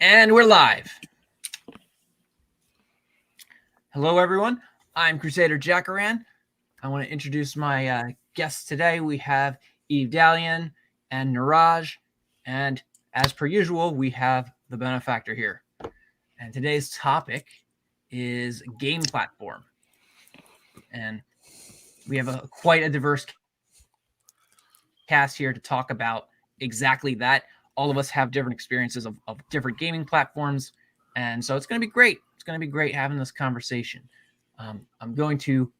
And we're live. Hello, everyone. I'm Crusader Jackaran. I want to introduce my guests today. We have Evedalion and Nerahjj. And as per usual, we have the Benefactor here. And today's topic is game platform. And we have quite a diverse cast here to talk about exactly that. All of us have different experiences of different gaming platforms. And so it's going to be great. It's going to be great having this conversation. I'm going to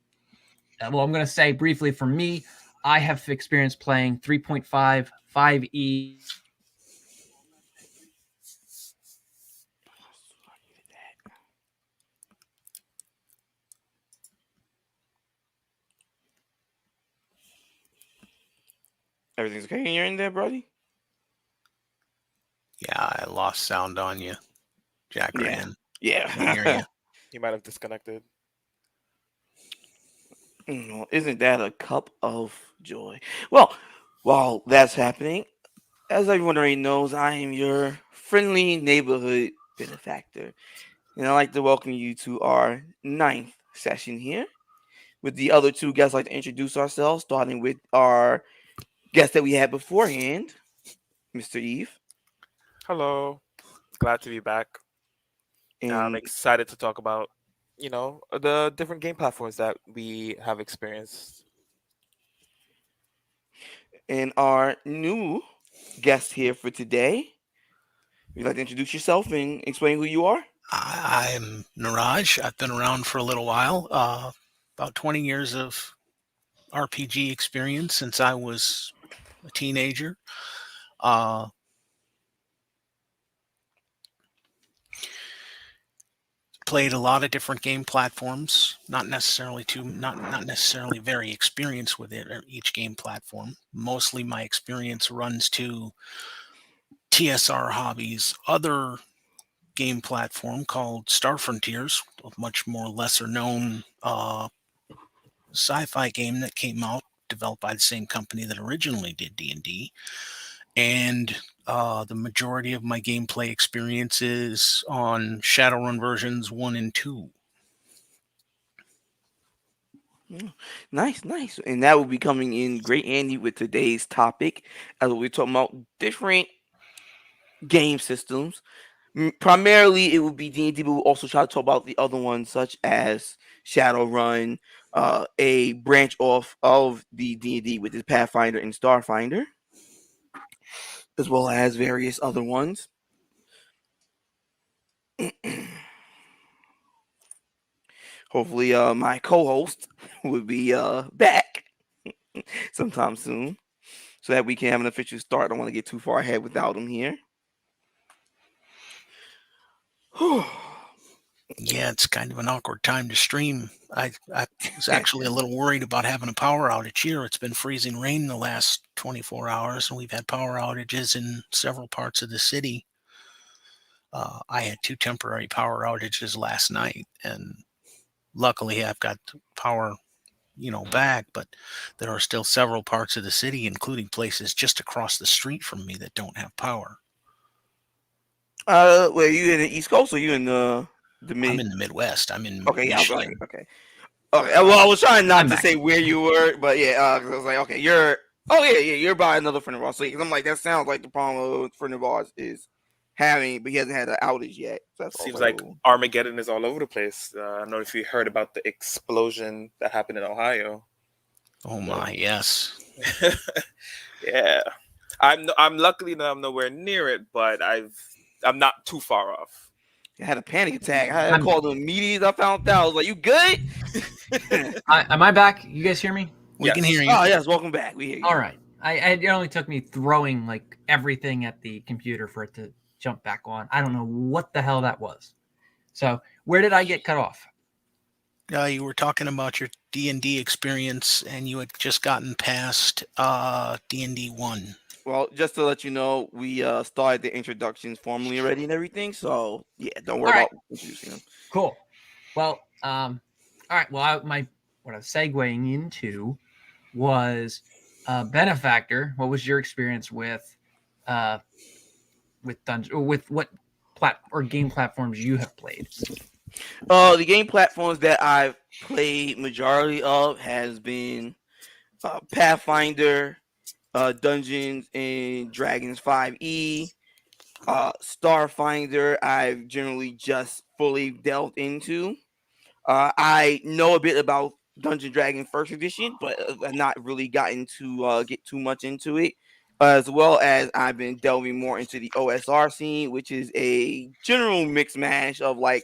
say briefly for me, I have experience playing 3.5, 5e. Everything's okay in there, buddy? Yeah, I lost sound on you, Jackaran. Yeah. I hear you. You might have disconnected. Isn't that a cup of joy? Well, while that's happening, as everyone already knows, I am your friendly neighborhood benefactor. And I'd like to welcome you to our 9th session here. With the other two guests, I'd like to introduce ourselves, starting with our guest that we had beforehand, Mr. Eve. Hello. Glad to be back. I'm And, excited to talk about, the different game platforms that we have experienced. and our new guest here for today. Would you like to introduce yourself and explain who you are? I'm Nerahjj. I've been around for a little while, about 20 years of RPG experience since I was a teenager. Played a lot of different game platforms, not necessarily very experienced with it, each game platform. Mostly my experience runs to TSR Hobbies' other game platform called Starfinder, a much more lesser known sci-fi game that came out, developed by the same company that originally did D&D. And the majority of my gameplay experiences on Shadowrun versions 1 and 2. Nice. And that will be coming in great handy with today's topic, as we're talking about different game systems. Primarily, it would be D&D, but we'll also try to talk about the other ones, such as Shadowrun, a branch off of the D&D, which is Pathfinder and Starfinder, as well as various other ones. Hopefully, my co-host will be back sometime soon, so that we can have an official start. I don't want to get too far ahead without him here. Yeah, it's kind of an awkward time to stream. I was actually a little worried about having a power outage here. It's been freezing rain the last 24 hours, and we've had power outages in several parts of the city. I had 2 temporary power outages last night, and luckily I've got power, back, but there are still several parts of the city, including places just across the street from me, that don't have power. Well, you in the East Coast or you in the Mid? I'm in the Midwest. I'm in Okay, yeah, Michigan. okay. Well, I was trying not I'm to back. say where you were, but yeah, 'cause I was like, okay, you're. Oh yeah, you're by another friend of ours. So, 'cause I'm like, that sounds like the problem a friend of ours is having, but he hasn't had an outage yet. So that's Seems like, like Armageddon is all over the place. I don't know if you heard about the explosion that happened in Ohio. Oh my, yes. Yeah, I'm luckily that I'm nowhere near it, but I'm not too far off. I had a panic attack. I had to call the immediately. I found out. I was like, "You good?" Am I back? You guys hear me? We can hear you. Oh yes, welcome back. We hear you. All right. It only took me throwing like everything at the computer for it to jump back on. I don't know what the hell that was. So where did I get cut off? You were talking about your D&D experience, and you had just gotten past D&D 1. Well, just to let you know, we started the introductions formally already and everything. So yeah, don't worry about introducing them. Cool. Well, all right. Well, what I was segueing into was Benefactor. What was your experience with dungeon? With what game platforms you have played? The game platforms that I've played majority of has been Pathfinder, Dungeons and Dragons 5e, Starfinder. I've generally just fully delved into. I know a bit about Dungeon Dragon First Edition, but I've not really gotten to get too much into it. As well as I've been delving more into the OSR scene, which is a general mix mash of like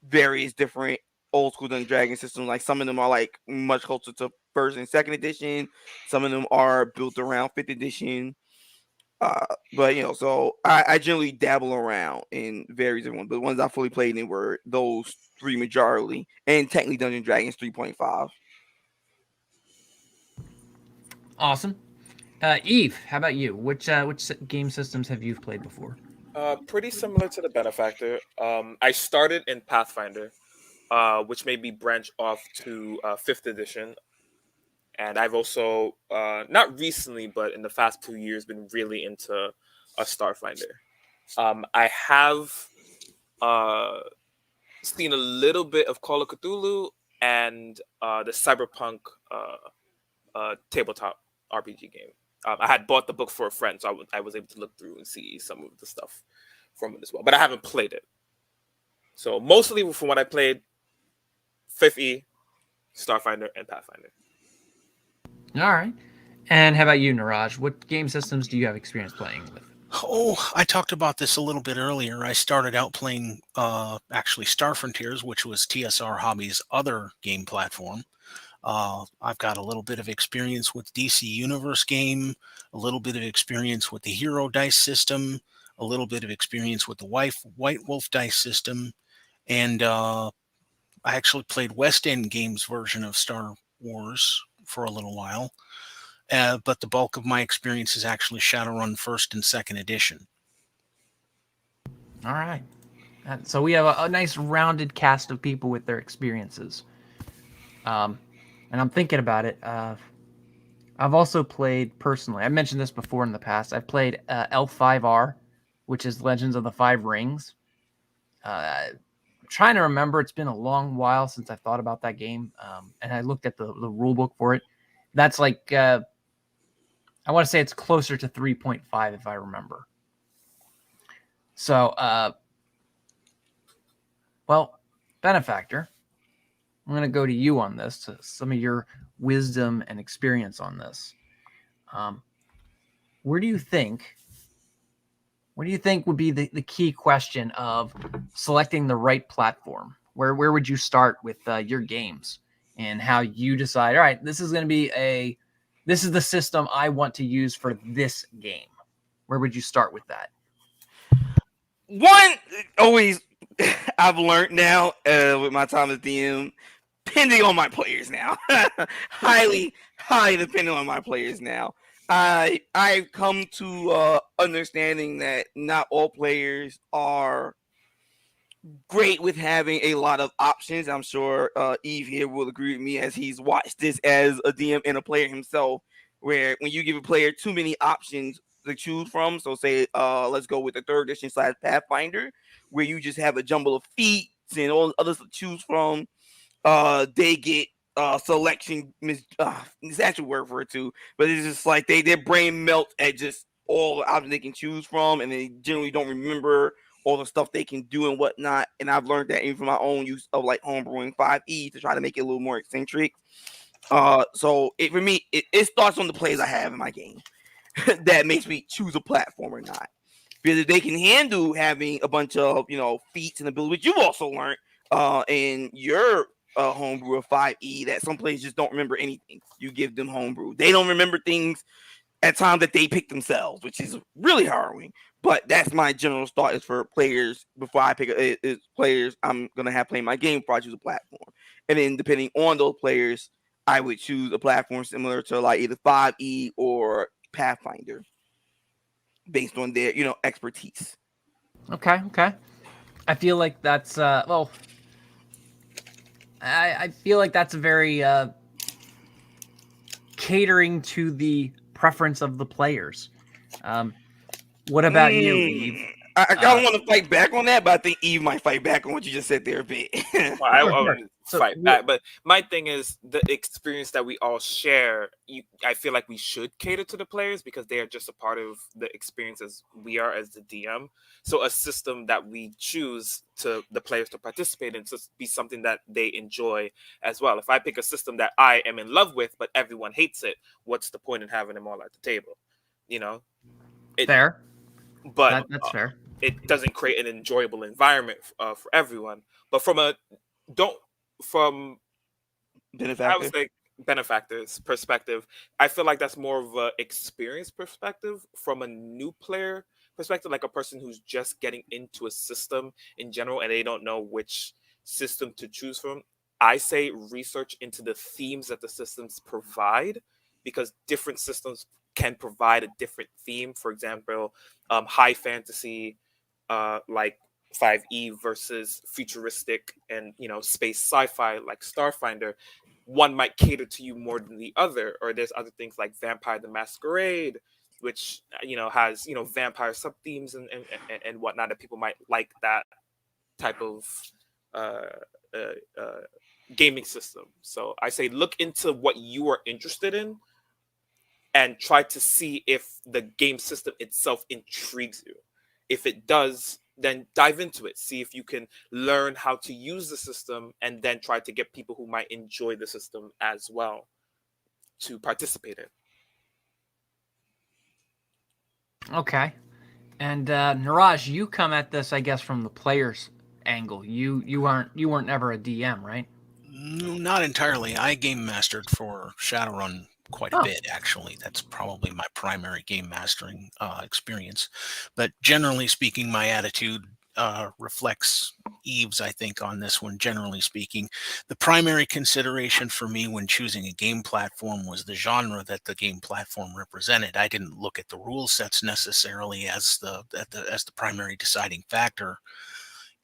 various different old school Dungeon Dragon systems. Like some of them are like much closer to first and second edition. Some of them are built around fifth edition. But so I generally dabble around in various different ones. But the ones I fully played in were those three majorly, and technically Dungeon Dragons 3.5. Awesome. Eve, how about you? Which game systems have you played before? Pretty similar to the Benefactor. I started in Pathfinder, which made me branch off to fifth edition. And I've also, not recently, but in the past 2 years, been really into a Starfinder. I have seen a little bit of Call of Cthulhu and the Cyberpunk tabletop RPG game. I had bought the book for a friend, so I was able to look through and see some of the stuff from it as well. But I haven't played it. So mostly from what I played, 5e, Starfinder, and Pathfinder. All right. And how about you, Nerahjj? What game systems do you have experience playing with? Oh, I talked about this a little bit earlier. I started out playing actually Star Frontiers, which was TSR Hobby's other game platform. I've got a little bit of experience with DC Universe game, a little bit of experience with the Hero Dice system, a little bit of experience with the White Wolf Dice system, and I actually played West End Games version of Star Wars for a little while. But the bulk of my experience is actually Shadowrun First and Second Edition. All right. So we have a nice rounded cast of people with their experiences. And I'm thinking about it. I've also played personally. I mentioned this before in the past. I've played L5R, which is Legends of the Five Rings. I'm trying to remember. It's been a long while since I thought about that game. And I looked at the rule book for it. That's like, I want to say it's closer to 3.5 if I remember. So, well, Benefactor, I'm going to go to you on this, to some of your wisdom and experience on this. Where do you think would be the key question of selecting the right platform? Where would you start with your games and how you decide, all right, this is the system I want to use for this game? Where would you start with that? One, always, I've learned now with my time as DM, depending on my players now. highly depending on my players now. I've come to understanding that not all players are great with having a lot of options. I'm sure Eve here will agree with me, as he's watched this as a DM and a player himself, where when you give a player too many options to choose from, so say let's go with the third edition / Pathfinder, where you just have a jumble of feats and all others to choose from, they get selection it's actually word for it too, but it's just like their brain melts at just all the options they can choose from, and they generally don't remember all the stuff they can do and whatnot. And I've learned that even from my own use of like homebrewing 5e to try to make it a little more eccentric. So for me, it starts on the plays I have in my game that makes me choose a platform or not. Because if they can handle having a bunch of feats and abilities, which you've also learned in your homebrew of 5e, that some players just don't remember anything. You give them homebrew, they don't remember things at times that they pick themselves, which is really harrowing. But that's my general thought is for players before I pick players I'm gonna have playing my game before I choose a platform. And then depending on those players, I would choose a platform similar to like either 5e or Pathfinder based on their expertise. Okay. I feel like that's I feel like that's a very catering to the preference of the players. What about you, Eve? I don't want to fight back on that, but I think Eve might fight back on what you just said there a bit. Well, I Sure. wouldn't So fight wh- back, but my thing is the experience that we all share. I feel like we should cater to the players because they are just a part of the experience as we are as the DM. So a system that we choose to the players to participate in to be something that they enjoy as well. If I pick a system that I am in love with, but everyone hates it, what's the point in having them all at the table? You know, it. Fair. But That's fair. it doesn't create an enjoyable environment for everyone. But from a don't from I Benefactor. would say benefactors perspective, I feel like that's more of a experience perspective from a new player perspective, like a person who's just getting into a system in general and they don't know which system to choose from. I say research into the themes that the systems provide because different systems can provide a different theme. For example, high fantasy, like 5e versus futuristic and space sci-fi like Starfinder, one might cater to you more than the other. Or there's other things like Vampire the Masquerade, which has vampire sub themes and whatnot, that people might like that type of uh, gaming system. So I say look into what you are interested in and try to see if the game system itself intrigues you. If it does, then dive into it. See if you can learn how to use the system and then try to get people who might enjoy the system as well to participate in. Okay. And Nerahjj, you come at this, I guess, from the player's angle. You weren't ever a DM, right? No, not entirely. I game mastered for Shadowrun quite a Oh. bit, actually. That's probably my primary game mastering experience. But generally speaking, my attitude reflects Eve's, I think, on this one. Generally speaking, the primary consideration for me when choosing a game platform was the genre that the game platform represented. I didn't look at the rule sets necessarily as the primary deciding factor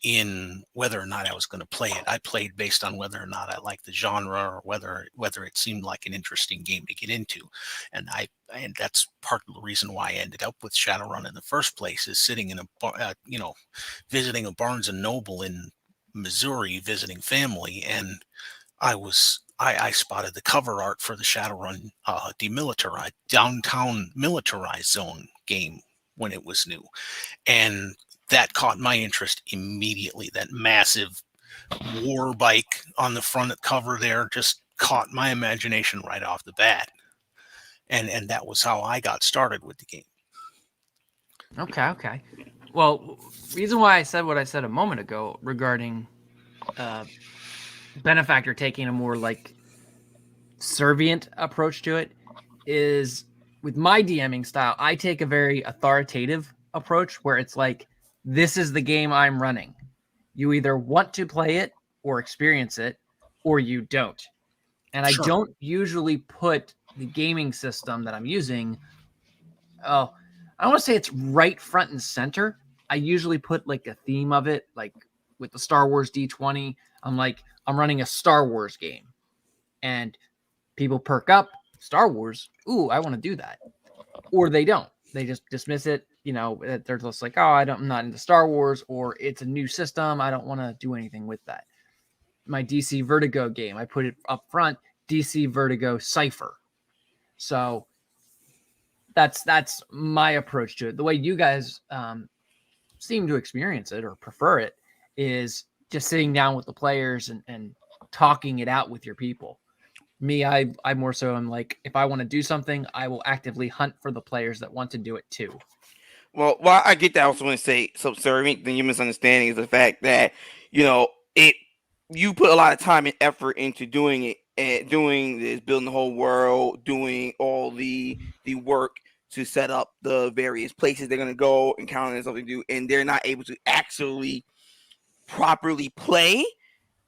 in whether or not I was going to play it. I played based on whether or not I liked the genre or whether it seemed like an interesting game to get into. And that's part of the reason why I ended up with Shadowrun in the first place, is sitting in visiting a Barnes and Noble in Missouri, visiting family, and I spotted the cover art for the Shadowrun demilitarized downtown militarized zone game when it was new, and that caught my interest immediately. That massive war bike on the front cover there just caught my imagination right off the bat, and that was how I got started with the game. Okay. Well, reason why I said what I said a moment ago regarding Benefactor taking a more like servient approach to it is with my DMing style, I take a very authoritative approach where it's like, this is the game I'm running. You either want to play it or experience it, or you don't. And I don't usually put the gaming system that I'm using, I don't want to say it's right front and center. I usually put like a theme of it, like with the Star Wars D20. I'm running a Star Wars game. And people perk up, Star Wars, ooh, I want to do that. Or they don't. They just dismiss it. They're just like, oh, I'm not into Star Wars, or it's a new system. I don't want to do anything with that. My DC Vertigo game, I put it up front, DC Vertigo Cypher. So that's my approach to it. The way you guys seem to experience it or prefer it is just sitting down with the players and talking it out with your people. Me, I more so am like, if I want to do something, I will actively hunt for the players that want to do it too. Well, I get that. I also want to say subservient. Then your misunderstanding is the fact that you put a lot of time and effort into doing it, and doing this, building the whole world, doing all the work to set up the various places they're gonna go, encounter something to do, and they're not able to actually properly play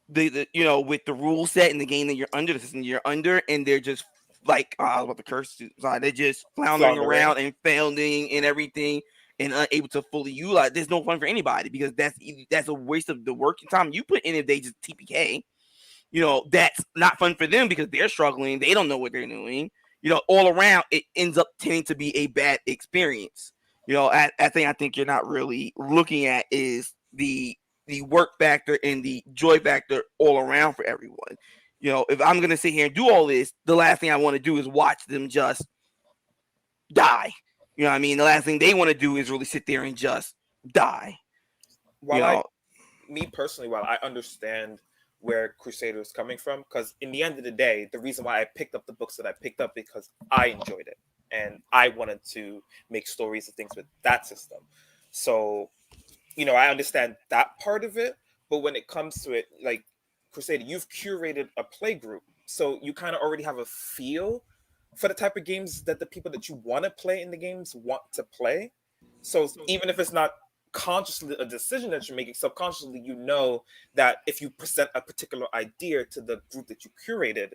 the with the rule set in the game that you're under, the system you're under, and they're just like, I was about to curse. They're just floundering around and failing and everything, and unable to fully utilize. There's no fun for anybody, because that's a waste of the work and time you put in if they just TPK. That's not fun for them because they're struggling. They don't know what they're doing. All around, it ends up tending to be a bad experience. I think you're not really looking at is the work factor and the joy factor all around for everyone. If I'm gonna sit here and do all this, the last thing I want to do is watch them just die. You know what I mean? The last thing they want to do is really sit there and just die. Me personally, while I understand where Crusader is coming from, because in the end of the day, the reason why I picked up the books that I picked up because I enjoyed it and I wanted to make stories and things with that system. So, I understand that part of it, but when it comes to it, like Crusader, you've curated a play group, so you kind of already have a feel for the type of games that the people that you want to play in the games want to play. So even if it's not consciously a decision that you're making, subconsciously you know that if you present a particular idea to the group that you curated,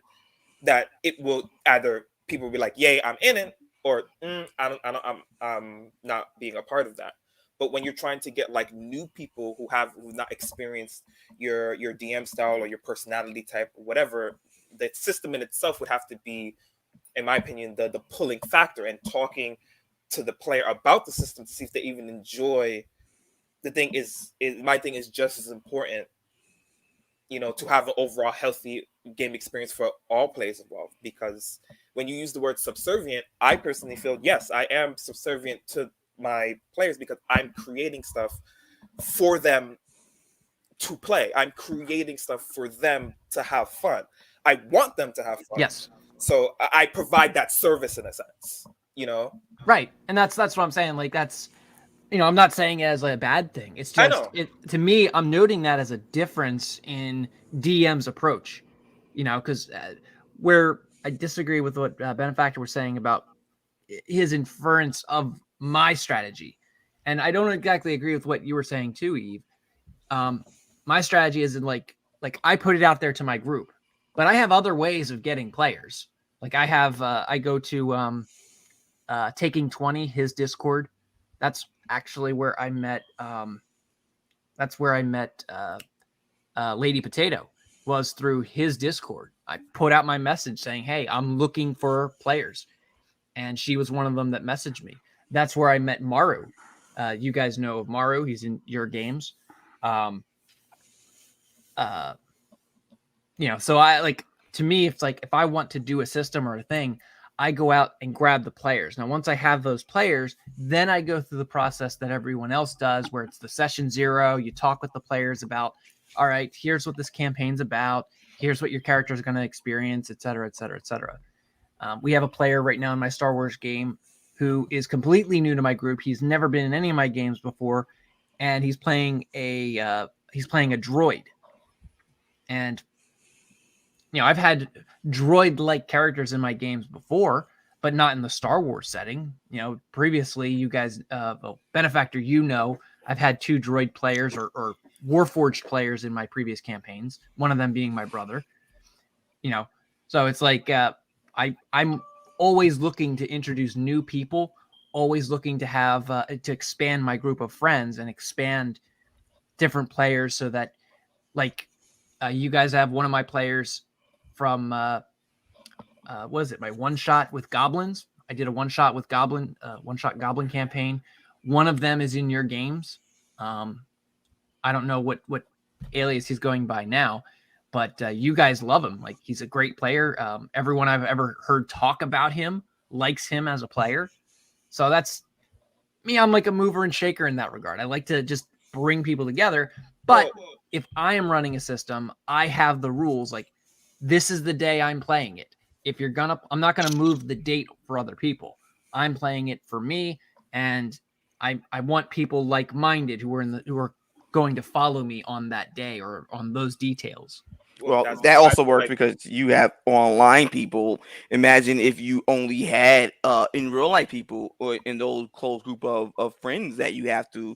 that it will either people will be like, "Yay, I'm in it," or I'm not being a part of that. But when you're trying to get like new people who've not experienced your DM style or your personality type or whatever, the system in itself would have to be, in my opinion, the pulling factor, and talking to the player about the system to see if they even enjoy the thing is my thing is just as important, to have an overall healthy game experience for all players involved. Because when you use the word subservient, I personally feel, yes, I am subservient to my players because I'm creating stuff for them to play. I'm creating stuff for them to have fun. I want them to have fun. Yes. So I provide that service in a sense, Right. And that's what I'm saying. Like that's, I'm not saying it as a bad thing. It's just, to me, I'm noting that as a difference in DM's approach, because where I disagree with what Benefactor was saying about his inference of my strategy. And I don't exactly agree with what you were saying too, Eve. My strategy isn't like I put it out there to my group, but I have other ways of getting players. Like I have, I go to Taking 20, his Discord. That's actually where I met. Lady Potato, was through his Discord. I put out my message saying, "Hey, I'm looking for players," and she was one of them that messaged me. That's where I met Maru. You guys know of Maru. He's in your games. So to me, it's like if I want to do a system or a thing, I go out and grab the players. Now, once I have those players, then I go through the process that everyone else does, where it's the session 0. You talk with the players about, all right, here's what this campaign's about. Here's what your character is going to experience, et cetera, et cetera, et cetera. We have a player right now in my Star Wars game who is completely new to my group. He's never been in any of my games before, and he's playing a droid. And I've had droid-like characters in my games before, but not in the Star Wars setting. Previously, you guys, Benefactor, I've had 2 droid players or Warforged players in my previous campaigns, one of them being my brother. So it's like I'm always looking to introduce new people, always looking to have to expand my group of friends and expand different players so that, like, you guys have one of my players from what is it? My one-shot with goblins. I did a one-shot with goblin campaign. One of them is in your games. I don't know what alias he's going by now, but you guys love him. Like, he's a great player. Everyone I've ever heard talk about him likes him as a player. So that's me. I'm like a mover and shaker in that regard. I like to just bring people together. But if I am running a system, I have the rules. Like, this is the day I'm playing it. If you're I'm not gonna move the date for other people. I'm playing it for me, and I want people like-minded who are going to follow me on that day or on those details. Well, that also works because you have online people. Imagine if you only had in real life people or in those close group of friends that you have to,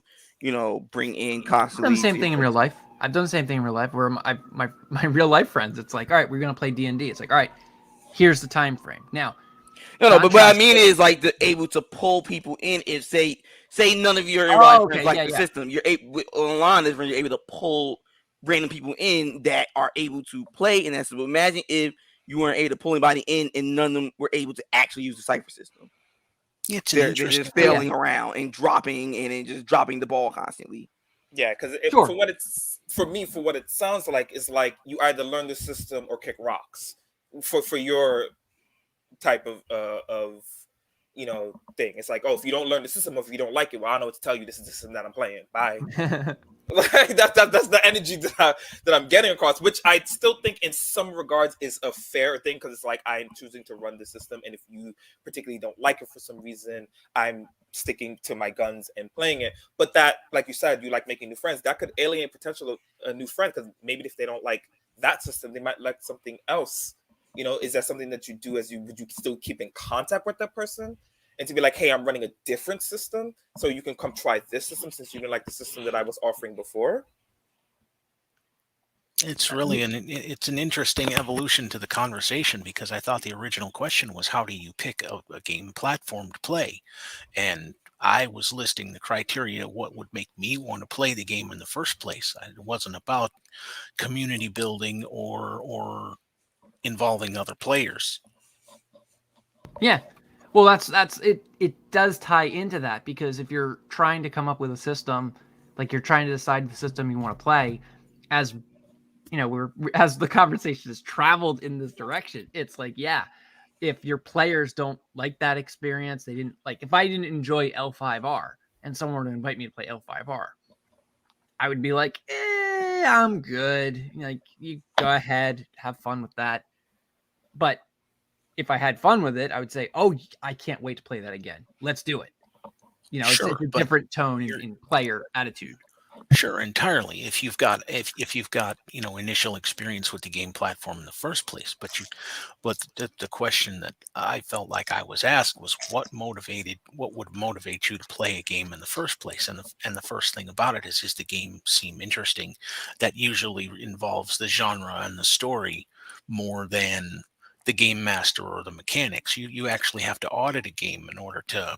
bring in constantly. I've done the same thing in real life. Where my real life friends, it's like, all right, we're gonna play D&D. It's like, all right, here's the time frame. Now, but what I mean is like able to pull people in. If say none of your friends like the system, you're able online is when you're able to pull random people in that are able to play in that system. Imagine if you weren't able to pull anybody in and none of them were able to actually use the Cypher system. It's an they're interesting. just failing around and dropping and then just dropping the ball constantly. Yeah, because Sure. for what it sounds like is like you either learn the system or kick rocks for your type of thing. It's like, oh, if you don't learn the system, or if you don't like it, well, I don't know what to tell you. This is the system that I'm playing. Bye. Like that's the energy that I'm getting across, which I still think in some regards is a fair thing, because it's like I'm choosing to run the system, and if you particularly don't like it for some reason, I'm sticking to my guns and playing it. But that, like you said, you like making new friends. That could alienate potential a new friend, because maybe if they don't like that system, they might like something else. Is that something that you do would you still keep in contact with that person? And to be like, hey, I'm running a different system, so you can come try this system since you didn't like the system that I was offering before. It's really it's an interesting evolution to the conversation, because I thought the original question was, how do you pick a game platform to play? And I was listing the criteria, what would make me want to play the game in the first place. It wasn't about community building or involving other players. Yeah. Well, that's it. It does tie into that, because if you're trying to come up with a system, like you're trying to decide the system you want to play, as as the conversation has traveled in this direction, it's like, yeah, if your players don't like that experience, they didn't like. If I didn't enjoy L5R and someone were to invite me to play L5R, I would be like, I'm good. Like, you go ahead, have fun with that. But if I had fun with it, I would say, "Oh, I can't wait to play that again. Let's do it." Sure, it's a different tone in player attitude. Sure, entirely. If you've got initial experience with the game platform in the first place, but the question that I felt like I was asked was, what would motivate you to play a game in the first place? And the first thing about it is the game seem interesting? That usually involves the genre and the story more than the game master or the mechanics. You actually have to audit a game in order to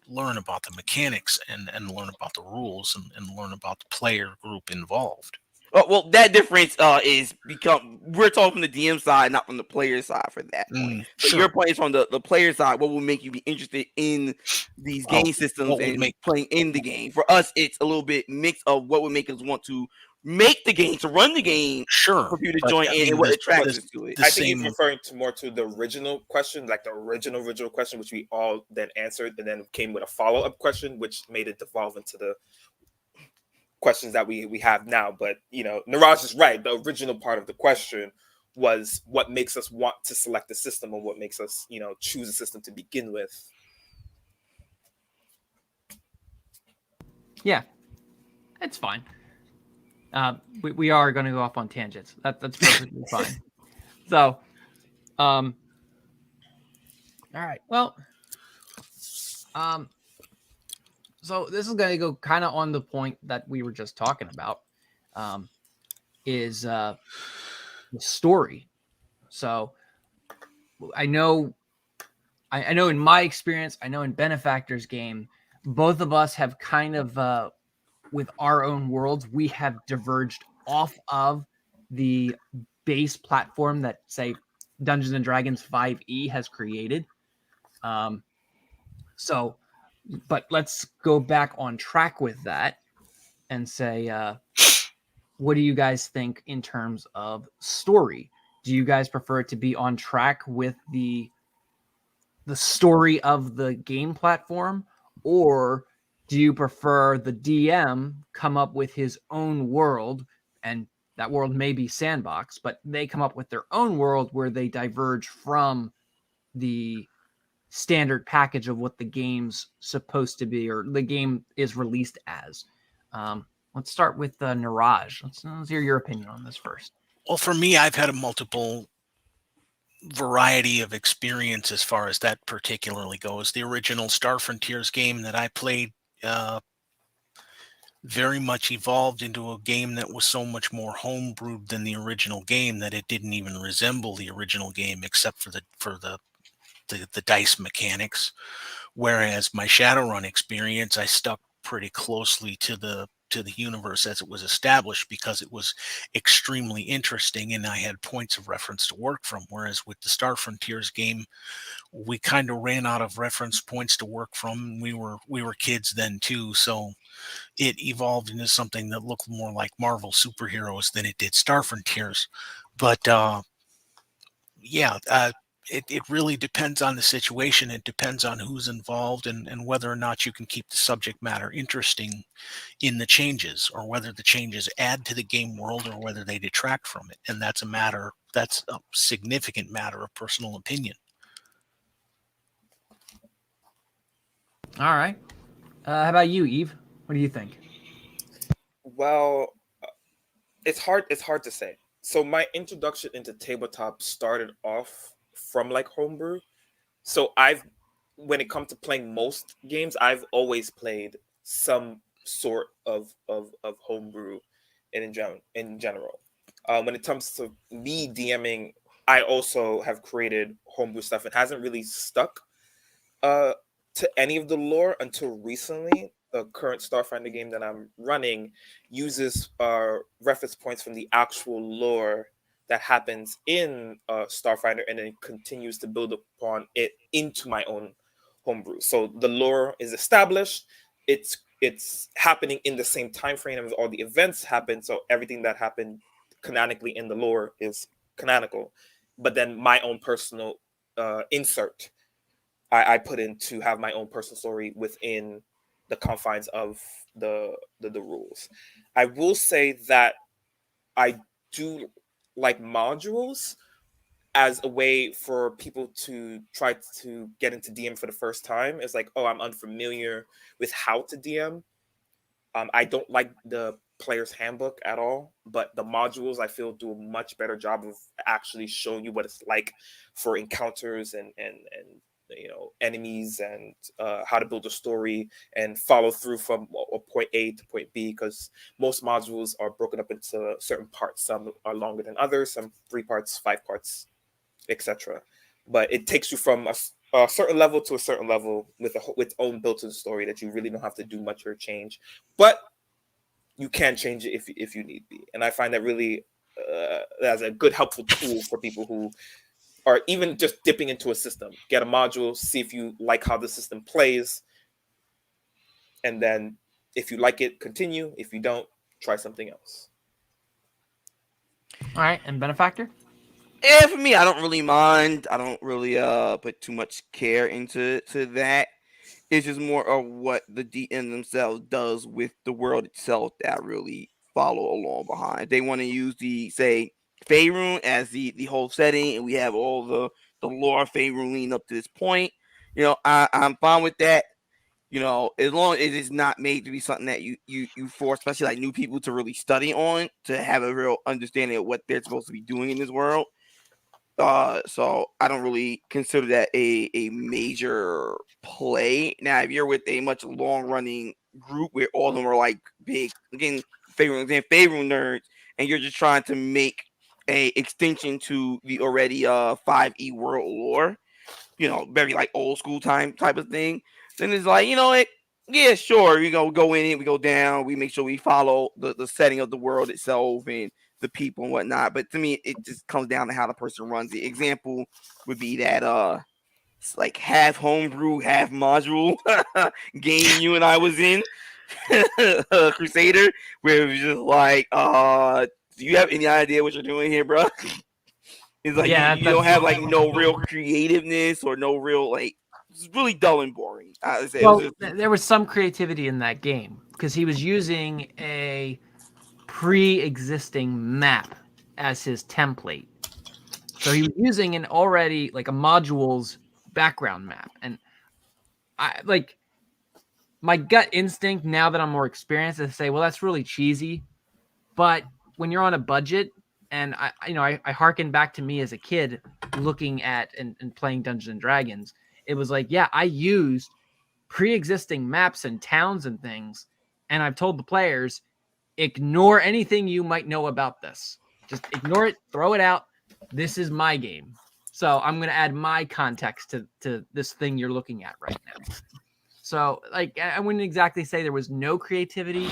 learn about the mechanics and learn about the rules and learn about the player group involved. Well, that difference we're talking from the DM side, not from the player side for that point. So Sure. your point is from the player side. What will make you be interested in these game systems and playing in the game? For us, it's a little bit mixed of what would make us want to make the game, to run the game, sure, for you to join in, and what attracts us to it. I think he's referring more to the original question, like the original question, which we all then answered, and then came with a follow-up question, which made it devolve into the questions that we have now. But Nerahjj is right. The original part of the question was what makes us want to select the system, or what makes us choose a system to begin with. Yeah, it's fine. We are going to go off on tangents. That's perfectly fine. So, all right. Well, so this is going to go kind of on the point that we were just talking about, is the story. So I know in my experience, I know in Benefactor's game, both of us have kind of, with our own worlds, we have diverged off of the base platform that, say, Dungeons and Dragons 5e has created. But let's go back on track with that and say, what do you guys think in terms of story? Do you guys prefer it to be on track with the story of the game platform, or do you prefer the DM come up with his own world, and that world may be sandbox, but they come up with their own world where they diverge from the standard package of what the game's supposed to be, or the game is released as? Let's start with Nerahjj. Let's hear your opinion on this first. Well, for me, I've had a multiple variety of experience as far as that particularly goes. The original Star Frontiers game that I played very much evolved into a game that was so much more homebrewed than the original game that it didn't even resemble the original game, except for the dice mechanics. Whereas my Shadowrun experience, I stuck pretty closely to the to the universe as it was established because it was extremely interesting and I had points of reference to work from. Whereas with the Star Frontiers game, we kind of ran out of reference points to work from. We were kids then too, so it evolved into something that looked more like Marvel superheroes than it did Star Frontiers. But yeah, it really depends on the situation. It depends on who's involved and whether or not you can keep the subject matter interesting in the changes, or whether the changes add to the game world or whether they detract from it. And that's a significant matter of personal opinion. All right. How about you, Eve? What do you think? Well, it's hard to say. So my introduction into tabletop started off from like homebrew. So when it comes to playing most games, I've always played some sort of homebrew in general. When it comes to me DMing, I also have created homebrew stuff. It hasn't really stuck to any of the lore until recently. The current Starfinder game that I'm running uses reference points from the actual lore that happens in Starfinder, and then continues to build upon it into my own homebrew. So the lore is established. It's happening in the same time frame as all the events happen. So everything that happened canonically in the lore is canonical. But then my own personal insert I put in to have my own personal story within the confines of the rules. I will say that I do like modules as a way for people to try to get into DM for the first time. It's like, oh, I'm unfamiliar with how to DM. I don't like the player's handbook at all, but the modules I feel do a much better job of actually showing you what it's like for encounters and enemies, and how to build a story and follow through from point A to point B, because most modules are broken up into certain parts. Some are longer than others, some 3 parts, 5 parts, etc. But it takes you from a certain level to a certain level with its own built-in story that you really don't have to do much or change, but you can change it if you need be. And I find that really as a good helpful tool for people who or even just dipping into a system. Get a module, see if you like how the system plays, and then if you like it, continue. If you don't, try something else. All right, and Benefactor? Yeah, for me, I don't really mind. I don't really put too much care into that. It's just more of what the DM themselves does with the world itself that I really follow along behind. They want to use say Faerun as the whole setting, and we have all the lore of Faerun leading up to this point. I'm fine with that. As long as it's not made to be something that you force, especially like new people, to really study on, to have a real understanding of what they're supposed to be doing in this world. So I don't really consider that a major play. Now, if you're with a much long running group where all of them are like big, again, Faerun nerds, and you're just trying to make a extension to the already 5e world lore, very like old school time type of thing, then it's like, yeah, sure, we go in it, we go down, we make sure we follow the setting of the world itself and the people and whatnot. But to me, it just comes down to how the person runs it. Example would be that it's like half homebrew, half module game you and I was in, Crusader, where it was just like, do you have any idea what you're doing here, bro? It's like you don't have like no real creativeness or no real like. It's really dull and boring. There was some creativity in that game because he was using a pre-existing map as his template. So he was using an already like a module's background map. And I like my gut instinct now that I'm more experienced is to say, well, that's really cheesy. But when you're on a budget, and I hearken back to me as a kid looking at and playing Dungeons and Dragons, it was like, yeah, I used pre-existing maps and towns and things, and I've told the players, ignore anything you might know about this. Just ignore it, throw it out. This is my game. So I'm going to add my context to this thing you're looking at right now. So, like, I wouldn't exactly say there was no creativity,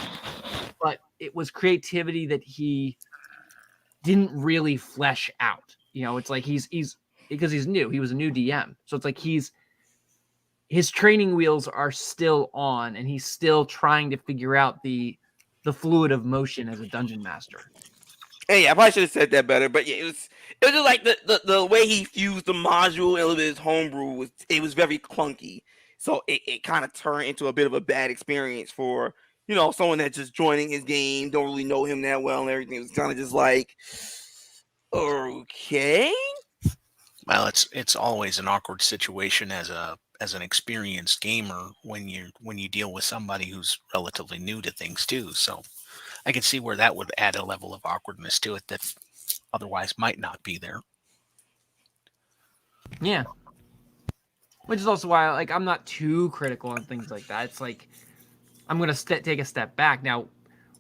but it was creativity that he didn't really flesh out. It's like he's because he's new. He was a new DM, so it's like his training wheels are still on, and he's still trying to figure out the fluid of motion as a dungeon master. Hey, I probably should have said that better, but yeah, it was just like the way he fused the module and his homebrew was very clunky. So it kind of turned into a bit of a bad experience for someone that's just joining his game, don't really know him that well, and everything. It was kind of just like, okay. Well, it's always an awkward situation as an experienced gamer when you deal with somebody who's relatively new to things too. So I can see where that would add a level of awkwardness to it that otherwise might not be there. Yeah. Which is also why, like, I'm not too critical on things like that. It's like, I'm going to take a step back. Now,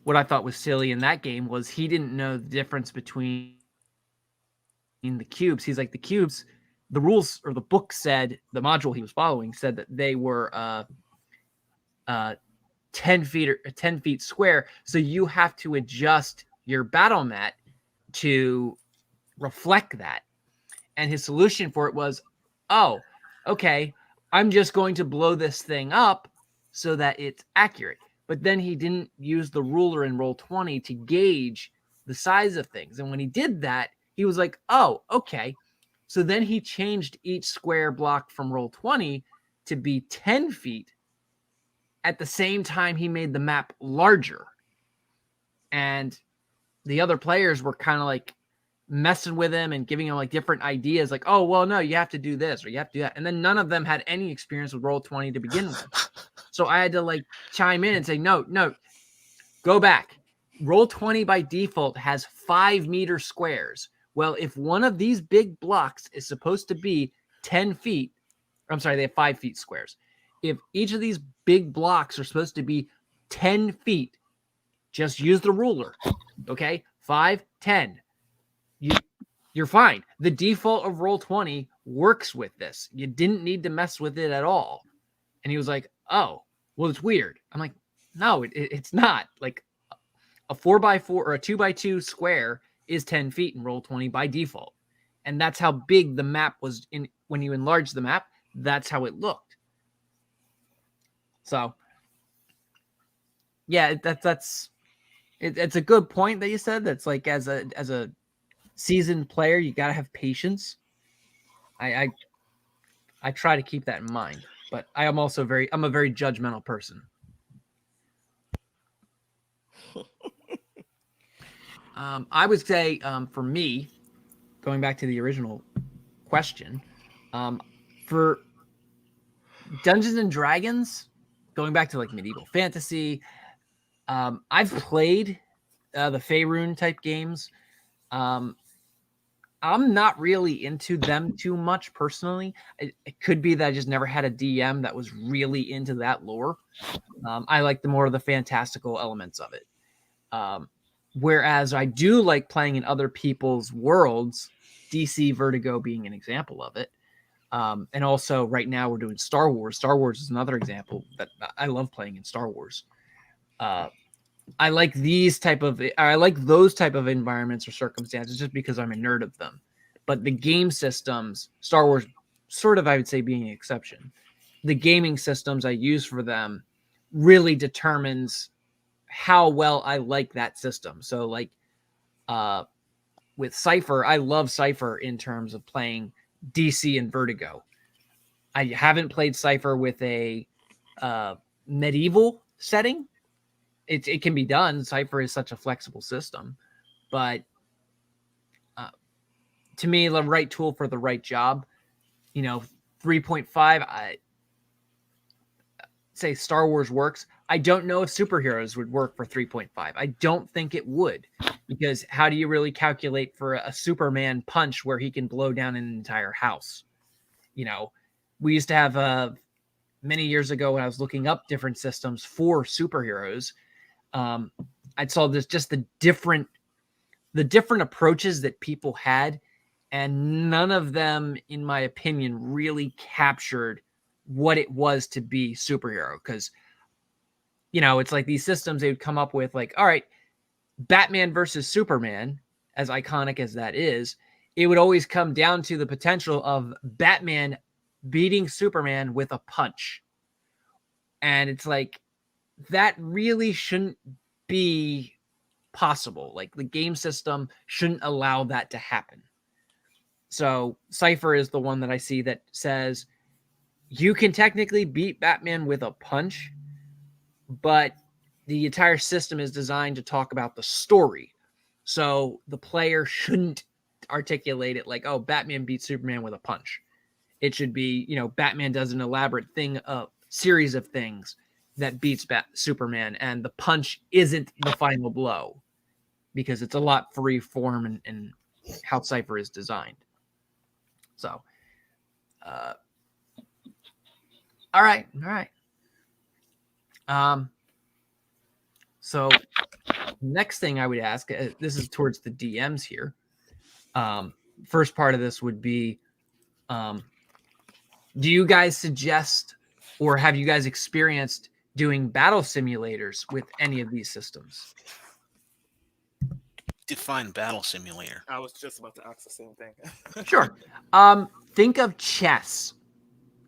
what I thought was silly in that game was he didn't know the difference between the cubes. He's like, the cubes, the rules or the book said, the module he was following said that they were 10 feet square. So you have to adjust your battle mat to reflect that. And his solution for it was, oh, okay, I'm just going to blow this thing up so that it's accurate. But then he didn't use the ruler in Roll20 to gauge the size of things. And when he did that, he was like, oh, okay. So then he changed each square block from Roll20 to be 10 feet. At the same time, he made the map larger. And the other players were kind of like messing with him and giving him like different ideas, like, oh, well, no, you have to do this or you have to do that. And then none of them had any experience with Roll20 to begin with. So I had to like chime in and say, no, go back. Roll20 by default has 5-meter squares. Well, if one of these big blocks is supposed to be 10 feet, I'm sorry, they have 5 feet squares. If each of these big blocks are supposed to be 10 feet, just use the ruler. Okay? 5, 10. You're fine. The default of Roll20 works with this. You didn't need to mess with it at all. And he was like, oh, well, it's weird. I'm like, no, it's not. Like a 4x4 or a 2x2 square is 10 feet in Roll20 by default. And that's how big the map was when you enlarge the map. That's how it looked. So, yeah, it's a good point that you said. That's like as a seasoned player, you gotta have patience. I try to keep that in mind, but I'm a very judgmental person. I would say for me, going back to the original question, for Dungeons and Dragons, going back to like medieval fantasy, I've played the Faerun type games. I'm not really into them too much personally. It could be that I just never had a DM that was really into that lore. I like the more of the fantastical elements of it. Whereas I do like playing in other people's worlds, DC Vertigo being an example of it. And also right now we're doing Star Wars. Star Wars is another example that I love playing in Star Wars. I like those type of environments or circumstances just because I'm a nerd of them. But the game systems, Star Wars, sort of, I would say, being an exception. The gaming systems I use for them really determines how well I like that system. So, like, with Cypher, I love Cypher in terms of playing DC and Vertigo. I haven't played Cypher with a medieval setting. It can be done. Cypher is such a flexible system, but to me, the right tool for the right job, 3.5, I say Star Wars works. I don't know if superheroes would work for 3.5. I don't think it would, because how do you really calculate for a Superman punch where he can blow down an entire house? We used to have many years ago when I was looking up different systems for superheroes, I saw the different approaches that people had, and none of them, in my opinion, really captured what it was to be superhero. Because it's like these systems they would come up with, like, all right, Batman versus Superman, as iconic as that is, it would always come down to the potential of Batman beating Superman with a punch. And it's like, that really shouldn't be possible. Like, the game system shouldn't allow that to happen. So Cypher is the one that I see that says you can technically beat Batman with a punch, but the entire system is designed to talk about the story. So the player shouldn't articulate it like, oh, Batman beats Superman with a punch. It should be, Batman does an elaborate thing, a series of things that beats Superman, and the punch isn't the final blow because it's a lot free form and how Cypher is designed. So, all right. So next thing I would ask, this is towards the DMs here. First part of this would be, do you guys suggest, or have you guys experienced doing battle simulators with any of these systems? Define battle simulator. I was just about to ask the same thing. Sure. Think of chess.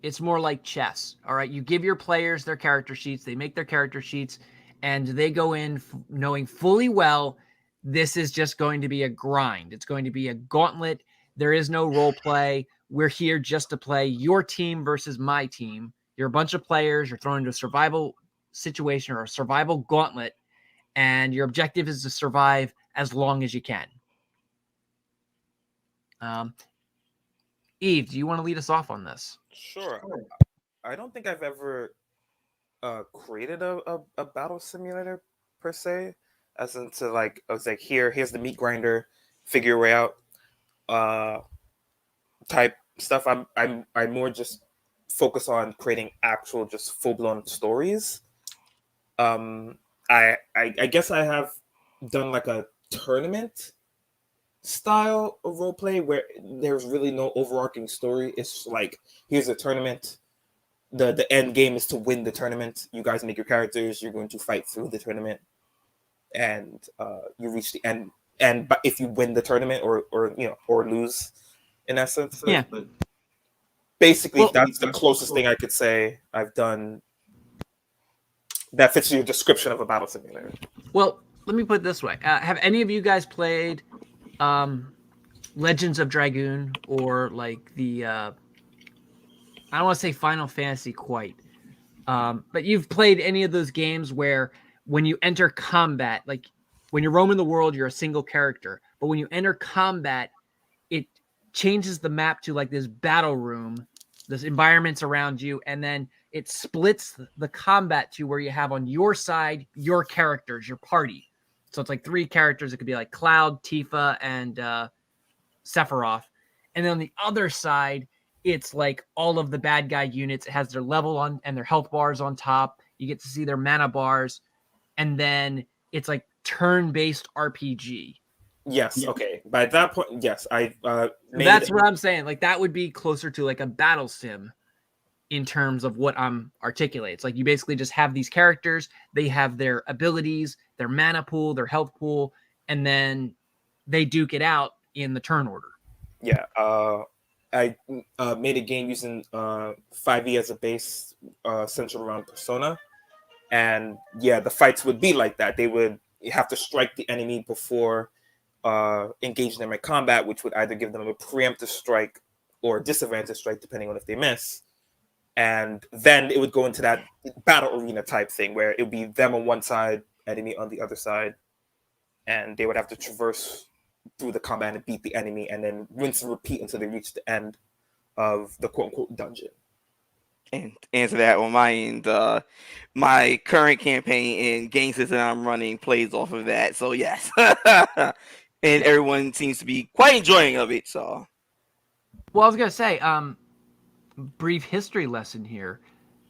It's more like chess. All right. You give your players their character sheets. They make their character sheets, and they go in knowing fully well this is just going to be a grind. It's going to be a gauntlet. There is no role play. We're here just to play your team versus my team. You're a bunch of players. You're thrown into a survival situation or a survival gauntlet, and your objective is to survive as long as you can. Eve, do you want to lead us off on this? Sure. I don't think I've ever created a battle simulator per se, as into like I was like, here's the meat grinder, figure your way out type stuff. I'm more just focus on creating actual just full blown stories. I guess I have done like a tournament style of roleplay where there's really no overarching story. It's like, here's a tournament. The end game is to win the tournament. You guys make your characters. You're going to fight through the tournament, and you reach the end. And but if you win the tournament or lose, in essence, yeah. But basically, that's the closest thing I could say I've done that fits your description of a battle simulator. Well, let me put it this way: have any of you guys played Legends of Dragoon, or like the I don't want to say Final Fantasy quite, but you've played any of those games where when you enter combat, like when you're roaming the world, you're a single character, but when you enter combat, it changes the map to like this battle room, this environments around you, and then it splits the combat to where you have on your side your characters, your party. So it's like 3 characters. It could be like Cloud, Tifa, and Sephiroth. And then on the other side, it's like all of the bad guy units. It has their level on and their health bars on top. You get to see their mana bars. And then it's like turn-based RPG. Yes. Okay. By that point, yes. That's what I'm saying. Like, that would be closer to like a battle sim in terms of what I'm articulating. It's like you basically just have these characters. They have their abilities, their mana pool, their health pool, and then they duke it out in the turn order. Yeah. I made a game using 5e as a base, centered around Persona. And yeah, the fights would be like that. You have to strike the enemy before engaging them in combat, which would either give them a preemptive strike or disadvantage strike, depending on if they miss. And then it would go into that battle arena type thing where it would be them on one side, enemy on the other side. And they would have to traverse through the combat and beat the enemy, and then rinse and repeat until they reach the end of the quote-unquote dungeon. And answer that on my end, my current campaign in game system I'm running plays off of that. So yes, and everyone seems to be quite enjoying of it. So, well, I was gonna say, brief history lesson here,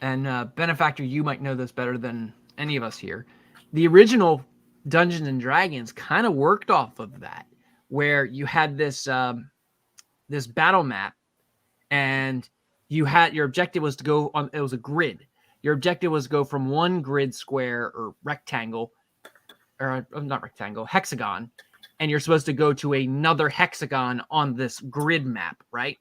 and Benefactor, you might know this better than any of us here. The original Dungeons and Dragons kind of worked off of that, where you had this battle map, and you had your objective was to go on. It was a grid. Your objective was to go from one grid square or rectangle, or not rectangle, hexagon, and you're supposed to go to another hexagon on this grid map, right?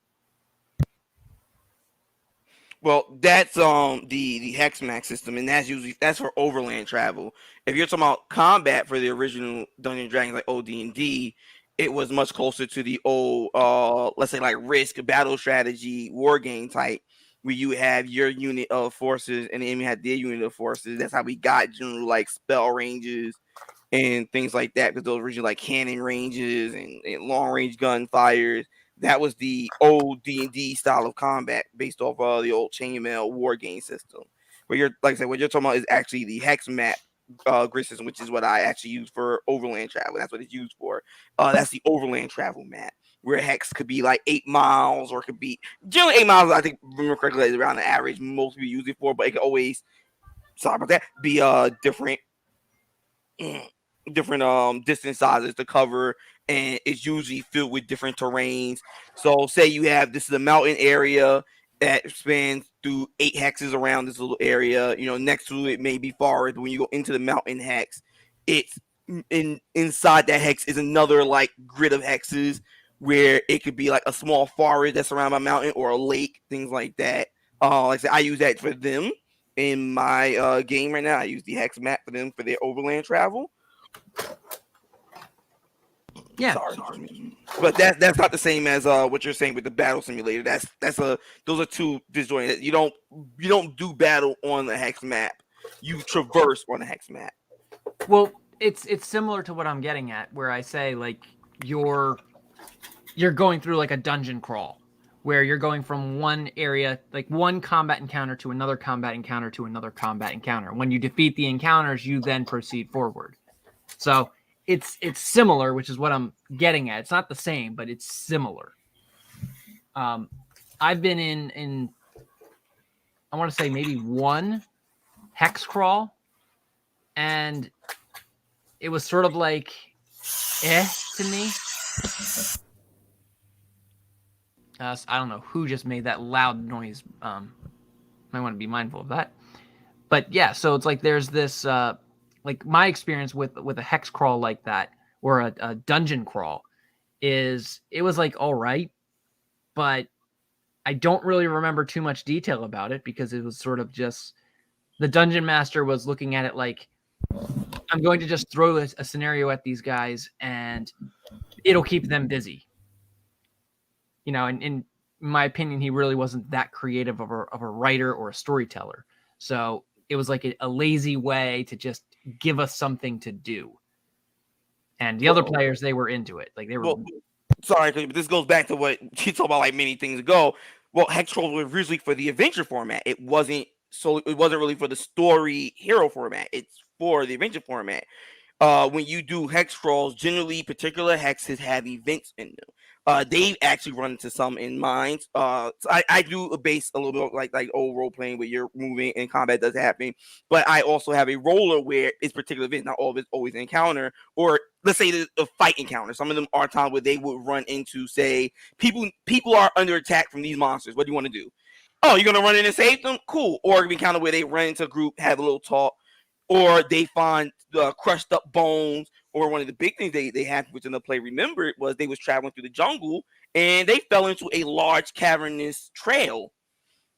Well, that's the Hexmax system, and that's for overland travel. If you're talking about combat for the original Dungeons and Dragons like OD&D, it was much closer to the old let's say like Risk battle strategy war game type, where you have your unit of forces and the enemy had their unit of forces. That's how we got general like spell ranges and things like that, because those originally like cannon ranges and long range gunfires. That was the old D&D style of combat based off of the old chainmail war game system. Where you're like I said, what you're talking about is actually the hex map grid system, which is what I actually use for overland travel. That's what it's used for. That's the overland travel map, where hex could be like 8 miles, or it could be generally 8 miles. I think, remember correctly, is around the average most people use it for, but it could always, sorry about that, be different distance sizes to cover, and it's usually filled with different terrains. So say you have, this is a mountain area that spans through 8 hexes around this little area. Next to it may be forest. When you go into the mountain hex, it's inside that hex is another like grid of hexes, where it could be like a small forest that's surrounded by a mountain, or a lake, things like that. Like I said, I use that for them in my game right now. I use the hex map for them for their overland travel. Yeah. Sorry. But that's not the same as what you're saying with the battle simulator. Those are two disjointed. You don't do battle on the hex map. You traverse on the hex map. Well, it's similar to what I'm getting at, where I say like you're going through like a dungeon crawl, where you're going from one area, like one combat encounter, to another combat encounter, to another combat encounter. When you defeat the encounters, you then proceed forward. So it's similar, which is what I'm getting at. It's not the same, but it's similar. I've been in I want to say maybe one hex crawl, and it was sort of like to me. I don't know who just made that loud noise. Might want to be mindful of that. But yeah, so it's like there's this like my experience with a hex crawl like that, or a dungeon crawl, is it was like all right, but I don't really remember too much detail about it, because it was sort of just the dungeon master was looking at it like, I'm going to just throw a scenario at these guys and it'll keep them busy. And in my opinion, he really wasn't that creative of a writer or a storyteller. So it was like a lazy way to just give us something to do. And the other players, they were into it. Like they were. Well, sorry, but this goes back to what you talked about like many things ago. Well, hex crawls were originally for the adventure format. It wasn't really for the story hero format. It's for the adventure format. When you do hex crawls, generally particular hexes have events in them. They've actually run into some in mine. So I do a base a little bit like old role playing, where you're moving and combat does happen. But I also have a roller where it's particular events. Not all of it's always an encounter, or let's say a fight encounter. Some of them are times where they would run into, say, people are under attack from these monsters. What do you want to do? Oh, you're gonna run in and save them? Cool. Or it can be kind of where they run into a group, have a little talk, or they find crushed up bones. Or one of the big things they had, which in the play remembered, was they was traveling through the jungle and they fell into a large cavernous trail.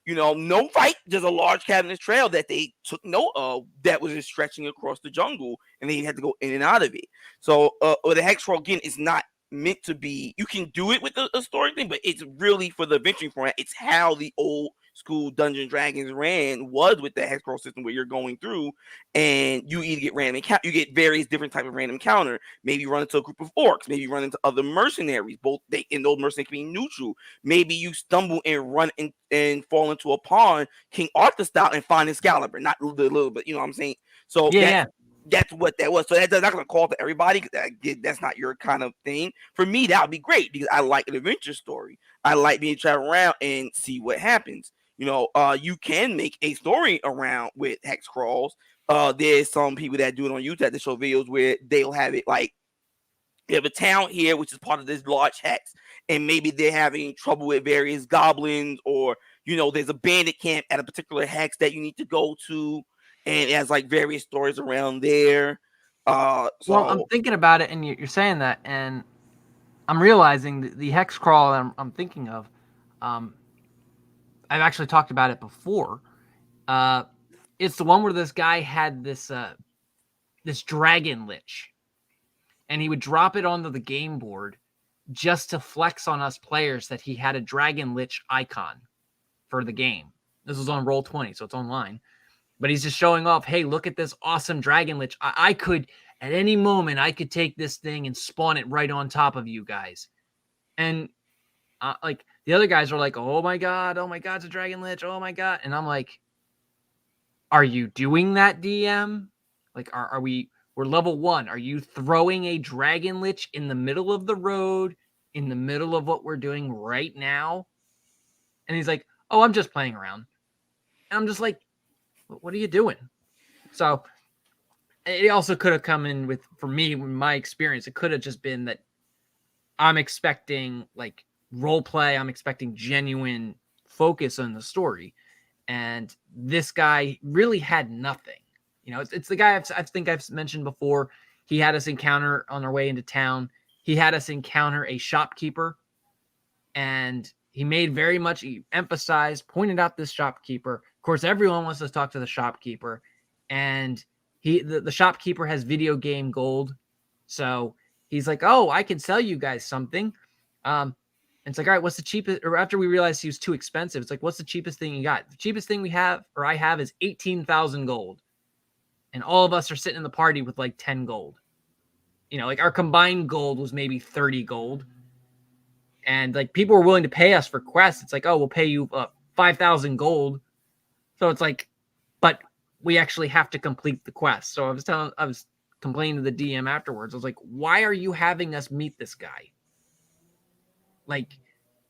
No fight, just a large cavernous trail that they took note of, that was just stretching across the jungle, and they had to go in and out of it. So the hex crawl, again, is not meant to be, you can do it with a story thing, but it's really for the adventuring format. It's how the old school Dungeons and Dragons ran, was with the hex crawl system, where you're going through and you either get random you get various different type of random encounter. Maybe you run into a group of orcs, maybe you run into other mercenaries, both they and those mercenaries can be neutral. Maybe you stumble and run and fall into a pond, King Arthur style, and find Excalibur, not the little bit, you know what I'm saying? So that's what that was. So that's not going to call to everybody, because that's not your kind of thing. For me, that would be great, because I like an adventure story. I like being travel around and see what happens. You can make a story around with hex crawls. There's some people that do it on YouTube that show videos where they'll have it like, you have a town here, which is part of this large hex, and maybe they're having trouble with various goblins, or there's a bandit camp at a particular hex that you need to go to, and it has like various stories around there. Well, I'm thinking about it, and you're saying that, and I'm realizing the hex crawl I'm thinking of. I've actually talked about it before. It's the one where this guy had this dragon lich, and he would drop it onto the game board just to flex on us players that he had a dragon lich icon for the game. This was on Roll20, so it's online. But he's just showing off, hey, look at this awesome dragon lich. I could, at any moment, I could take this thing and spawn it right on top of you guys. And like the other guys are like, oh my god, it's a dragon lich, oh my god. And I'm like, are you doing that, DM? Like, are we? We're level 1. Are you throwing a dragon lich in the middle of the road, in the middle of what we're doing right now? And he's like, oh, I'm just playing around. And I'm just like, what are you doing? So it also could have come in with, for me, in my experience, it could have just been that I'm expecting like role play. I'm expecting genuine focus on the story. And this guy really had nothing. It's the guy I think I've mentioned before. He had us encounter on our way into town. He had us encounter a shopkeeper. And he emphasized, pointed out this shopkeeper. Of course, everyone wants to talk to the shopkeeper. And the shopkeeper has video game gold. So he's like, oh, I can sell you guys something. And it's like, all right, what's the cheapest? Or after we realized he was too expensive, it's like, what's the cheapest thing you got? The cheapest thing I have is 18,000 gold. And all of us are sitting in the party with like 10 gold. Like our combined gold was maybe 30 gold. And like people were willing to pay us for quests. It's like, oh, we'll pay you 5,000 gold. So it's like, but we actually have to complete the quest. So I was complaining to the DM afterwards. I was like, why are you having us meet this guy? Like,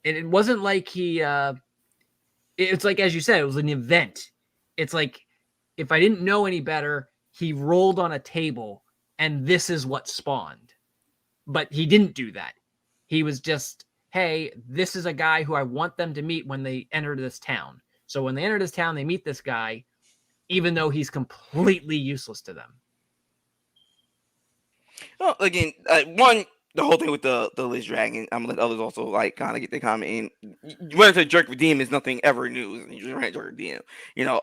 it wasn't like it's like, as you said, it was an event. It's like, if I didn't know any better, he rolled on a table and this is what spawned. But he didn't do that. He was just, hey, this is a guy who I want them to meet when they enter this town. So when they enter this town, they meet this guy, even though he's completely useless to them. Well, again, the whole thing with the Lich Dragon, I'm gonna let others also like kind of get their comment in. You run into jerk redeem is nothing ever new. You just run into jerk redeem,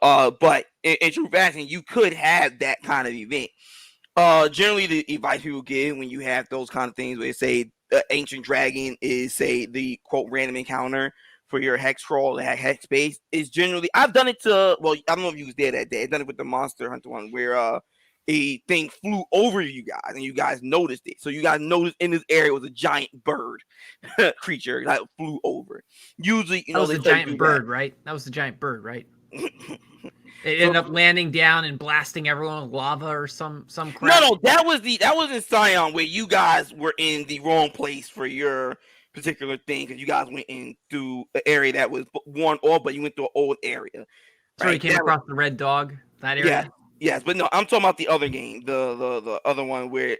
But in true fashion, you could have that kind of event. Generally, the advice people give when you have those kind of things, where they say the ancient dragon is, say, the quote random encounter for your hex crawl, the hex space, is generally, I've done it to, well, I don't know if you was there that day. I've done it with the Monster Hunter one, where a thing flew over you guys and you guys noticed it. So you guys noticed in this area was a giant bird creature that flew over. Usually, that was the giant bird, right? That was the giant bird, right? It ended up landing down and blasting everyone with lava or some crap. No, that was in Scion, where you guys were in the wrong place for your particular thing, because you guys went into an area that was one off, but you went to an old area. So right? You came across the red dog, that area? Yes, but no, I'm talking about the other game, the other one where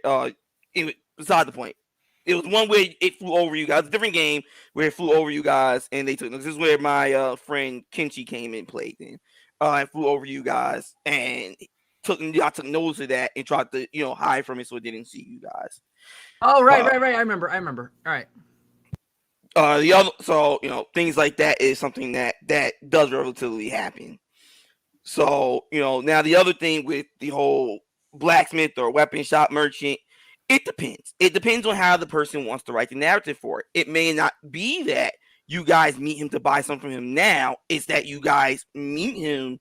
beside the point. It was one where it flew over you guys. A different game where it flew over you guys, and they took. This is where my friend Kimchi came and played in. And flew over you guys, and I took notice of that and tried to hide from it so it didn't see you guys. Oh right. I remember. All right. The other, so things like that is something that does relatively happen. So now the other thing with the whole blacksmith or weapon shop merchant, it depends. It depends on how the person wants to write the narrative for it. It may not be that you guys meet him to buy something from him now. It's that you guys meet him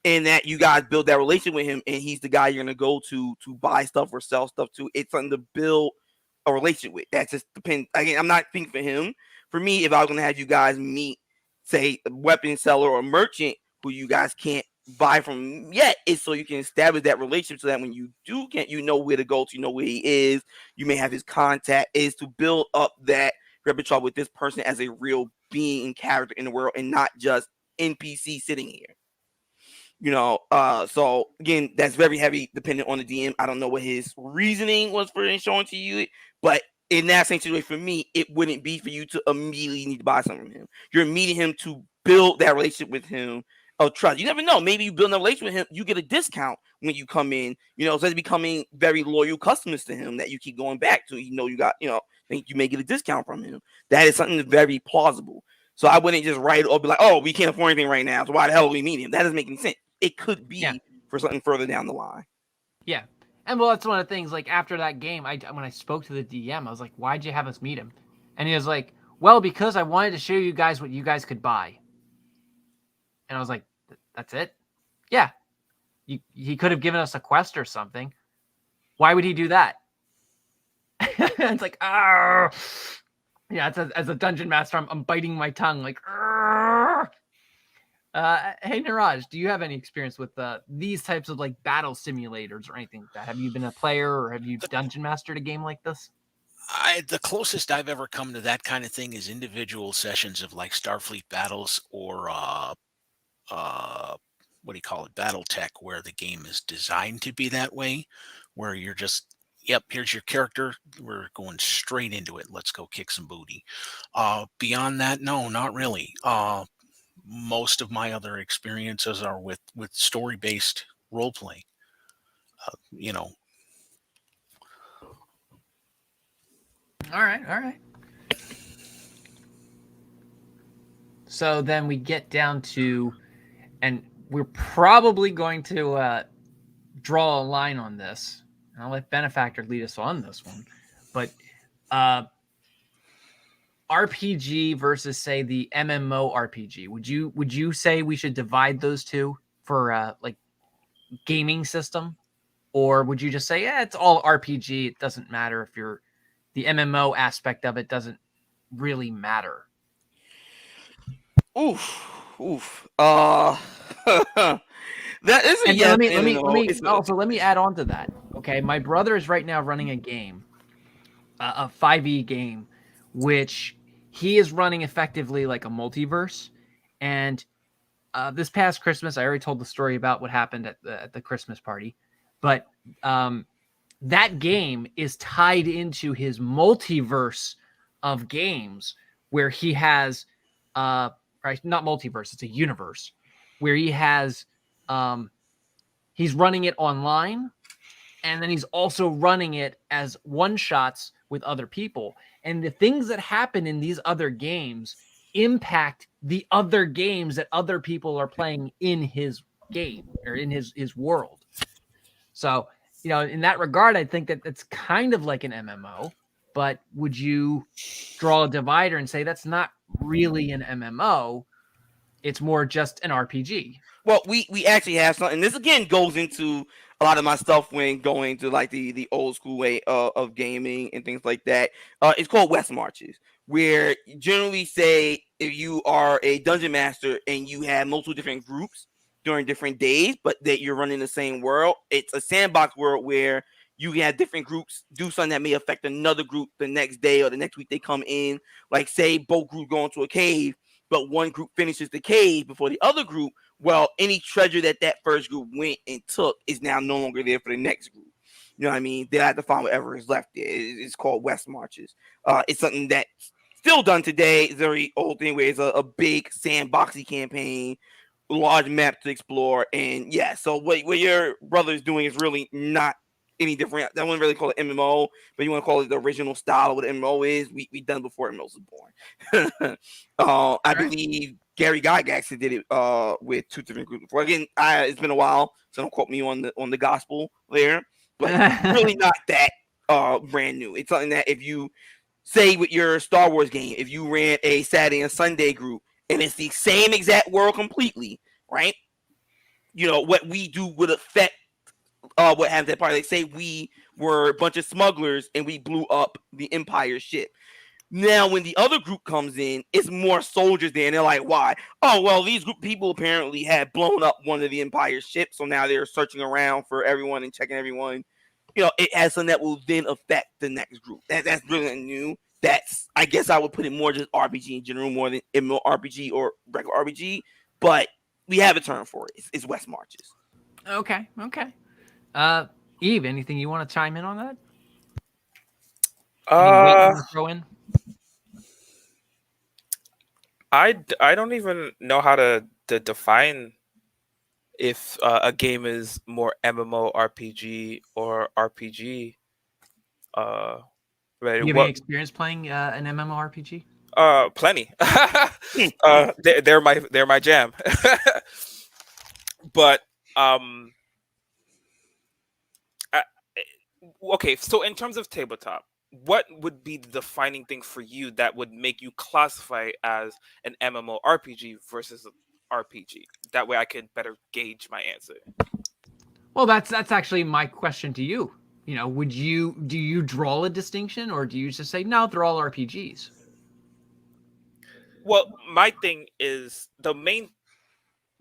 and that you guys build that relationship with him, and he's the guy you're going to go to buy stuff or sell stuff to. It's something to build a relationship with. That just depends. Again, I'm not thinking for him. For me, if I was going to have you guys meet, say, a weapon seller or a merchant who you guys can't buy from yet, it's so you can establish that relationship, so that when you do get, you know where to go to, you know where he is, you may have his contact, is to build up that repertoire with this person as a real being and character in the world, and not just NPC sitting here. So again, that's very heavy dependent on the DM. I don't know what his reasoning was for showing to you, but in that same situation, for me, it wouldn't be for you to immediately need to buy something from him. You're meeting him to build that relationship with him of trust. You never know. Maybe you build a relationship with him, you get a discount when you come in. So it's becoming very loyal customers to him that you keep going back to. You got, think you may get a discount from him. That is something that's very plausible. So I wouldn't just write or be like, oh, we can't afford anything right now, so why the hell are we meet him? That doesn't make any sense. It could be for something further down the line. Yeah. And well, that's one of the things, like after that game, when I spoke to the DM, I was like, why'd you have us meet him? And he was like, well, because I wanted to show you guys what you guys could buy. And I was like, that's it? Yeah. He could have given us a quest or something. Why would he do that? It's like, ah. Yeah, as a dungeon master, I'm biting my tongue like, hey, Nerahjj, do you have any experience with these types of like battle simulators or anything like that? Have you been a player or have you dungeon mastered a game like this? The closest I've ever come to that kind of thing is individual sessions of like Starfleet battles or what do you call it, BattleTech, where the game is designed to be that way, where you're just, yep, here's your character, we're going straight into it, let's go kick some booty. Beyond that, no, not really. Most of my other experiences are with story-based role playing. All right. So then we get down to, and we're probably going to draw a line on this. And I'll let Benefactor lead us on this one. But RPG versus, say, the MMO RPG. Would you say we should divide those two for like gaming system? Or would you just say, yeah, it's all RPG. It doesn't matter if you're the MMO aspect of it doesn't really matter. Oof. That is a yes. Let me add on to that. Okay, my brother is right now running a game, a 5e game, which he is running effectively like a multiverse. And this past Christmas, I already told the story about what happened at the Christmas party, but that game is tied into his multiverse of games where he has, right, not multiverse, it's a universe where he has, he's running it online, and then he's also running it as one-shots with other people. And the things that happen in these other games impact the other games that other people are playing in his game or in his world. So, in that regard, I think that it's kind of like an MMO, but would you draw a divider and say that's not really an MMO? It's more just an RPG. Well, we actually have something. This again goes into a lot of my stuff when going to like the old school way of gaming and things like that. It's called West Marches, where you generally say if you are a dungeon master and you have multiple different groups during different days, but that you're running the same world. It's a sandbox world where you have different groups do something that may affect another group the next day or the next week they come in. Like say both groups go into a cave, but one group finishes the cave before the other group. Well, any treasure that first group went and took is now no longer there for the next group. You know what I mean? They have to find whatever is left there. It's called West Marches. It's something that's still done today. It's a very old thing where it's a big sandboxy campaign, large map to explore. And yeah, so what your brother is doing is really not any different. I wouldn't really call it MMO, but you want to call it the original style of what MMO is. We done before MMO was born. I believe Gary Gygax did it with two different groups before. Again, it's been a while, so don't quote me on the gospel there, but really not that brand new. It's something that if you say with your Star Wars game, if you ran a Saturday and Sunday group and it's the same exact world completely, right? What we do would affect what happens at party. Like say we were a bunch of smugglers and we blew up the Empire ship. Now, when the other group comes in, it's more soldiers there, and they're like, why? Oh, well, these group people apparently had blown up one of the Empire ships, so now they're searching around for everyone and checking everyone. It has something that will then affect the next group. That's really new. I guess I would put it more just RPG in general, more than MMORPG or regular RPG, but we have a term for it. It's West Marches. Okay. Eve, anything you want to chime in on that? Any weight you Uh, want to throw in? I don't even know how to define if a game is more MMORPG or RPG. Right? Do you have any experience playing an MMORPG? Plenty. They're my jam. But um, I- okay. So in terms of tabletop, what would be the defining thing for you that would make you classify it as an MMORPG versus an RPG? That way, I could better gauge my answer. Well, that's actually my question to you. You know, do you draw a distinction, or do you just say no, they're all RPGs? Well, my thing is the main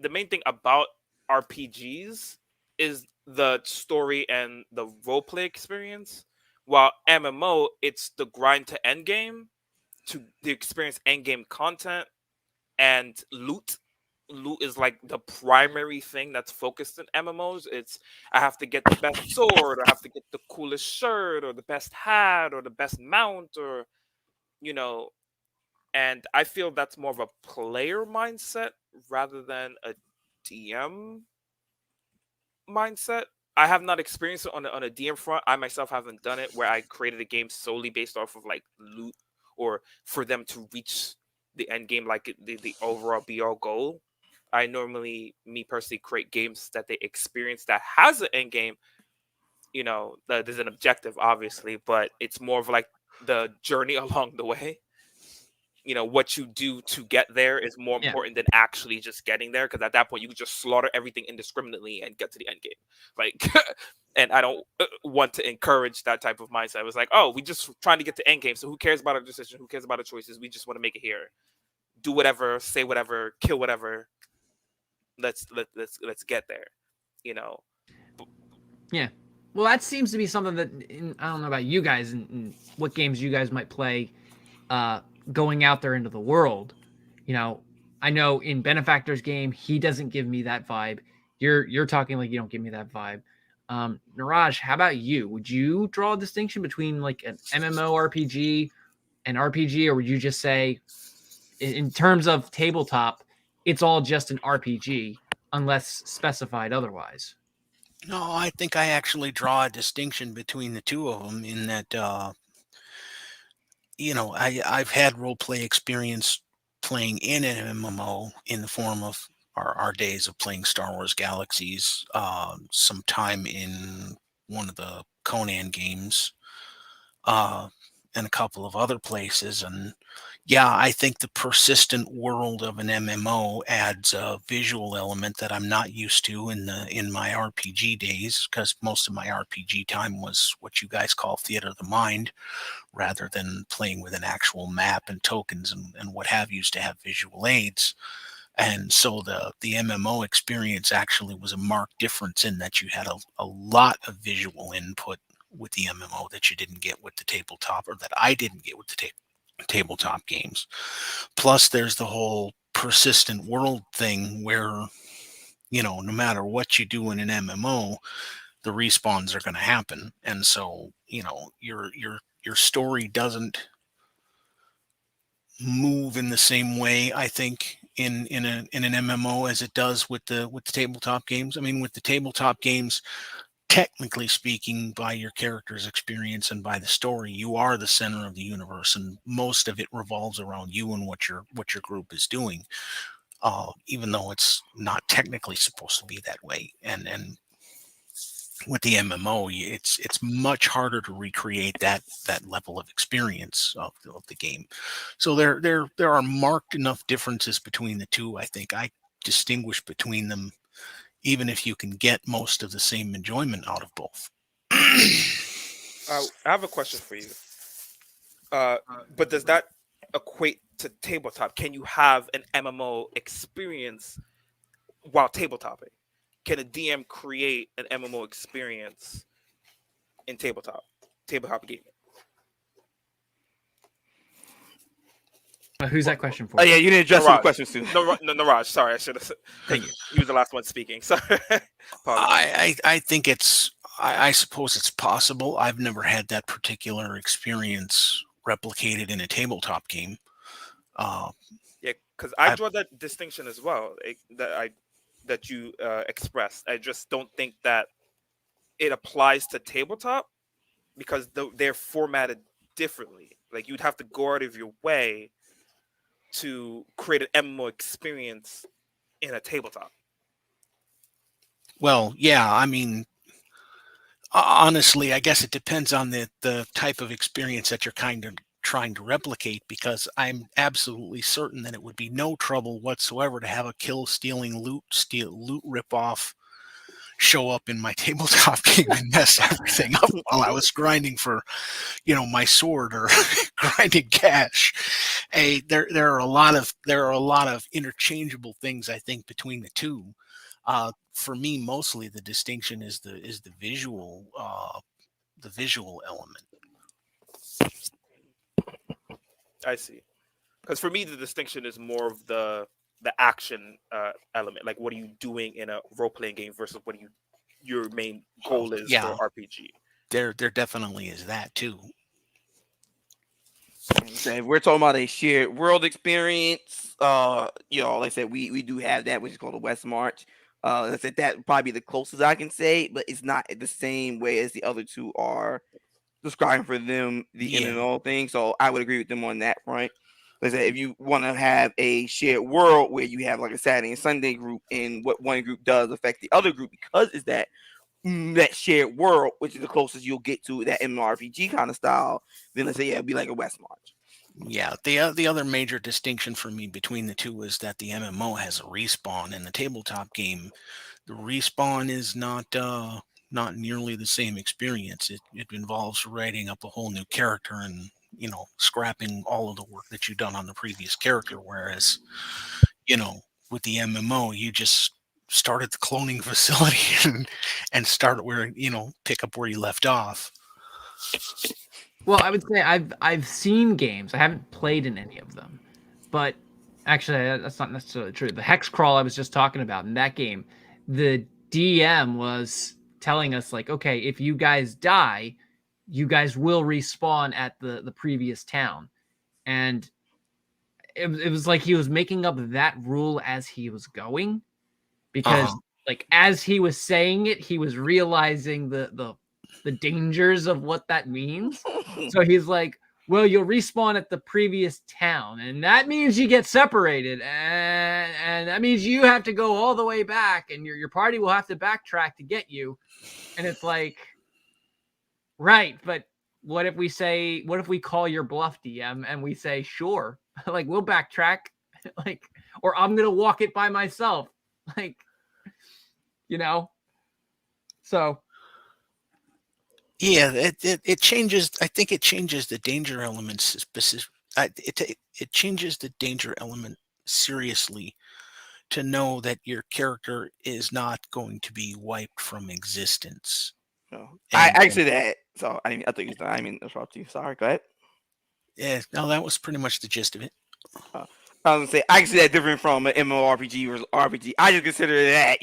thing about RPGs is the story and the roleplay experience. While MMO, it's the grind to end game, to the experience end game content and loot. Loot is like the primary thing that's focused in MMOs. It's I have to get the best sword, or I have to get the coolest shirt, or the best hat, or the best mount, or you know. And I feel that's more of a player mindset rather than a DM mindset. I have not experienced it on a DM front. I myself haven't done it where I created a game solely based off of like loot or for them to reach the end game, like the overall be all goal. I normally, me personally, create games that they experience that has an end game. You know, there's an objective, obviously, but it's more of like the journey along the way. You know, what you do to get there is more Yeah. important than actually just getting there, because at that point you could just slaughter everything indiscriminately and get to the end game, like. And I don't want to encourage that type of mindset. It was like, oh, we just trying to get to end game, so who cares about our decision, who cares about our choices, we just want to make it here, do whatever, say whatever, kill whatever, let's get there, you know. Yeah. Well, that seems to be something that I don't know about you guys and what games you guys might play going out there into the world. You know, I know in Benefactor's game, he doesn't give me that vibe. You're talking like you don't give me that vibe. Nerahjj, how about you? Would you draw a distinction between like an MMORPG and RPG, or would you just say, in terms of tabletop, it's all just an RPG unless specified otherwise? No, I think I actually draw a distinction between the two of them in that, I've had role play experience playing in an MMO in the form of our days of playing Star Wars Galaxies, some time in one of the Conan games, uh, and a couple of other places. And yeah, I think the persistent world of an MMO adds a visual element that I'm not used to in my RPG days, because most of my RPG time was what you guys call theater of the mind, rather than playing with an actual map and tokens and what have you to have visual aids. And so the MMO experience actually was a marked difference in that you had a lot of visual input with the MMO that you didn't get with the tabletop, or that I didn't get with the tabletop games. Plus, there's the whole persistent world thing where, no matter what you do in an MMO, the respawns are going to happen. And so, your story doesn't move in the same way, I think, in an MMO as it does with the tabletop games. I mean, with the tabletop games, technically speaking, by your character's experience and by the story, you are the center of the universe, and most of it revolves around you and what your group is doing. Even though it's not technically supposed to be that way, and with the MMO, it's much harder to recreate that level of experience of the game. So there are marked enough differences between the two. I think I distinguish between them, even if you can get most of the same enjoyment out of both. I have a question for you. But does that equate to tabletop? Can you have an MMO experience while tabletopping? Can a DM create an MMO experience in tabletop gaming? Who's that question for? Oh yeah, you didn't address the Nerahjj. question soon. No, Nerahjj. Sorry, I should have. Thank you. He was the last one speaking. Sorry. Apologies. I think it's I suppose it's possible. I've never had that particular experience replicated in a tabletop game. Yeah, because I I draw that distinction as well, that you expressed. I just don't think that it applies to tabletop because they're formatted differently. Like you'd have to go out of your way to create an MMO experience in a tabletop. Well, yeah, I mean, honestly, I guess it depends on the type of experience that you're kind of trying to replicate, because I'm absolutely certain that it would be no trouble whatsoever to have a kill stealing loot rip off show up in my tabletop game and mess everything up while I was grinding for, my sword or grinding cash. There are a lot of interchangeable things, I think, between the two. For me, mostly the distinction is the visual element. I see. Because for me, the distinction is more of the action element. Like, what are you doing in a role playing game versus what your main goal is Yeah, for RPG. there definitely is that too. If we're talking about a shared world experience, like I said, we do have that, which is called a West March. I said that would probably be the closest I can say, but it's not the same way as the other two are describing for them the Yeah. MMO thing. So I would agree with them on that front. Like I said, if you want to have a shared world where you have like a Saturday and Sunday group, and what one group does affect the other group because it's that shared world, which is the closest you'll get to that MMORPG kind of style, then let's say yeah, it'd be like a West March. Yeah, the other major distinction for me between the two is that the MMO has a respawn, and the tabletop game, the respawn is not nearly the same experience. It involves writing up a whole new character and scrapping all of the work that you've done on the previous character. Whereas with the MMO, you just start at the cloning facility and start where pick up where you left off. Well, I would say I've seen games. I haven't played in any of them, but actually that's not necessarily true. The Hex Crawl I was just talking about, in that game, the DM was telling us like, okay, if you guys die, you guys will respawn at the previous town, and it was like he was making up that rule as he was going, because like as he was saying it, he was realizing the dangers of what that means. So he's like, well, you'll respawn at the previous town, and that means you get separated, and that means you have to go all the way back, and your party will have to backtrack to get you. And it's like, right, but what if we call your bluff, DM, and we say, sure, like we'll backtrack, like, or I'm gonna walk it by myself, like, so yeah, it changes. I think it changes the danger elements. It changes the danger element seriously to know that your character is not going to be wiped from existence. No. I And actually that. So I thought you. I mean, interrupt you. Sorry. Go ahead. yeah, no, that was pretty much the gist of it. I was gonna say I can see that different from an MMORPG versus RPG. I just consider that,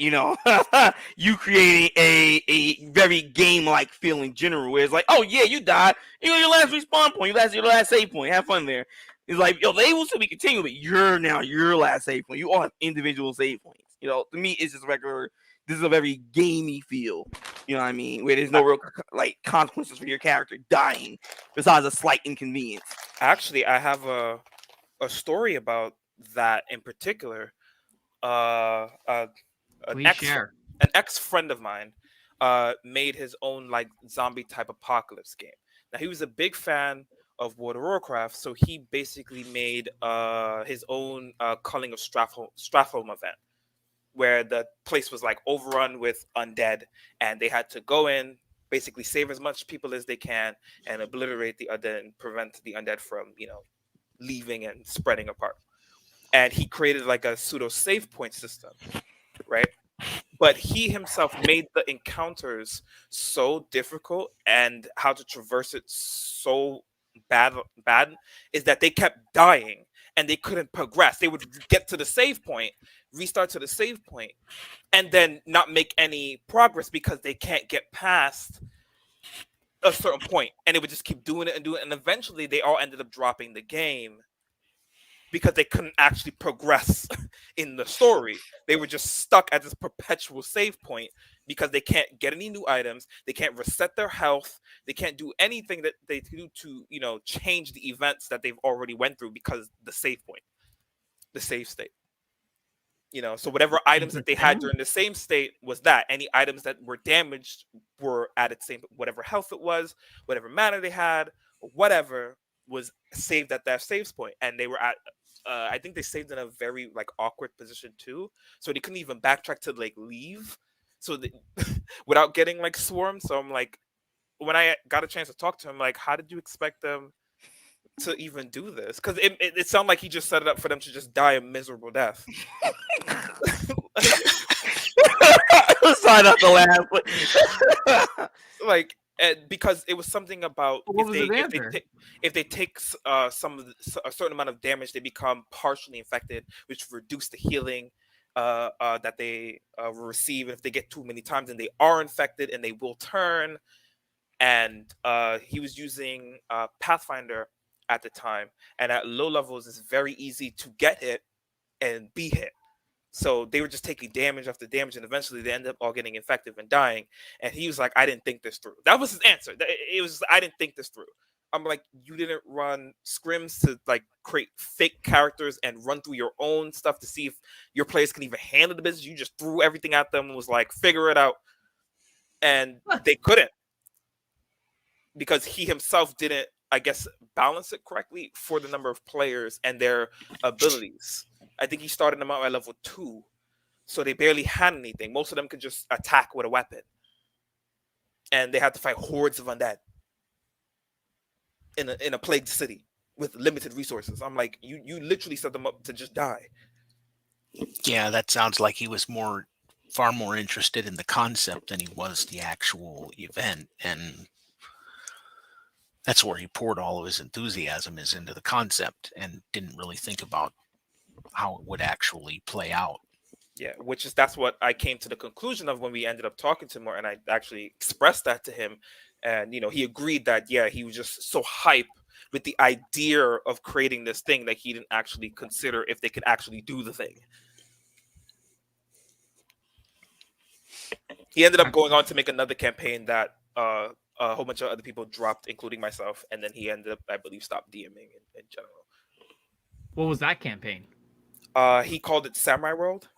you creating a very game like feel in general, where it's like, oh yeah, you died, your last respawn point, your last save point, have fun there. It's like, they will still be continuing, but you're now your last save point. You all have individual save points. To me, it's just regular. This is a very gamey feel. You know what I mean? Where there's no real like consequences for your character dying, besides a slight inconvenience. Actually, I have a story about that in particular. An please share. ex friend of mine made his own like zombie type apocalypse game. Now he was a big fan of World of Warcraft, so he basically made his own Culling of Strathholm event, where the place was like overrun with undead, and they had to go in, basically save as much people as they can, and obliterate the undead and prevent the undead from leaving and spreading apart. And he created like a pseudo save point system, right? But he himself made the encounters so difficult, and how to traverse it so bad is that they kept dying, and they couldn't progress. They would get to the save point, restart to the save point, and then not make any progress because they can't get past a certain point, and they would just keep doing it, and eventually they all ended up dropping the game because they couldn't actually progress in the story. They were just stuck at this perpetual save point because they can't get any new items, they can't reset their health, they can't do anything that they do to, you know, change the events that they've already went through because the save point, the save state. You know, so whatever items that they had during the same state was that. Any items that were damaged were at its same, whatever health it was, whatever mana they had, or whatever was saved at that save point. And they were at, I think they saved in a very like awkward position too, so they couldn't even backtrack to like leave, so they, without getting like swarmed. So I'm like, when I got a chance to talk to him, like, how did you expect them to even do this? Because it sounded like he just set it up for them to just die a miserable death. Sorry not to laugh, but Like, because it was something about What was the answer? if they take a certain amount of damage, they become partially infected, which reduce the healing that they receive. If they get too many times, then they are infected and they will turn. And he was using Pathfinder at the time, and at low levels, it's very easy to get hit and be hit. So they were just taking damage after damage, and eventually they ended up all getting infected and dying. And he was like, I didn't think this through. That was his answer. It was, I didn't think this through. I'm like, you didn't run scrims to like create fake characters and run through your own stuff to see if your players can even handle the business. You just threw everything at them and was like, figure it out. And they couldn't, because he himself didn't, I guess, balance it correctly for the number of players and their abilities. I think he started them out at level 2, so they barely had anything. Most of them could just attack with a weapon, and they had to fight hordes of undead in a plagued city with limited resources. I'm like, you literally set them up to just die. Yeah, that sounds like he was far more interested in the concept than he was the actual event, and that's where he poured all of his enthusiasm is into the concept and didn't really think about how it would actually play out. Yeah, that's what I came to the conclusion of when we ended up talking to him more, and I actually expressed that to him, and you know, he agreed that he was just so hype with the idea of creating this thing that he didn't actually consider if they could actually do the thing. He ended up going on to make another campaign that a whole bunch of other people dropped, including myself, and then he ended up, I believe, stopped DMing in general. What was that campaign? He called it Samurai World.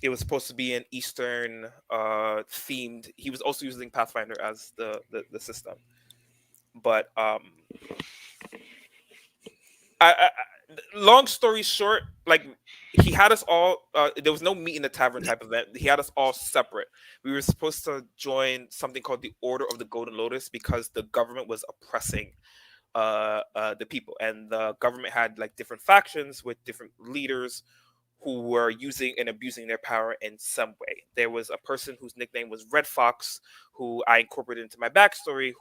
It was supposed to be an Eastern themed. He was also using Pathfinder as the system, but long story short, like, he had us all. There was no meet in the tavern type event. He had us all separate. We were supposed to join something called the Order of the Golden Lotus because the government was oppressing the people, and the government had like different factions with different leaders who were using and abusing their power in some way. There was a person whose nickname was Red Fox, who I incorporated into my backstory,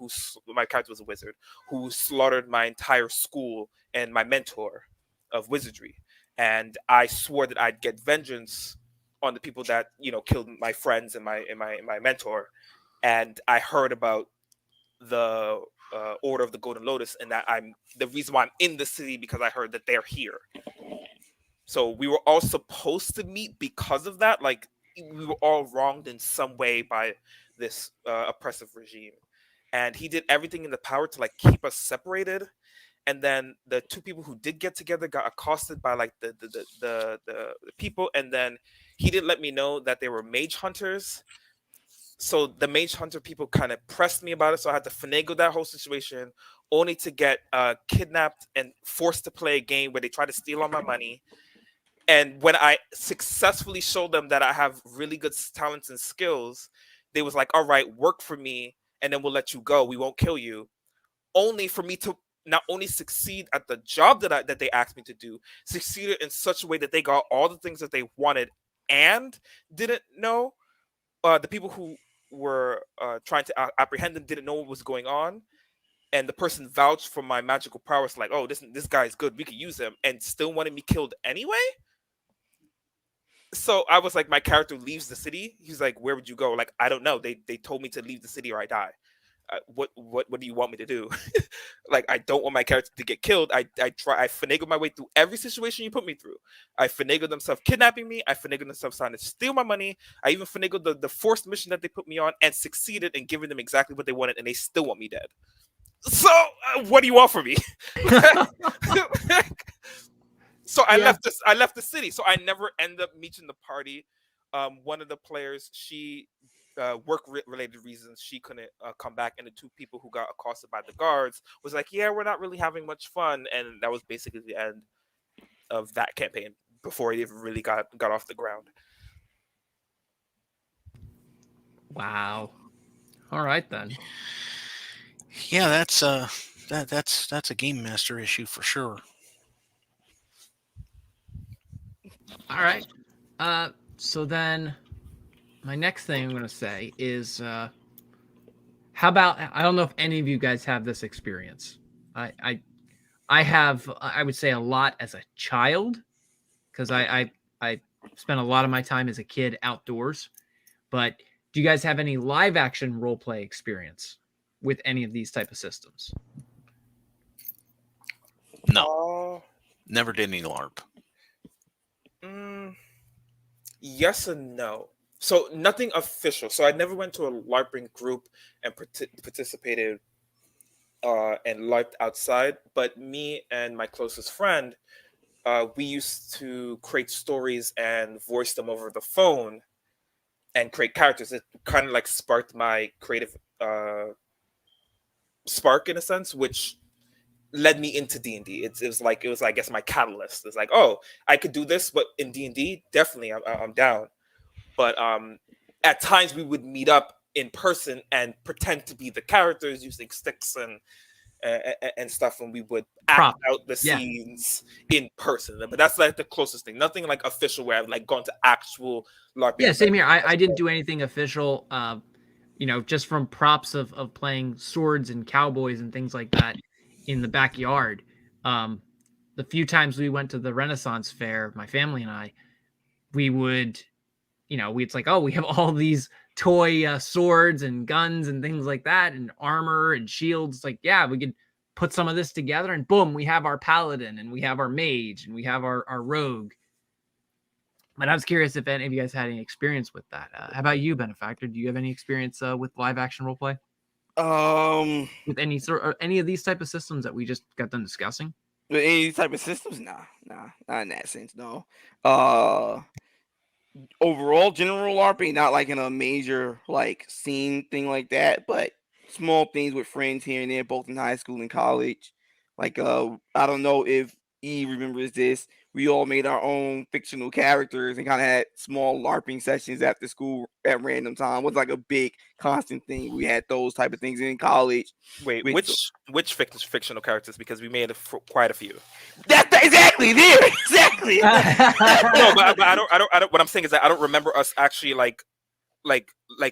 my character was a wizard, who slaughtered my entire school and my mentor of wizardry. And I swore that I'd get vengeance on the people that, you know, killed my friends and my mentor. And I heard about the Order of the Golden Lotus, and that the reason why I'm in the city because I heard that they're here. So we were all supposed to meet because of that. Like, we were all wronged in some way by this oppressive regime, and he did everything in the power to like keep us separated. And then the two people who did get together got accosted by like the people, and then he didn't let me know that they were mage hunters. So the mage hunter people kind of pressed me about it, so I had to finagle that whole situation, only to get kidnapped and forced to play a game where they tried to steal all my money. And when I successfully showed them that I have really good talents and skills, they was like, all right, work for me, and then we'll let you go. We won't kill you. Only for me to not only succeed at the job that they asked me to do, succeeded in such a way that they got all the things that they wanted and didn't know. The people who were trying to apprehend them didn't know what was going on. and the person vouched for my magical prowess, like, oh, this guy is good, we could use him, and still wanted me killed anyway. So I was like, my character leaves the city. He's like, where would you go? Like, I don't know. They told me to leave the city or I die. What do you want me to do? Like, I don't want my character to get killed. I finagled my way through every situation you put me through. I finagled themselves kidnapping me. I finagled themselves trying to steal my money. I even finagled the forced mission that they put me on and succeeded in giving them exactly what they wanted, and they still want me dead. So what do you want from me? So I left the city. So I never end up meeting the party. One of the players, she work related reasons, she couldn't come back, and the two people who got accosted by the guards was like, yeah, we're not really having much fun, and that was basically the end of that campaign before it even really got off the ground. Wow. All right then. Yeah, that's a game master issue for sure. All right. So then my next thing I'm going to say is, how about, I don't know if any of you guys have this experience. I have, I would say, a lot as a child, because I spent a lot of my time as a kid outdoors. But do you guys have any live action role play experience with any of these type of systems? No, never did any LARP. Yes and no. So nothing official. So I never went to a LARPing group and participated and LARPed outside. But me and my closest friend, we used to create stories and voice them over the phone and create characters. It kind of like sparked my creative spark in a sense, which led me into D&D. It was like, I guess, my catalyst. It's like, oh, I could do this, but in D&D, definitely I'm down. But at times we would meet up in person and pretend to be the characters using sticks and stuff, and we would act out the scenes in person. But that's like the closest thing. Nothing like official where I've like gone to actual LARPing. Yeah, same here. I didn't do anything official. Just from props of playing swords and cowboys and things like that in the backyard. The few times we went to the Renaissance Fair, my family and I, we would, it's like, oh, we have all these toy swords and guns and things like that, and armor and shields. Like, yeah, we could put some of this together, and boom, we have our paladin, and we have our mage, and we have our rogue. But I was curious if any of you guys had any experience with that. How about you, Benefactor? Do you have any experience with live action roleplay? With any of these type of systems that we just got done discussing? With any type of systems? Nah, not in that sense. No. Overall, general LARPing, not like in a major like scene thing like that, but small things with friends here and there, both in high school and college. Like I don't know if Eve remembers this. We all made our own fictional characters and kind of had small LARPing sessions after school at random time. It was like a big constant thing. We had those type of things in college. Wait, which fictional characters? Because we made quite a few. That's exactly there. Exactly. No, but I don't. What I'm saying is that I don't remember us actually like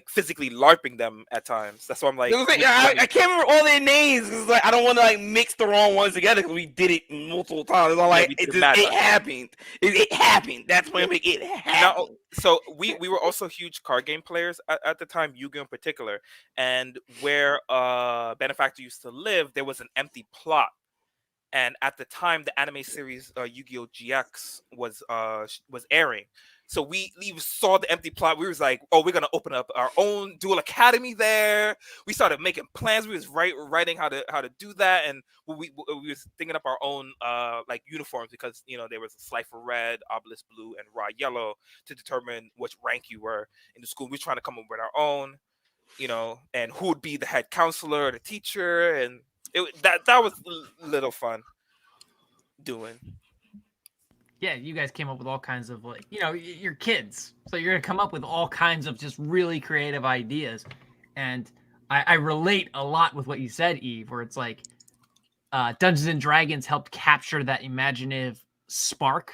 physically LARPing them at times. That's why I'm like, I can't remember all their names because like I don't want to like mix the wrong ones together because we did it multiple times. It's like it happened. It happened. That's when it happened. Now, so we were also huge card game players at the time, Yu-Gi-Oh in particular, and where Benefactor used to live, there was an empty plot. And at the time, the anime series Yu-Gi-Oh GX was airing. So we saw the empty plot. We was like, oh, we're gonna open up our own dual academy there. We started making plans. We was writing how to do that, and we was thinking up our own like uniforms because there was a Cypher red, Obelisk blue, and Ra yellow to determine which rank you were in the school. We were trying to come up with our own, and who would be the head counselor, or the teacher, and that was a little fun doing. Yeah, you guys came up with all kinds of you're kids, so you're gonna come up with all kinds of just really creative ideas, and I relate a lot with what you said, Eve, where it's like Dungeons and Dragons helped capture that imaginative spark,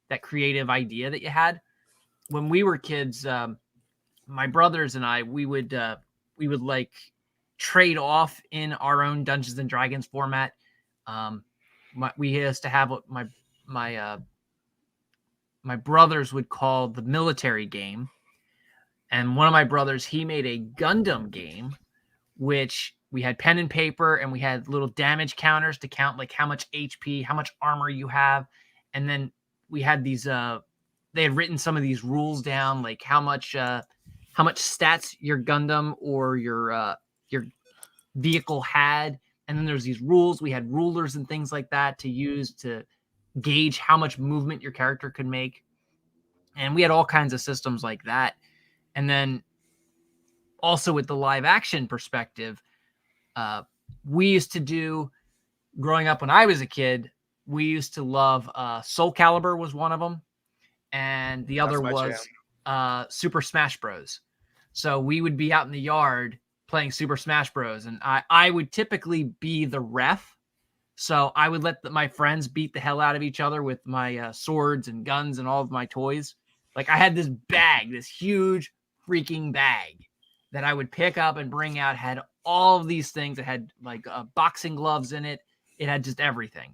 that creative idea that you had. When we were kids, my brothers and I, we would like trade off in our own Dungeons and Dragons format. We used to have what my brothers would call the military game. And one of my brothers, he made a Gundam game, which we had pen and paper and we had little damage counters to count like how much HP, how much armor you have. And then we had these, they had written some of these rules down, like how much stats your Gundam or your vehicle had. And then there's these rules. We had rulers and things like that to use to gauge how much movement your character could make. And we had all kinds of systems like that. And then also with the live action perspective, we used to do, growing up when I was a kid, we used to love Soul Calibur was one of them. And the other was Super Smash Bros. So we would be out in the yard playing Super Smash Bros. And I would typically be the ref. So I would let my friends beat the hell out of each other with my swords and guns and all of my toys. Like I had this bag, this huge freaking bag that I would pick up and bring out, had all of these things. It had like boxing gloves in it. It had just everything.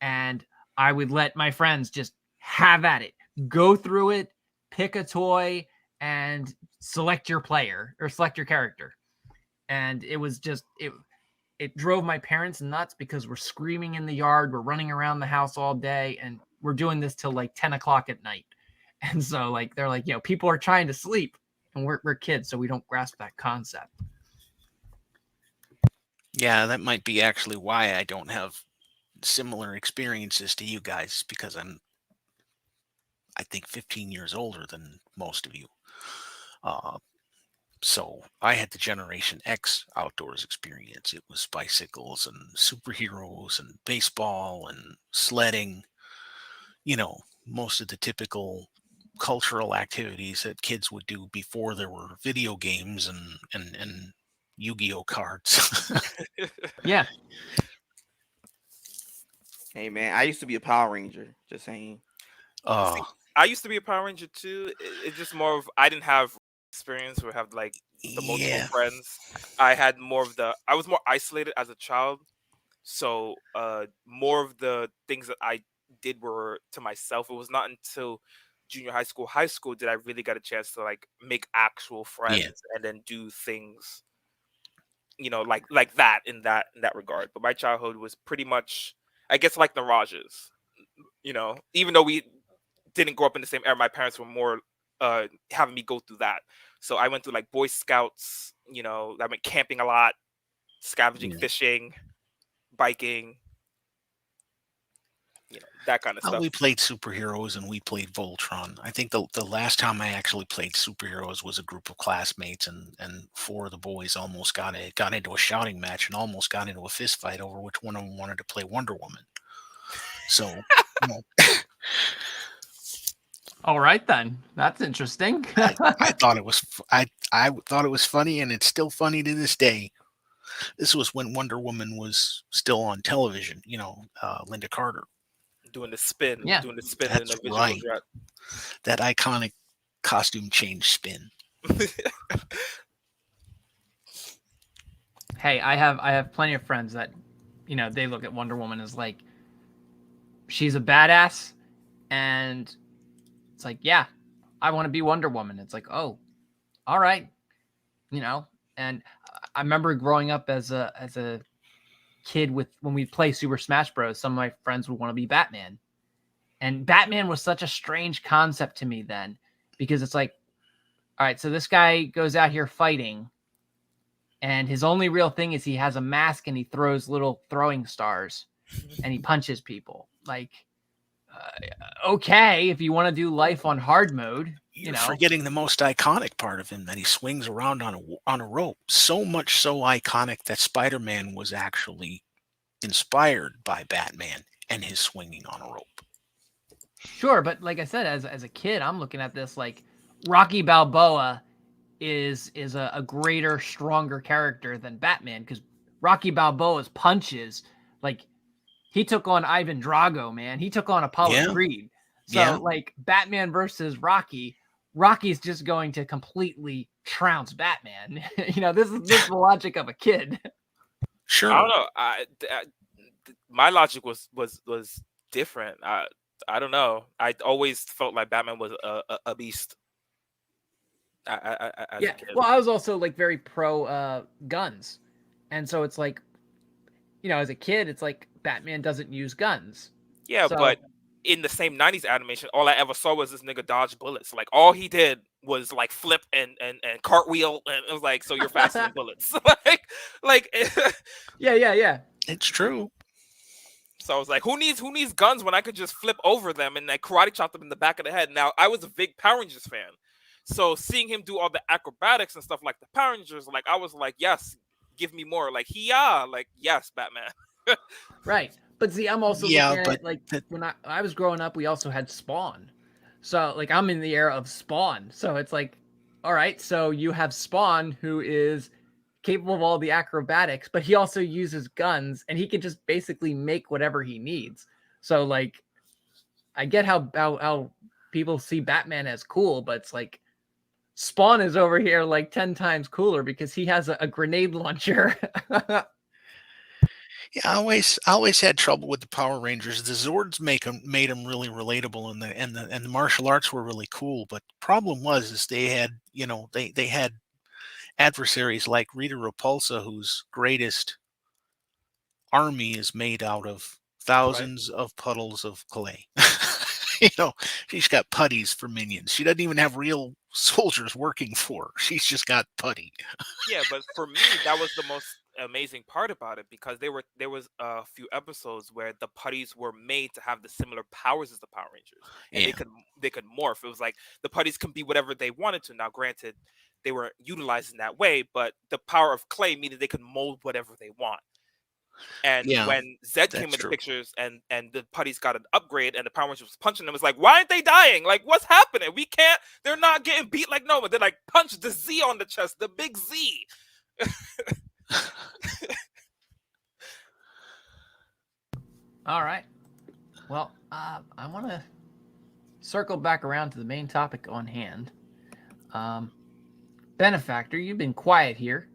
And I would let my friends just have at it, go through it, pick a toy and select your player or select your character. And it was just, it drove my parents nuts because we're screaming in the yard. We're running around the house all day and we're doing this till like 10 o'clock at night. And so like, they're like, people are trying to sleep and we're kids. So we don't grasp that concept. Yeah, that might be actually why I don't have similar experiences to you guys, because I'm, I think, 15 years older than most of you. So I had the Generation X outdoors experience. It was bicycles and superheroes and baseball and sledding, most of the typical cultural activities that kids would do before there were video games and Yu-Gi-Oh cards. Yeah. Hey man, I used to be a Power Ranger. Just saying. See, I used to be a Power Ranger too. It's just more of, I didn't have experience or have like the multiple friends. I had more of I was more isolated as a child. So more of the things that I did were to myself. It was not until junior high school did I really get a chance to like make actual friends and then do things, like that in that regard. But my childhood was pretty much, I guess, like Nerahjj's. Even though we didn't grow up in the same era, my parents were more having me go through that. So I went through like Boy Scouts. I went camping a lot, scavenging, fishing, biking, that kind of stuff. We played superheroes and we played Voltron. I think the last time I actually played superheroes was a group of classmates, and four of the boys almost got into a shouting match and almost got into a fist fight over which one of them wanted to play Wonder Woman. So, All right then, that's interesting. I thought it was I thought it was funny, and it's still funny to this day. This was when Wonder Woman was still on television. Linda Carter doing the spin. Yeah, doing the spin. That's in the visual right. jet. That iconic costume change spin. Hey, I have plenty of friends that, they look at Wonder Woman as like, she's a badass, and it's like, yeah, I want to be Wonder Woman. It's like, oh, all right, And I remember growing up as a kid when we play Super Smash Bros. Some of my friends would want to be Batman, and Batman was such a strange concept to me then, because it's like, all right, so this guy goes out here fighting, and his only real thing is he has a mask and he throws little throwing stars, and he punches people. Like, okay, if you want to do life on hard mode, You're forgetting the most iconic part of him, that he swings around on a rope. So much so iconic that Spider-Man was actually inspired by Batman and his swinging on a rope. Sure, but like I said, as a kid, I'm looking at this like Rocky Balboa is a greater, stronger character than Batman, because Rocky Balboa's punches, like, he took on Ivan Drago, man. He took on Apollo Creed. So like Batman versus Rocky, Rocky's just going to completely trounce Batman. This is the logic of a kid. Sure. I don't know. My logic was different. I don't know. I always felt like Batman was a beast. As a kid. Well, I was also like very pro guns, and so it's like, as a kid, it's like Batman doesn't use guns. Yeah, So, but in the same 90s animation, all I ever saw was this nigga dodge bullets. Like all he did was like flip and cartwheel, and it was like, so you're faster than bullets. like yeah. It's true. So I was like, who needs guns when I could just flip over them and like karate chop them in the back of the head? Now I was a big Power Rangers fan, so seeing him do all the acrobatics and stuff like the Power Rangers, like I was like, yes, give me more. Like like yes, Batman. Right. But see, I'm also looking at it like when I was growing up, we also had Spawn. So like I'm in the era of Spawn. So it's like, all right, so you have Spawn who is capable of all the acrobatics, but he also uses guns and he can just basically make whatever he needs. So like I get how people see Batman as cool, but it's like Spawn is over here like 10 times cooler because he has a grenade launcher. Yeah, I always had trouble with the Power Rangers. The Zords made them really relatable, and the martial arts were really cool. But the problem is they had they had adversaries like Rita Repulsa, whose greatest army is made out of thousands of puddles of clay. She's got putties for minions. She doesn't even have real soldiers working for her. She's just got putty. Yeah, but for me, that was the most amazing part about it, because there was a few episodes where the putties were made to have the similar powers as the Power Rangers, and they could morph. It was like the putties can be whatever they wanted to. Now, granted, they were utilized in that way, but the power of clay meaning they could mold whatever they want. And when Zed came in the pictures and the putties got an upgrade and the Power Rangers was punching them, it's like, why aren't they dying? Like, what's happening? We can't. They're not getting beat like no one. They're like, punch the Z on the chest, the big Z. All right. Well, I want to circle back around to the main topic on hand. Benefactor, you've been quiet here.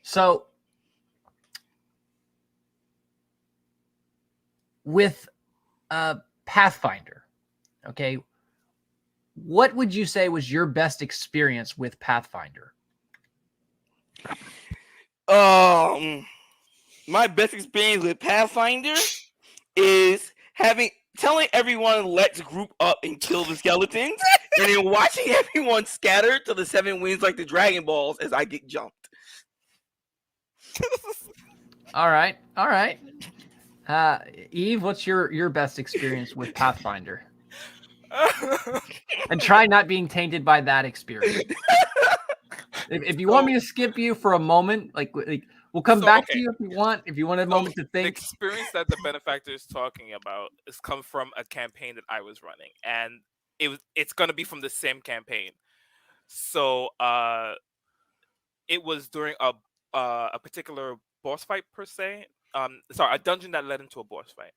So with Pathfinder, okay, what would you say was your best experience with Pathfinder? My best experience with Pathfinder is telling everyone let's group up and kill the skeletons, and then watching everyone scatter to the 7 winds like the Dragon Balls as I get jumped. All right. Eve, what's your best experience with Pathfinder? And try not being tainted by that experience. If you want me to skip you for a moment, like we'll come back to you if you want. If you want a moment to think. The experience that the Benefactor is talking about has come from a campaign that I was running, and it's going to be from the same campaign. So it was during a particular boss fight per se. A dungeon that led into a boss fight.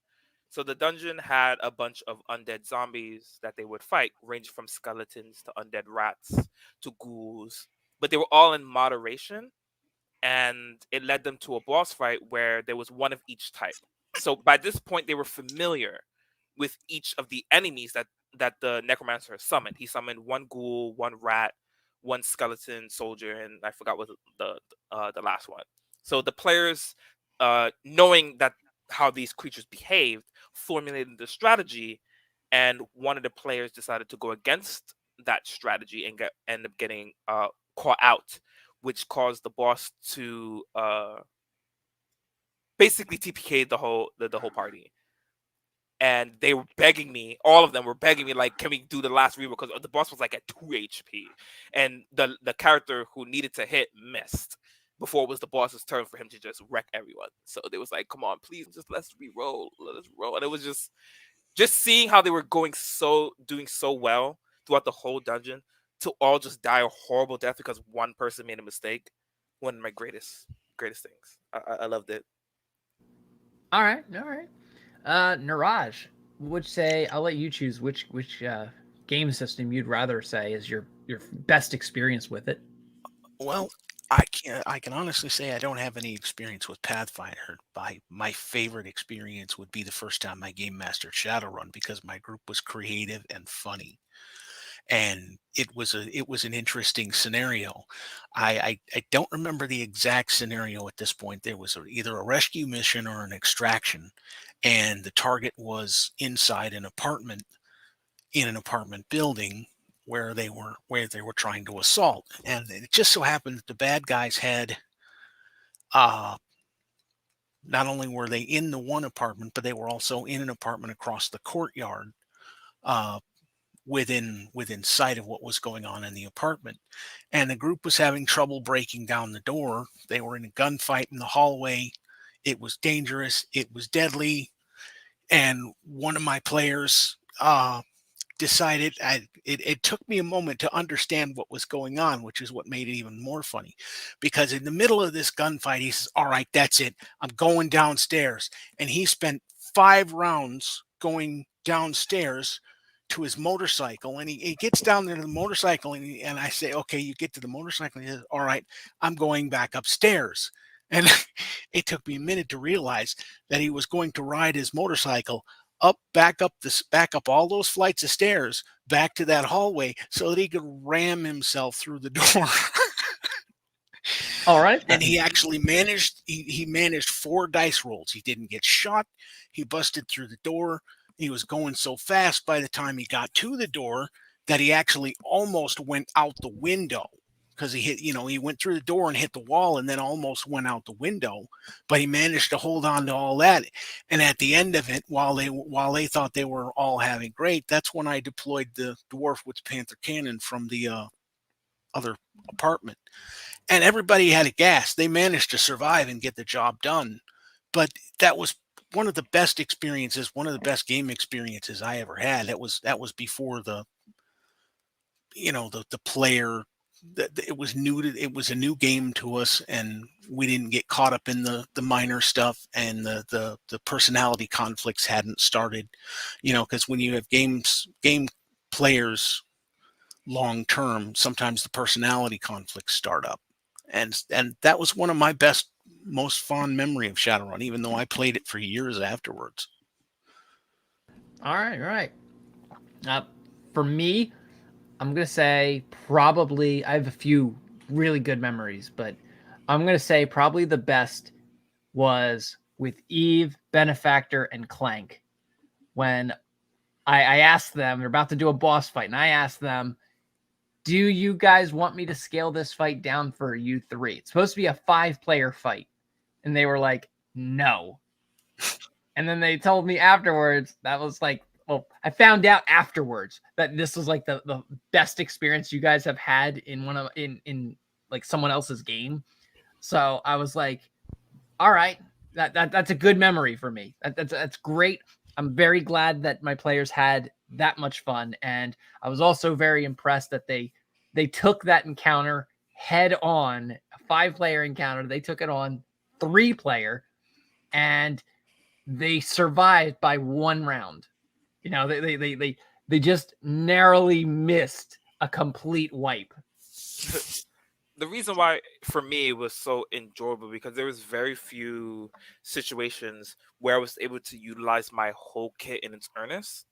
So the dungeon had a bunch of undead zombies that they would fight, ranging from skeletons to undead rats to ghouls, but they were all in moderation, and it led them to a boss fight where there was one of each type. So by this point, they were familiar with each of the enemies that the necromancer summoned. He summoned one ghoul, one rat, one skeleton soldier, and I forgot what the last one. So the players, knowing that how these creatures behaved, formulated the strategy, and one of the players decided to go against that strategy and end up getting caught out, which caused the boss to basically TPK the whole party. And they were begging me, all of them were begging me, like, can we do the last reroll? Because the boss was like at 2 HP. And the character who needed to hit missed before it was the boss's turn for him to just wreck everyone. So they was like, come on, please, just let's reroll. Let us roll. And it was just seeing how they were doing so well throughout the whole dungeon to all just die a horrible death because one person made a mistake. One of my greatest things. I loved it. All right. Nerahjj, would say I'll let you choose which game system you'd rather say is your best experience with it. Well, I can honestly say I don't have any experience with Pathfinder. My favorite experience would be the first time I game mastered Shadowrun because my group was creative and funny, and it was an interesting scenario. I don't remember the exact scenario at this point. There was either a rescue mission or an extraction, and the target was inside an apartment in an apartment building where they were trying to assault. And it just so happened that the bad guys had uh not only were they in the one apartment, but they were also in an apartment across the courtyard, uh within sight of what was going on in the apartment. And the group was having trouble breaking down the door. They were in a gunfight in the hallway. It was dangerous, it was deadly, and one of my players decided it took me a moment to understand what was going on, which is what made it even more funny. Because in the middle of this gunfight, he says, "All right, that's it. I'm going downstairs." And he spent 5 rounds going downstairs to his motorcycle. And he gets down there to the motorcycle, and I say, "Okay, you get to the motorcycle." And he says, "All right, I'm going back upstairs." And it took me a minute to realize that he was going to ride his motorcycle back up all those flights of stairs back to that hallway so that he could ram himself through the door. All right. And he actually managed he managed 4 dice rolls. He didn't get shot. He busted through the door. He was going so fast by the time he got to the door that he actually almost went out the window, because he went through the door and hit the wall and then almost went out the window, but he managed to hold on to all that. And at the end of it, while they thought they were all having great, that's when I deployed the dwarf with the Panther cannon from the other apartment, and everybody had a gas. They managed to survive and get the job done. But that was one of the best experiences, one of the best game experiences I ever had. That was before the player. It was it was a new game to us, and we didn't get caught up in the minor stuff, and the personality conflicts hadn't started. Because when you have game players long term, sometimes the personality conflicts start up, and that was one of my most fond memory of Shadowrun, even though I played it for years afterwards. All right. Uh, for me, I'm gonna say probably I have a few really good memories, but I'm gonna say probably the best was with Eve, Benefactor, and Clank. When I asked them, they're about to do a boss fight, and I asked them, "Do you guys want me to scale this fight down for you three? It's supposed to be a 5-player fight," and they were like, "No." And then they told me afterwards that was like, well, I found out afterwards that this was like the best experience you guys have had in in like someone else's game. So I was like, all right, that's a good memory for me. That's great. I'm very glad that my players had that much fun, and I was also very impressed that they took that encounter head on, a 5-player encounter. They took it on 3-player, and they survived by 1 round. They just narrowly missed a complete wipe. The reason why for me it was so enjoyable because there was very few situations where I was able to utilize my whole kit in its earnest.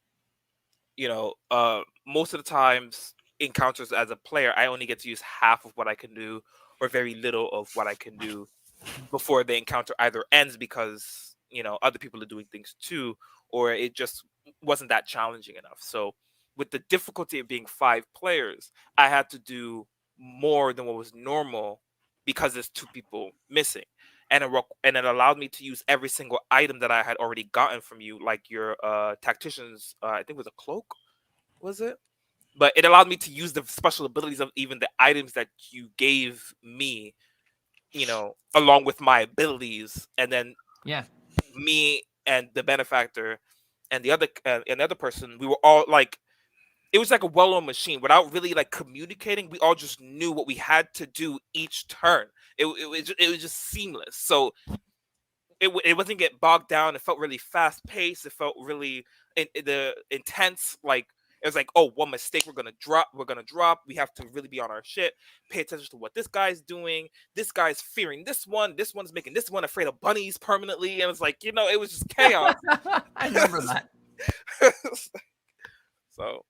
Most of the times encounters as a player, I only get to use half of what I can do or very little of what I can do before the encounter either ends because other people are doing things too, or it just wasn't that challenging enough. So with the difficulty of being 5 players, I had to do more than what was normal because there's 2 people missing, and it allowed me to use every single item that I had already gotten from you, like your tactician's I think it was a cloak, was it? But it allowed me to use the special abilities of even the items that you gave me, along with my abilities, and then Yeah. me and the benefactor and the other person, we were all like, it was like a well-oiled machine without really like communicating. We all just knew what we had to do each turn. It was just seamless. So it wasn't get bogged down. It felt really fast paced. It felt really the intense, like, it was like, oh, one mistake, we're gonna drop. We have to really be on our shit. Pay attention to what this guy's doing. This guy's fearing this one. This one's making this one afraid of bunnies permanently. And it's like, it was just chaos. I remember that. So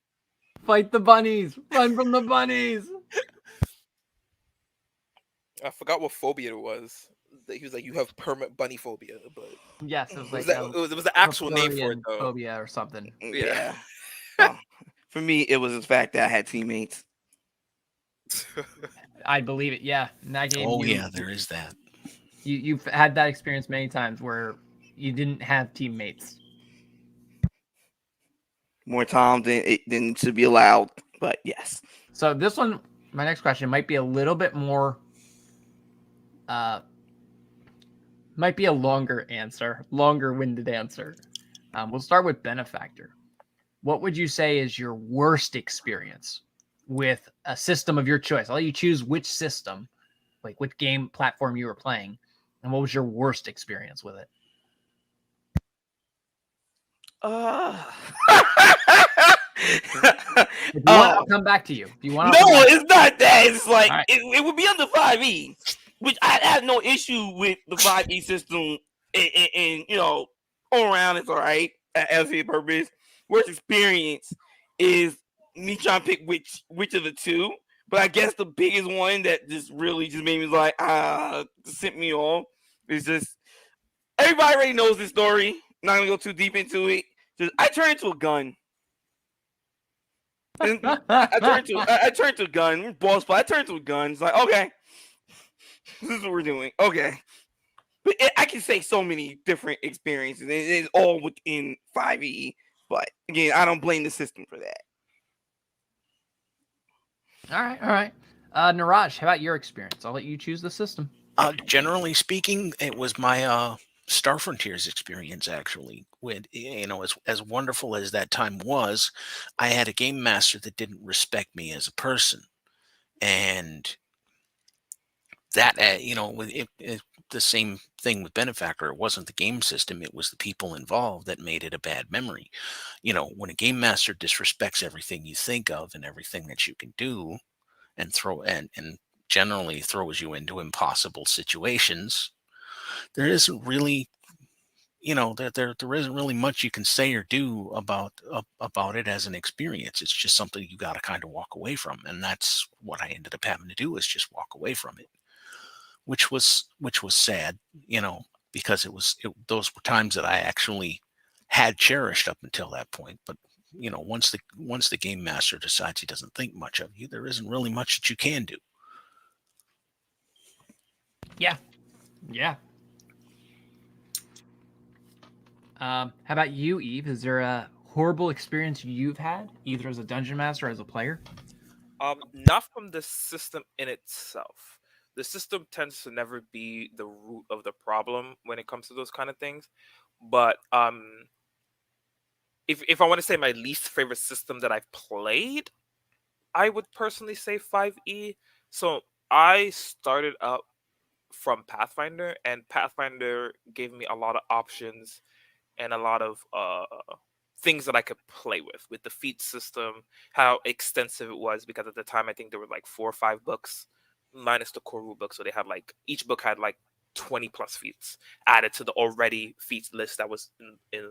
Fight the bunnies. Run from the bunnies. I forgot what phobia it was. He was like, you have permanent bunny phobia, but Yes, it was like it was the actual name for it though. phobia or something. Yeah. Well, for me, it was the fact that I had teammates. I believe it. Yeah, in that game. Oh yeah, there is that. You've had that experience many times where you didn't have teammates. More time than should be allowed, but yes. So this one, my next question might be a little bit more. Might be a longer-winded answer. We'll start with Benefactor. What would you say is your worst experience with a system of your choice? I'll let you choose which system, like which game platform you were playing, and what was your worst experience with it? If you want, I'll come back to you. If you want, no, it's not that. It's like right. it would be under 5e, which I have no issue with the 5e system, and all around it's all right as a purpose. Worst experience is me trying to pick which of the two, but I guess the biggest one that just really just made me like sent me off is just everybody already knows this story. Not gonna go too deep into it. Just I turned into a gun. I turned to a gun. Boss fight. I turned to a gun. It's like, okay, this is what we're doing. Okay, but I can say so many different experiences. It's all within 5e. But again, I don't blame the system for that. All right. Nerahjj, how about your experience? I'll let you choose the system. Generally speaking, it was my Star Frontiers experience, actually. With as wonderful as that time was, I had a game master that didn't respect me as a person, and that the same thing with Benefactor. It wasn't the game system; it was the people involved that made it a bad memory. When a game master disrespects everything you think of and everything that you can do, and generally throws you into impossible situations, there isn't really there isn't really much you can say or do about it as an experience. It's just something you got to kind of walk away from, and that's what I ended up having to do, is just walk away from it, which was sad, because those were times that I actually had cherished up until that point. But once the game master decides he doesn't think much of you, there isn't really much that you can do. Yeah. How about you, Eve? Is there a horrible experience you've had, either as a dungeon master or as a player? Not from the system in itself. The system tends to never be the root of the problem when it comes to those kind of things. But if I want to say my least favorite system that I've played, I would personally say 5e. So I started up from Pathfinder, and Pathfinder gave me a lot of options and a lot of things that I could play with the feat system, how extensive it was, because at the time I think there were like 4 or 5 books minus the core rule book. So they had like, each book had like 20 plus feats added to the already feats list that was in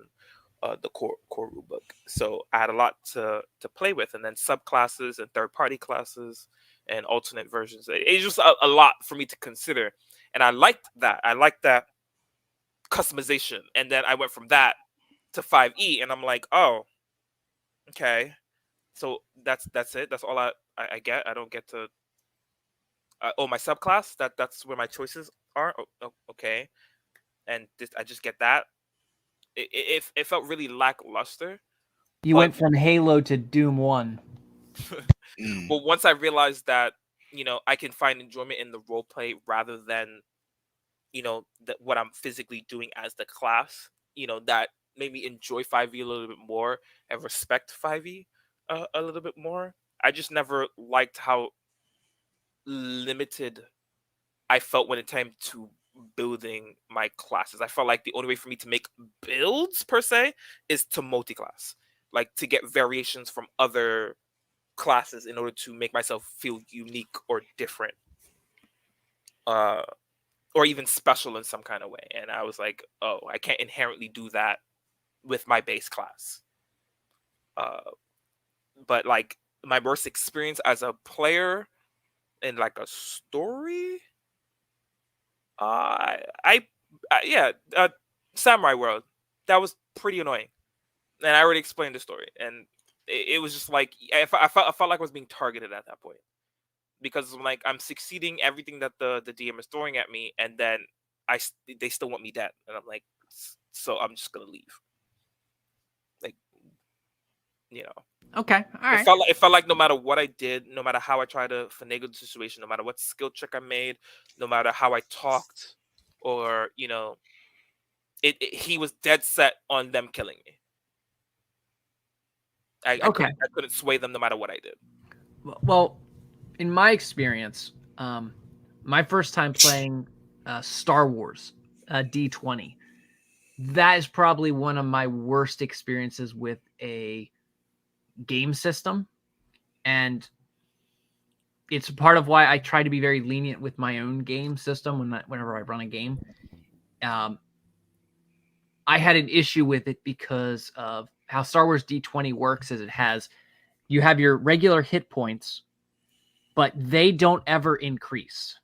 the core rule book. So I had a lot to play with, and then subclasses and third-party classes and alternate versions. It's just a lot for me to consider, and I liked that. I liked that customization, and then I went from that to 5e, and I'm like, oh, okay, so that's it. That's all I get. I don't get to my subclass. That's where my choices are. Okay, and I just get that. It felt really lackluster. You went from Halo to Doom 1. But once I realized that, I can find enjoyment in the role play rather than, what I'm physically doing as the class, that made me enjoy 5e a little bit more and respect 5e a little bit more. I just never liked how limited I felt when it came to building my classes. I felt like the only way for me to make builds per se is to multi-class, like to get variations from other classes in order to make myself feel unique or different, or even special in some kind of way. And I was like, oh, I can't inherently do that with my base class. But like my worst experience as a player in like a story, yeah, Samurai World, that was pretty annoying, and I already explained the story, and it was just like I felt like I was being targeted at that point, because I'm like, I'm succeeding everything that the DM is throwing at me, and then they still want me dead, and I'm like, so I'm just gonna leave, like, you know. Okay, all right. It felt like no matter what I did, no matter how I tried to finagle the situation, no matter what skill trick I made, no matter how I talked, or he was dead set on them killing me. I couldn't sway them no matter what I did. Well, in my experience, my first time playing Star Wars D20, that is probably one of my worst experiences with a game system, and it's part of why I try to be very lenient with my own game system whenever I run a game. I had an issue with it because of how Star Wars D20 works. You have your regular hit points, but they don't ever increase.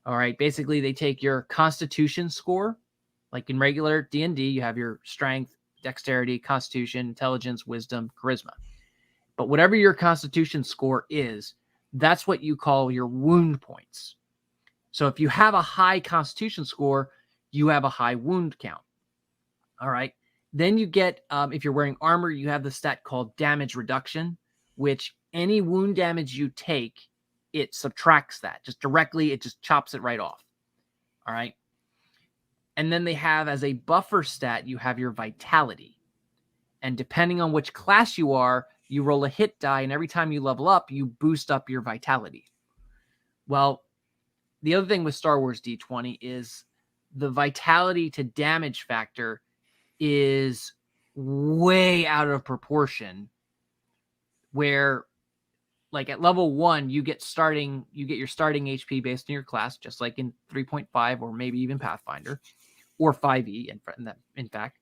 All right. Basically, they take your Constitution score, like in regular D&D, you have your strength, dexterity, Constitution, intelligence, wisdom, charisma. But whatever your Constitution score is, that's what you call your wound points. So if you have a high Constitution score, you have a high wound count. All right. Then you get, if you're wearing armor, you have the stat called damage reduction, which any wound damage you take, it subtracts that just directly. It just chops it right off. All right. And then they have, as a buffer stat, you have your vitality. And depending on which class you are, you roll a hit die, and every time you level up, you boost up your vitality. Well, the other thing with Star Wars D20 is the vitality to damage factor is way out of proportion, where like at level 1, you get your starting HP based on your class, just like in 3.5 or maybe even Pathfinder or 5e in fact.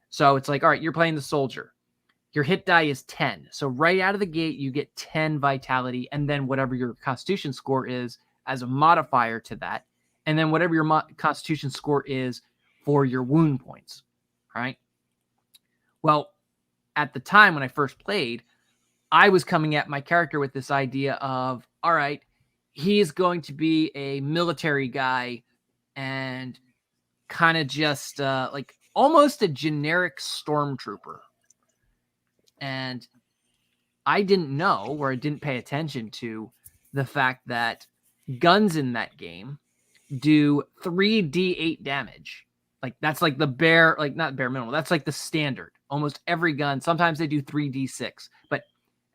So it's like, all right, you're playing the soldier. Your hit die is 10. So right out of the gate, you get 10 vitality, and then whatever your Constitution score is as a modifier to that, and then whatever your Constitution score is for your wound points. All right. Well, at the time when I first played, I was coming at my character with this idea of, all right, he's going to be a military guy and kind of just like almost a generic stormtrooper. And I didn't know, or I didn't pay attention to the fact that guns in that game do 3d8 damage. Like that's like the bare, like not bare minimum. That's like the standard. Almost every gun. Sometimes they do 3d6, but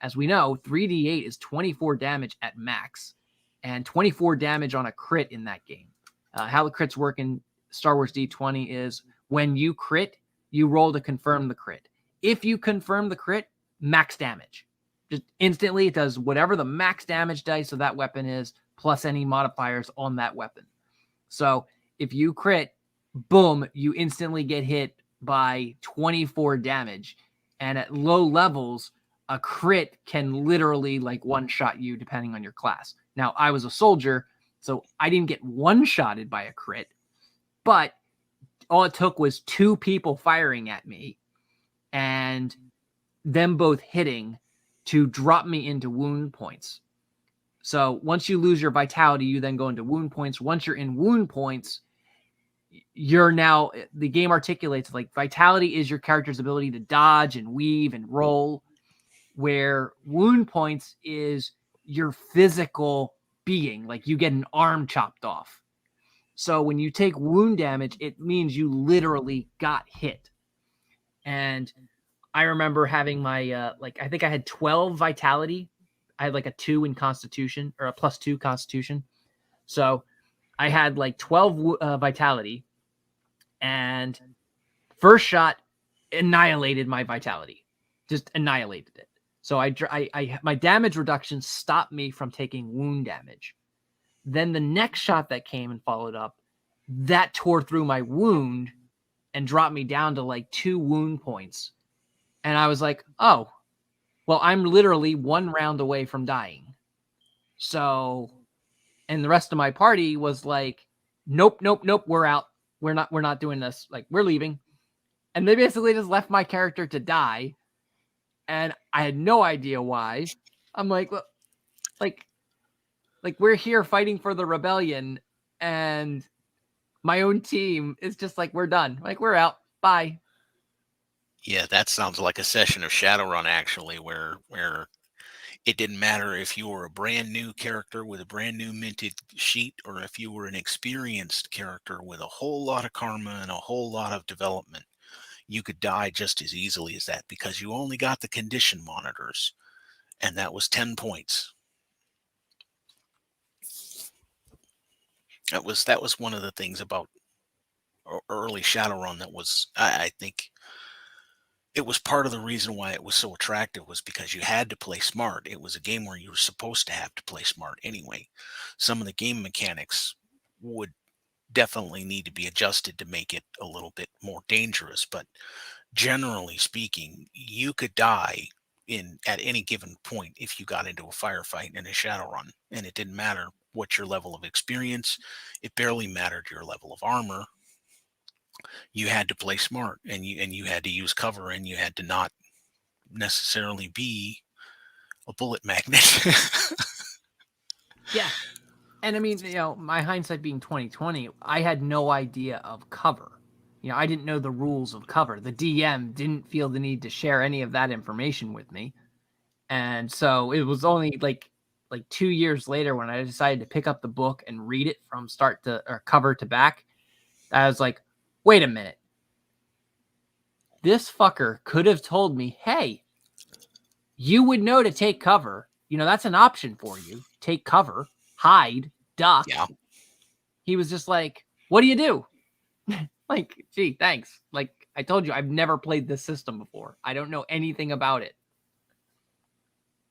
as we know, 3d8 is 24 damage at max, and 24 damage on a crit in that game. How the crits work in Star Wars D20 is when you crit, you roll to confirm the crit. If you confirm the crit, max damage. Just instantly, it does whatever the max damage dice of that weapon is, plus any modifiers on that weapon. So if you crit, boom, you instantly get hit by 24 damage. And at low levels, a crit can literally like one-shot you depending on your class. Now, I was a soldier, so I didn't get one-shotted by a crit, but all it took was 2 people firing at me and them both hitting to drop me into wound points. So once you lose your vitality, you then go into wound points. Once you're in wound points, the game articulates like vitality is your character's ability to dodge and weave and roll, where wound points is your physical being, like you get an arm chopped off. So when you take wound damage, it means you literally got hit. And I remember having my, I think I had 12 vitality. I had like a 2 in Constitution, or a +2 Constitution. So I had like 12 vitality, and first shot annihilated my vitality, just annihilated it. So my damage reduction stopped me from taking wound damage. Then the next shot that came and followed up, that tore through my wound and dropped me down to like 2 wound points. And I was like, oh, well, I'm literally 1 round away from dying. So, and the rest of my party was like, nope, we're out. We're not doing this. Like, we're leaving. And they basically just left my character to die. And I had no idea why. I'm like, well, like we're here fighting for the rebellion, and my own team is just like, we're done. Like, we're out. Bye. Yeah, that sounds like a session of Shadowrun, actually, where it didn't matter if you were a brand new character with a brand new minted sheet, or if you were an experienced character with a whole lot of karma and a whole lot of development. You could die just as easily as that because you only got the condition monitors, and that was 10 points. That was one of the things about early Shadowrun that was, I think, it was part of the reason why it was so attractive, was because you had to play smart. It was a game where you were supposed to have to play smart anyway. Some of the game mechanics would definitely need to be adjusted to make it a little bit more dangerous, but generally speaking, you could die at any given point if you got into a firefight in a Shadowrun, and it didn't matter what your level of experience. It barely mattered your level of armor. You had to play smart, and you had to use cover, and you had to not necessarily be a bullet magnet. Yeah. And I mean, my hindsight being 2020, I had no idea of cover. I didn't know the rules of cover. The DM didn't feel the need to share any of that information with me. And so it was only like 2 years later when I decided to pick up the book and read it from start to, or cover to back. I was like, wait a minute. This fucker could have told me, hey, you would know to take cover. That's an option for you. Take cover, hide, duck. Yeah. He was just like, what do you do? Like, gee, thanks. Like, I told you, I've never played this system before. I don't know anything about it.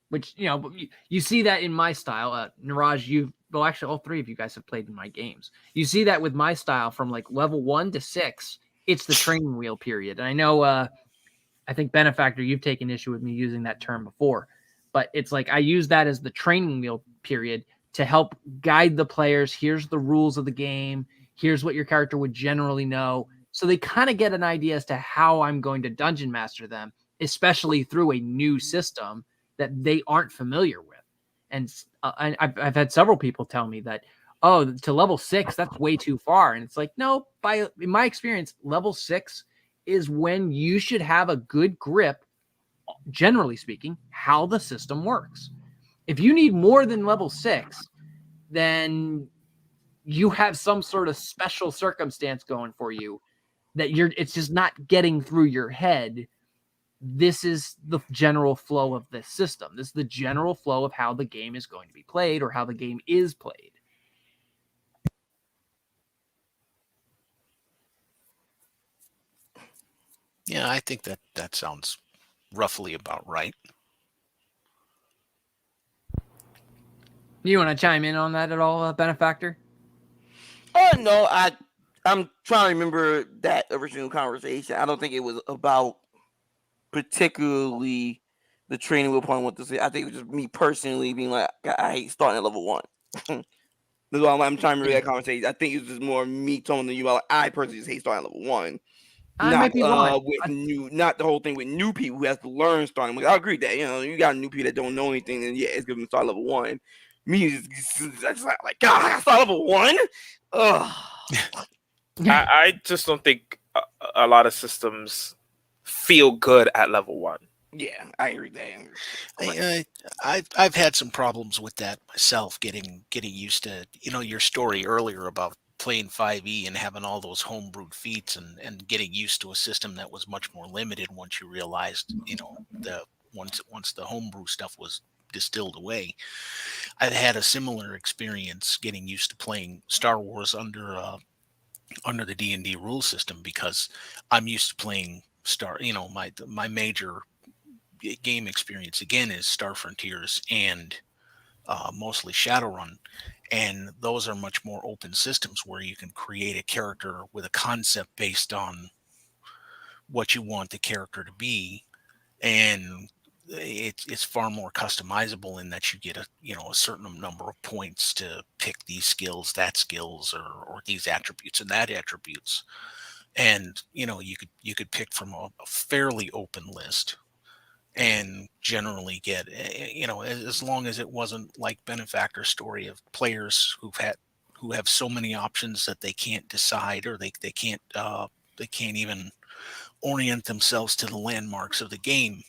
Which, you see that in my style. Nerahjj, actually, all 3 of you guys have played in my games. You see that with my style from like level 1 to 6. It's the training wheel period. And I know, I think Benefactor, you've taken issue with me using that term before. But it's like I use that as the training wheel period to help guide the players. Here's the rules of the game. Here's what your character would generally know. So they kind of get an idea as to how I'm going to dungeon master them, especially through a new system that they aren't familiar with. And I've had several people tell me that, oh, to level 6, that's way too far. And it's like, no, in my experience, level 6 is when you should have a good grip, generally speaking, how the system works. If you need more than level 6, then you have some sort of special circumstance going for you that it's just not getting through your head. This is the general flow of this system. This is the general flow of how the game is going to be played, or how the game is played. Yeah, I think that sounds roughly about right. You want to chime in on that at all, Benefactor? Oh no, I'm trying to remember that original conversation. I don't think it was about particularly the training wheel point. What to say? I think it was just me personally being like, I hate starting at level 1. That's why I'm trying to remember that conversation. I think it was just more me telling you about, like, I personally just hate starting at level 1. Not not the whole thing with new people who has to learn starting. Like, I agree with that. You got new people that don't know anything, and yeah, it's good to start level 1. Me, just like, God, I gotta start level 1. Ugh. I just don't think a lot of systems feel good at level 1. Yeah, I agree with that. I've had some problems with that myself, getting used to, your story earlier about playing 5e and having all those homebrewed feats, and getting used to a system that was much more limited once you realized, once the homebrew stuff was distilled away. I've had a similar experience getting used to playing Star Wars under the D&D rule system, because I'm used to playing my major game experience again is Star Frontiers and mostly Shadowrun, and those are much more open systems where you can create a character with a concept based on what you want the character to be, and it's far more customizable in that you get a certain number of points to pick these skills, that skills, or these attributes and that attributes. And you could pick from a fairly open list and generally get as long as it wasn't like Benefactor story of players who have so many options that they can't decide, or they can't even orient themselves to the landmarks of the game.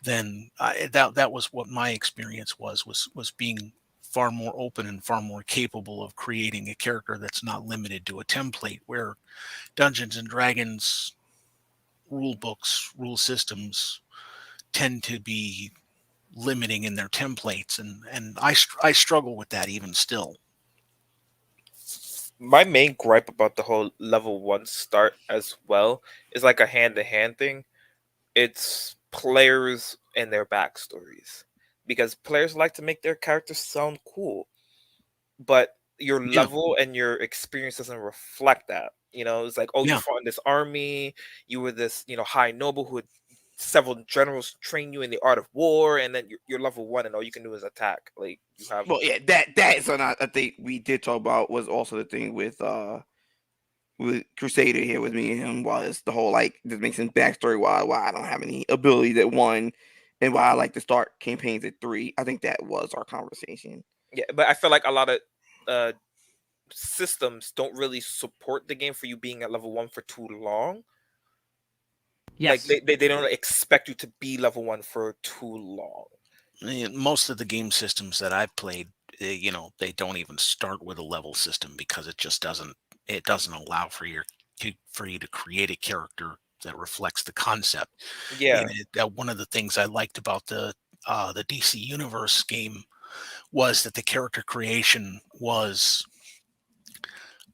Then that was what my experience was being far more open and far more capable of creating a character that's not limited to a template, where Dungeons and Dragons rule books, rule systems tend to be limiting in their templates, and I struggle with that even still. My main gripe about the whole level 1 start as well is like a hand-to-hand thing. It's players and their backstories, because players like to make their characters sound cool, but your Yeah. level and your experience doesn't reflect that. It's like, oh, you Yeah. fought in this army, you were this high noble who had several generals train you in the art of war, and then you're level 1 and all you can do is attack. Like, you have Well, yeah, that is not a thing we did talk about. Was also the thing with Crusader here with me and him, was the whole like this makes sense backstory why I don't have any abilities at 1, and why I like to start campaigns at 3. I think that was our conversation. Yeah, but I feel like a lot of systems don't really support the game for you being at level 1 for too long. Yes. Like they don't expect you to be level 1 for too long. Most of the game systems that I've played, they don't even start with a level system, because it just doesn't allow for you to create a character that reflects the concept. Yeah. One of the things I liked about the DC Universe game was that the character creation was,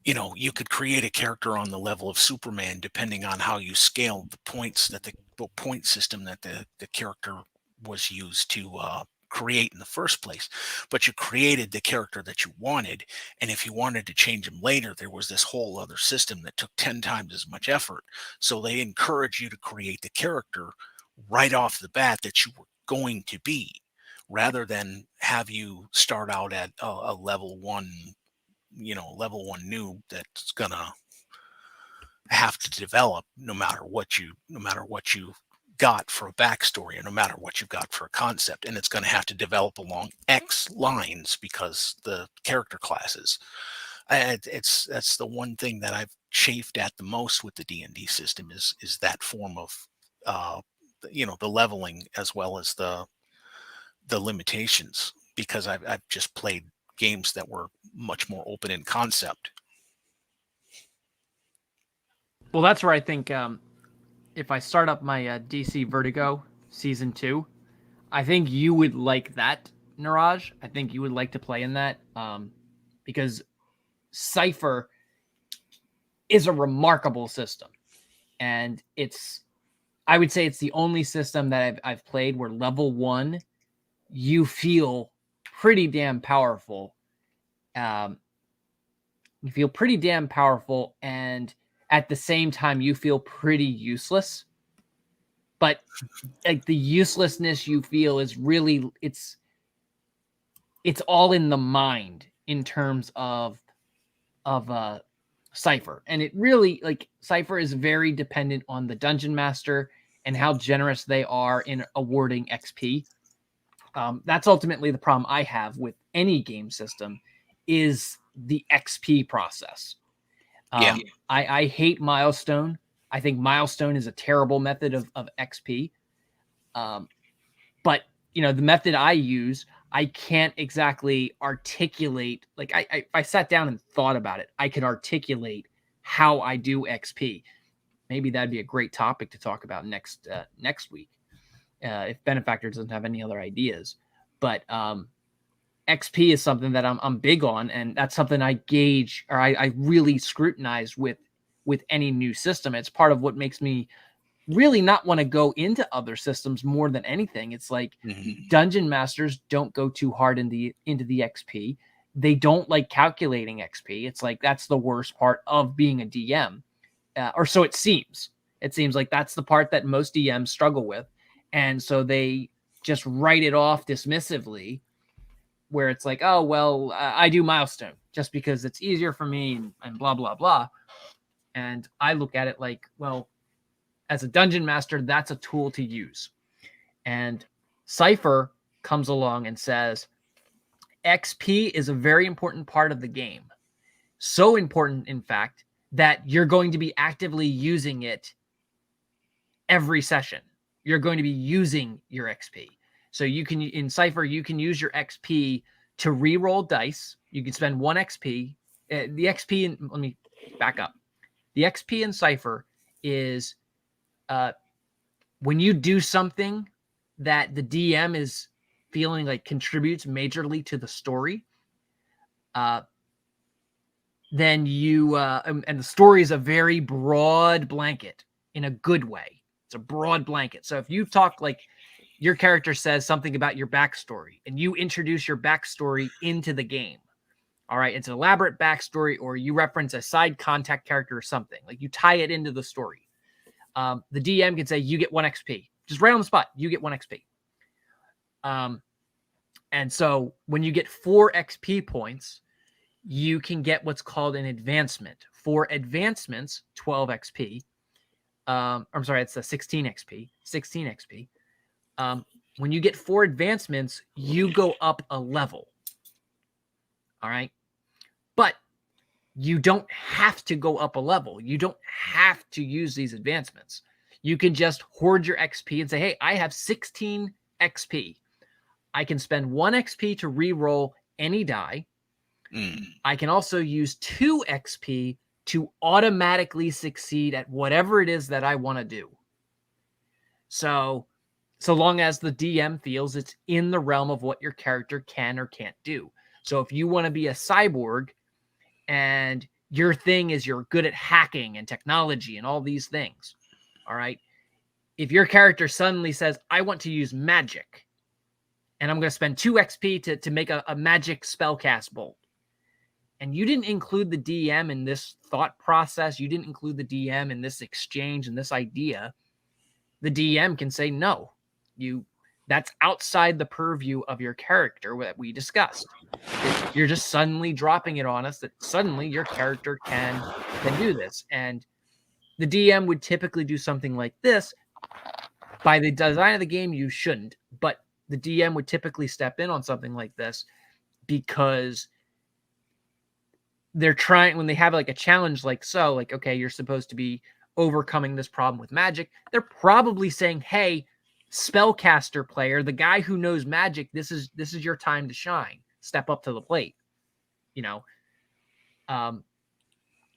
you could create a character on the level of Superman depending on how you scaled the points, that the point system that the character was used to create in the first place. But you created the character that you wanted, and if you wanted to change him later, there was this whole other system that took 10 times as much effort. So they encourage you to create the character right off the bat that you were going to be, rather than have you start out at a level 1 noob that's gonna have to develop no matter what you got for a backstory, or no matter what you've got for a concept, and it's going to have to develop along X lines because the character classes. That's the one thing that I've chafed at the most with the D&D system is that form of the leveling, as well as the limitations, because I've just played games that were much more open in concept. Well, that's where I think if I start up my DC Vertigo Season 2, I think you would like that, Nerahjj. I think you would like to play in that, because Cypher is a remarkable system. And I would say it's the only system that I've played where level 1, you feel pretty damn powerful. You feel pretty damn powerful, and at the same time, you feel pretty useless. But like the uselessness you feel is really it's all in the mind in terms of Cypher. And it really, like, Cypher is very dependent on the dungeon master and how generous they are in awarding XP. That's ultimately the problem I have with any game system, is the XP process. I hate milestone. I think milestone is a terrible method of XP. But the method I use, I can't exactly articulate. Like if I sat down and thought about it, I could articulate how I do XP. Maybe that'd be a great topic to talk about next week, if Benefactor doesn't have any other ideas. But XP is something that I'm big on, and that's something I gauge, or I really scrutinize with any new system. It's part of what makes me really not want to go into other systems more than anything. It's like dungeon masters don't go too hard into the XP. They don't like calculating XP. It's like that's the worst part of being a DM, or so it seems. It seems like that's the part that most DMs struggle with, and so they just write it off dismissively, where it's like, oh well, I do milestone just because it's easier for me, and blah blah blah. And I look at it like, well, as a dungeon master, that's a tool to use. And Cypher comes along and says, XP is a very important part of the game. So important, in fact, that you're going to be actively using it every session. You're going to be using your XP. So you can, in Cypher, you can use your XP to re-roll dice. You can spend 1 XP. The XP, let me back up. The XP in Cypher is when you do something that the DM is feeling like contributes majorly to the story, then you, and the story is a very broad blanket in a good way. It's a broad blanket. So if you talk like your character says something about your backstory and you introduce your backstory into the game, all right, it's an elaborate backstory, or you reference a side contact character or something, like you tie it into the story. The DM can say, you get 1 XP. Just right on the spot, you get 1 XP. And so when you get 4 XP points, you can get what's called an advancement. For advancements, 12 XP. I'm sorry, it's a 16 XP. 16 XP. When you get 4 advancements, you go up a level. All right? But you don't have to go up a level. You don't have to use these advancements. You can just hoard your XP and say, hey, I have 16 XP. I can spend 1 XP to re-roll any die. I can also use 2 XP to automatically succeed at whatever it is that I want to do. So long as the DM feels it's in the realm of what your character can or can't do. So if you want to be a cyborg and your thing is you're good at hacking and technology and all these things, all right? If your character suddenly says, I want to use magic, and I'm going to spend 2 XP to make a magic spellcast bolt, and you didn't include the DM in this thought process, you didn't include the DM in this exchange and this idea, the DM can say, no, that's outside the purview of your character that we discussed. You're just suddenly dropping it on us that suddenly your character can do this. And the DM would typically do something like this. By the design of the game, you shouldn't, but the DM would typically step in on something like this because they're trying, when they have like a challenge like so, like, okay, you're supposed to be overcoming this problem with magic. They're probably saying, hey, spellcaster player, the guy who knows magic, this is your time to shine. Step up to the plate, you know.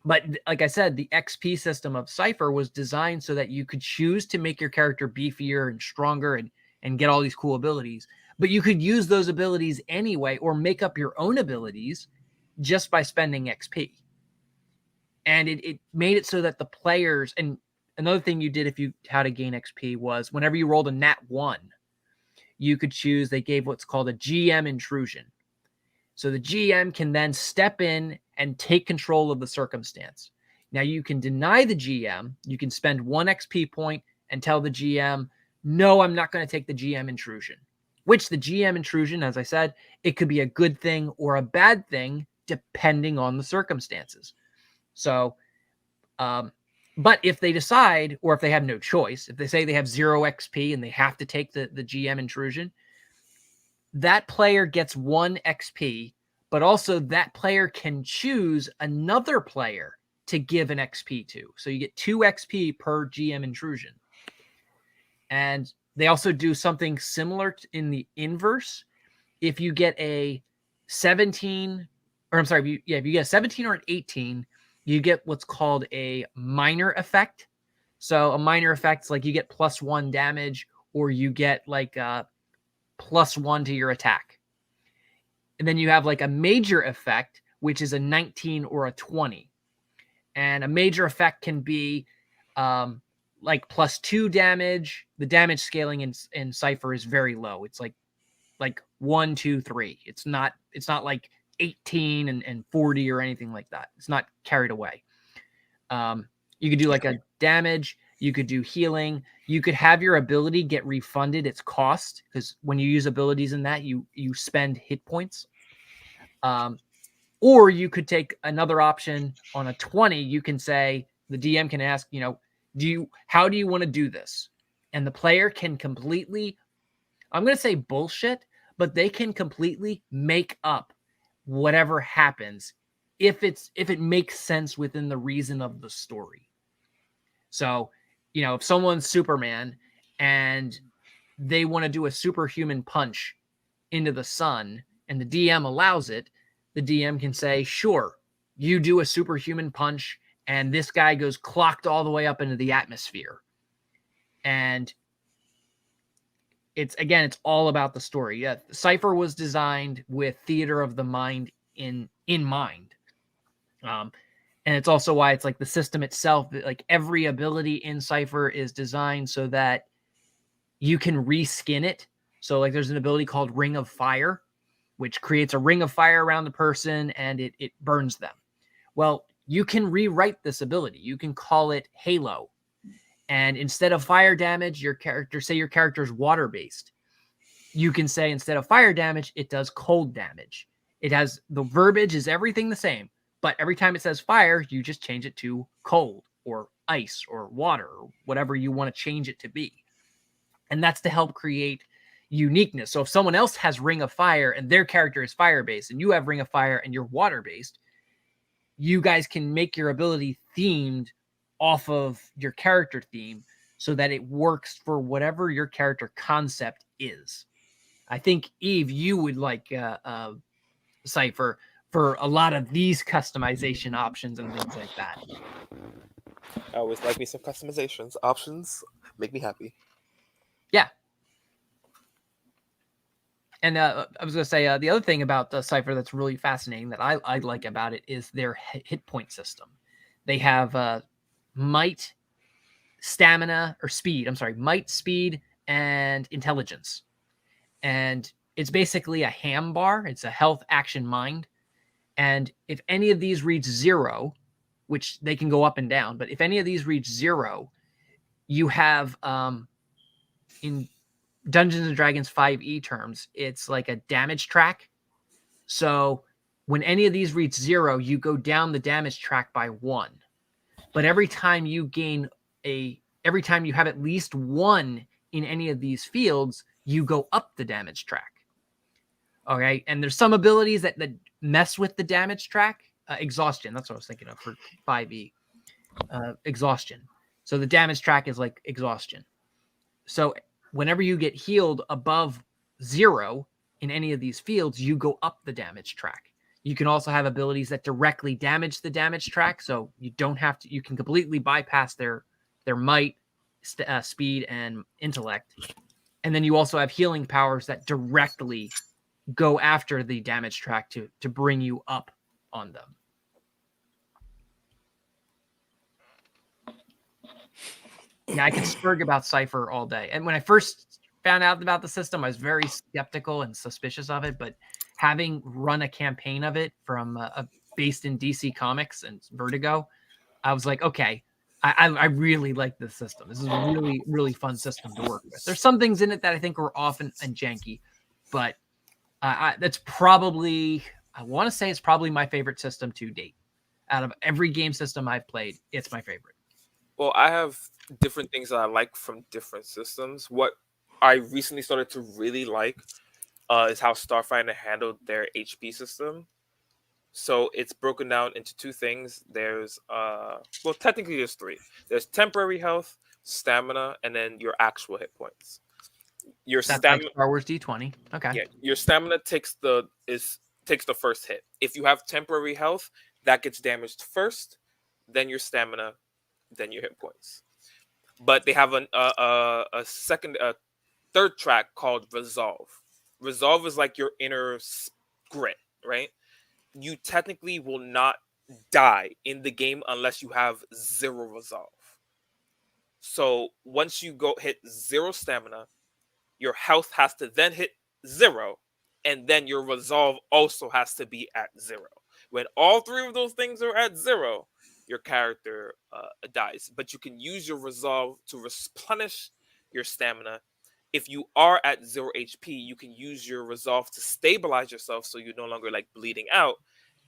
But like I said, the XP system of Cypher was designed so that you could choose to make your character beefier and stronger and get all these cool abilities. But you could use those abilities anyway or make up your own abilities just by spending XP. And it made it so that the players, and another thing you did if you how to gain XP was whenever you rolled a nat 1, you could choose, they gave what's called a GM intrusion. So the GM can then step in and take control of the circumstance. Now you can deny the GM, you can spend 1 XP point and tell the GM, no, I'm not going to take the GM intrusion. Which the GM intrusion, as I said, it could be a good thing or a bad thing depending on the circumstances. So, but if they decide, or if they have no choice, if they say they have 0 XP and they have to take the GM intrusion, that player gets 1 XP, but also that player can choose another player to give an XP to. So you get 2 XP per GM intrusion. And they also do something similar in the inverse. If you get a 17, or I'm sorry, if you get a 17 or an 18, you get what's called a minor effect. So a minor effect is like you get +1 damage, or you get like +1 to your attack. And then you have like a major effect, which is a 19 or a 20. And a major effect can be like +2 damage. The damage scaling in Cypher is very low. It's like 1, 2, 3. It's not like 18 and 40 or anything like that. It's not carried away. You could do like a damage. You could do healing. You could have your ability get refunded its cost, because when you use abilities in that, you spend hit points. Or you could take another option on a 20. You can say, the DM can ask, how do you want to do this? And the player can completely, I'm going to say bullshit, but they can completely make up whatever happens if it makes sense within the reason of the story. So, if someone's Superman and they want to do a superhuman punch into the sun and the DM allows it, the DM can say, sure, you do a superhuman punch and this guy goes clocked all the way up into the atmosphere. And it's all about the story. Yeah, Cypher was designed with theater of the mind in mind. And it's also why it's like the system itself, like every ability in Cypher is designed so that you can reskin it. So like there's an ability called Ring of Fire, which creates a ring of fire around the person and it burns them. Well, you can rewrite this ability. You can call it Halo. And instead of fire damage, your character is water-based. You can say instead of fire damage, it does cold damage. It has, the verbiage is everything the same, but every time it says fire, you just change it to cold or ice or water or whatever you want to change it to be. And that's to help create uniqueness. So if someone else has Ring of Fire and their character is fire-based and you have Ring of Fire and you're water-based, you guys can make your ability themed off of your character theme so that it works for whatever your character concept is. I think, Eve, you would like Cypher for a lot of these customization options and things like that. I always like me some customizations. Options make me happy. Yeah. And I was going to say the other thing about the Cypher that's really fascinating that I like about it is their hit point system. They have might, stamina, or speed. I'm sorry, might, speed, and intelligence. And it's basically a ham bar. It's a health, action, mind. And if any of these reach 0, which they can go up and down, but if any of these reach 0, you have in Dungeons and Dragons 5e terms, it's like a damage track. So when any of these reach 0, you go down the damage track by 1. But every time you have at least 1 in any of these fields, you go up the damage track. Okay, and there's some abilities that mess with the damage track. Exhaustion, that's what I was thinking of for 5e. Exhaustion. So the damage track is like exhaustion. So whenever you get healed above 0 in any of these fields, you go up the damage track. You can also have abilities that directly damage the damage track, so you don't have to. You can completely bypass their might, speed, and intellect. And then you also have healing powers that directly go after the damage track to bring you up on them. Yeah, I could spurg about Cypher all day. And when I first found out about the system, I was very skeptical and suspicious of it. But having run a campaign of it from based in DC Comics and Vertigo, I was like, okay, I really like this system. This is a really, really fun system to work with. There's some things in it that I think are often and janky, but that's probably, I want to say it's probably my favorite system to date. Out of every game system I've played, it's my favorite. Well, I have different things that I like from different systems. What I recently started to really like is how Starfinder handled their HP system. So it's broken down into 2 things. There's well, technically there's 3. There's temporary health, stamina, and then your actual hit points. Your That's stamina, like Star Wars D20. Okay. yeah, your stamina takes the first hit. If you have temporary health, that gets damaged first, then your stamina, then your hit points. But they have a third track called Resolve. Resolve is like your inner grit, right? You technically will not die in the game unless you have 0 resolve. So once you go hit 0 stamina, your health has to then hit 0, and then your resolve also has to be at 0. When all 3 of those things are at 0, your character dies. But you can use your resolve to replenish your stamina. If you are at 0 HP, you can use your resolve to stabilize yourself so you're no longer like bleeding out.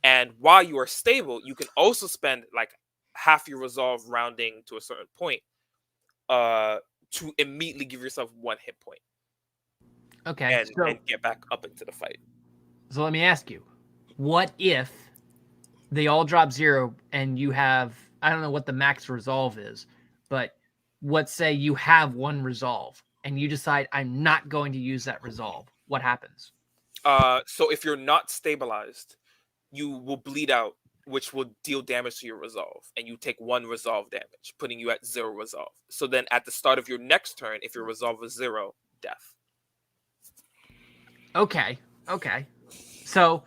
And while you are stable, you can also spend like half your resolve rounding to a certain point to immediately give yourself 1 hit point Okay. and get back up into the fight. So let me ask you, what if they all drop 0 and you have, I don't know what the max resolve is, but let's say you have 1 resolve and you decide I'm not going to use that resolve. What happens? So if you're not stabilized, you will bleed out, which will deal damage to your resolve, and you take 1 resolve damage, putting you at 0 resolve. So then at the start of your next turn, if your resolve is 0, death. Okay. So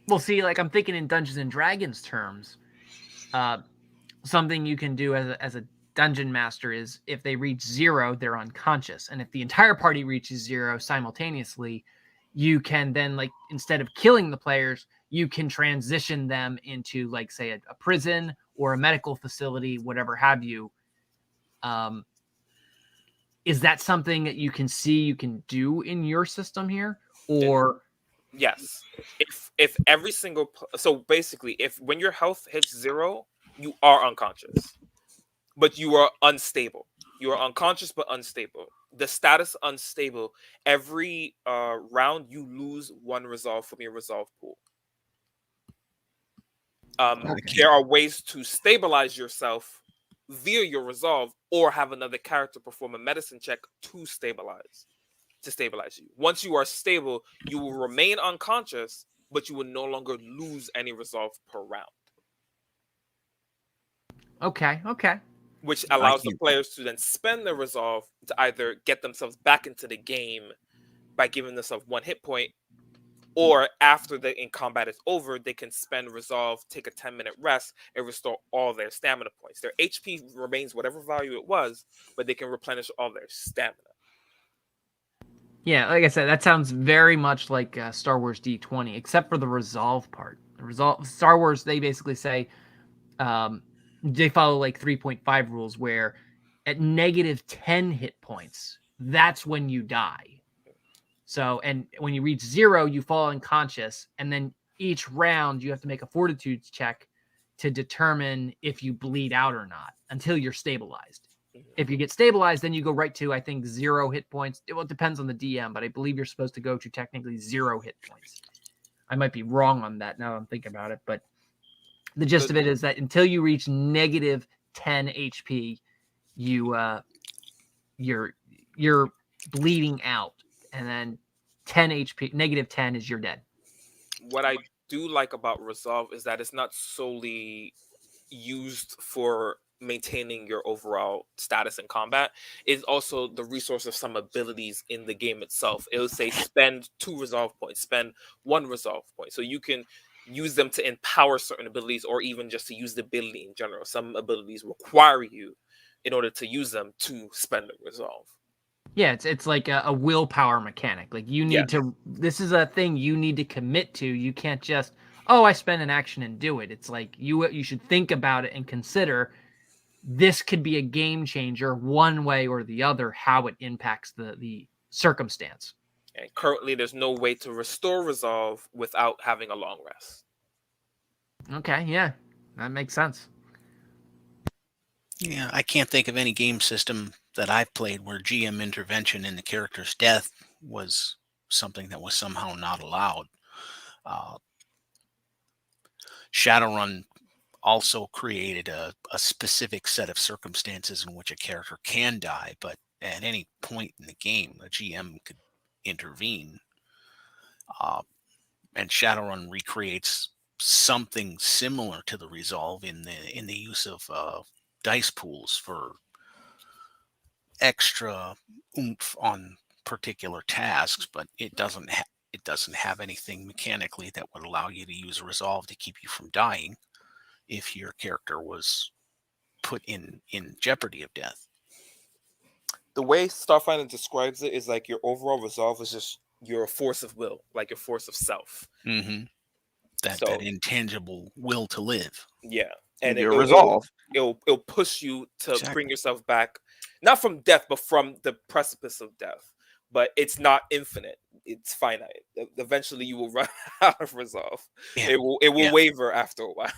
we'll see, like I'm thinking in Dungeons and Dragons terms, something you can do as a dungeon master is if they reach 0, they're unconscious. And if the entire party reaches 0 simultaneously, you can then, like, instead of killing the players, you can transition them into, like, say, a prison or a medical facility, whatever have you. Is that something that you can see you can do in your system here? Or yes, if every single so basically, if when your health hits 0, you are unconscious, but you are unstable. You are unconscious but unstable. The status unstable. Every round, you lose 1 resolve from your resolve pool. There are ways to stabilize yourself via your resolve, or have another character perform a medicine check to stabilize you. Once you are stable, you will remain unconscious, but you will no longer lose any resolve per round. okay. Which allows the players to then spend their resolve to either get themselves back into the game by giving themselves 1 hit point, or after the in combat is over, they can spend resolve, take a 10-minute rest, and restore all their stamina points. Their HP remains whatever value it was, but they can replenish all their stamina. Yeah, like I said, that sounds very much like Star Wars D20, except for the resolve part. The resolve Star Wars, they basically say they follow like 3.5 rules, where at negative 10 hit points, that's when you die. So, and when you reach 0, you fall unconscious, and then each round you have to make a fortitude check to determine if you bleed out or not until you're stabilized. If you get stabilized, then you go right to, I think, 0 hit points. Well, it depends on the DM, but I believe you're supposed to go to technically 0 hit points. I might be wrong on that now that I'm thinking about it, but the gist of it is that until you reach negative 10 HP, you're bleeding out, and then 10 HP, negative 10 is you're dead. What I do like about resolve is that it's not solely used for maintaining your overall status in combat. It's also the resource of some abilities in the game itself. It will say spend 2 resolve points, spend 1 resolve point, so you can use them to empower certain abilities, or even just to use the ability in general. Some abilities require you, in order to use them, to spend a resolve. Yeah, it's like a willpower mechanic. Like you need to. This is a thing you need to commit to. You can't just, oh, I spend an action and do it. It's like you should think about it and consider this could be a game changer one way or the other, how it impacts the circumstance. And currently, there's no way to restore resolve without having a long rest. Okay, yeah, that makes sense. Yeah, I can't think of any game system that I've played where GM intervention in the character's death was something that was somehow not allowed. Shadowrun also created a specific set of circumstances in which a character can die, but at any point in the game, a GM could intervene. And Shadowrun recreates something similar to the resolve in the use of dice pools for extra oomph on particular tasks, but it doesn't have anything mechanically that would allow you to use a resolve to keep you from dying if your character was put in jeopardy of death. The way Starfinder describes it is like your overall resolve is just your force of will, like your force of self. Mm-hmm. That So intangible will to live. yeah, and Your resolve. it'll push you to Exactly. bring yourself back, not from death, but from the precipice of death. But it's not infinite; it's finite. Eventually, you will run out of resolve. Yeah. It will Yeah. waver after a while.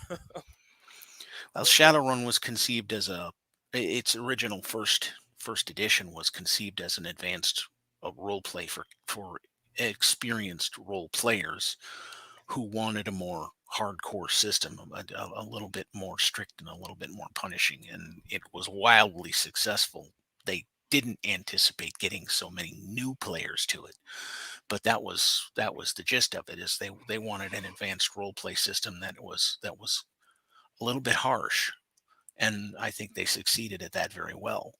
Well, Shadowrun was conceived as its original first edition was conceived as an advanced role play for experienced role players who wanted a more hardcore system, a little bit more strict and a little bit more punishing, and it was wildly successful. They didn't anticipate getting so many new players to it, but that was the gist of it. Is they wanted an advanced role play system that was a little bit harsh, and I think they succeeded at that very well.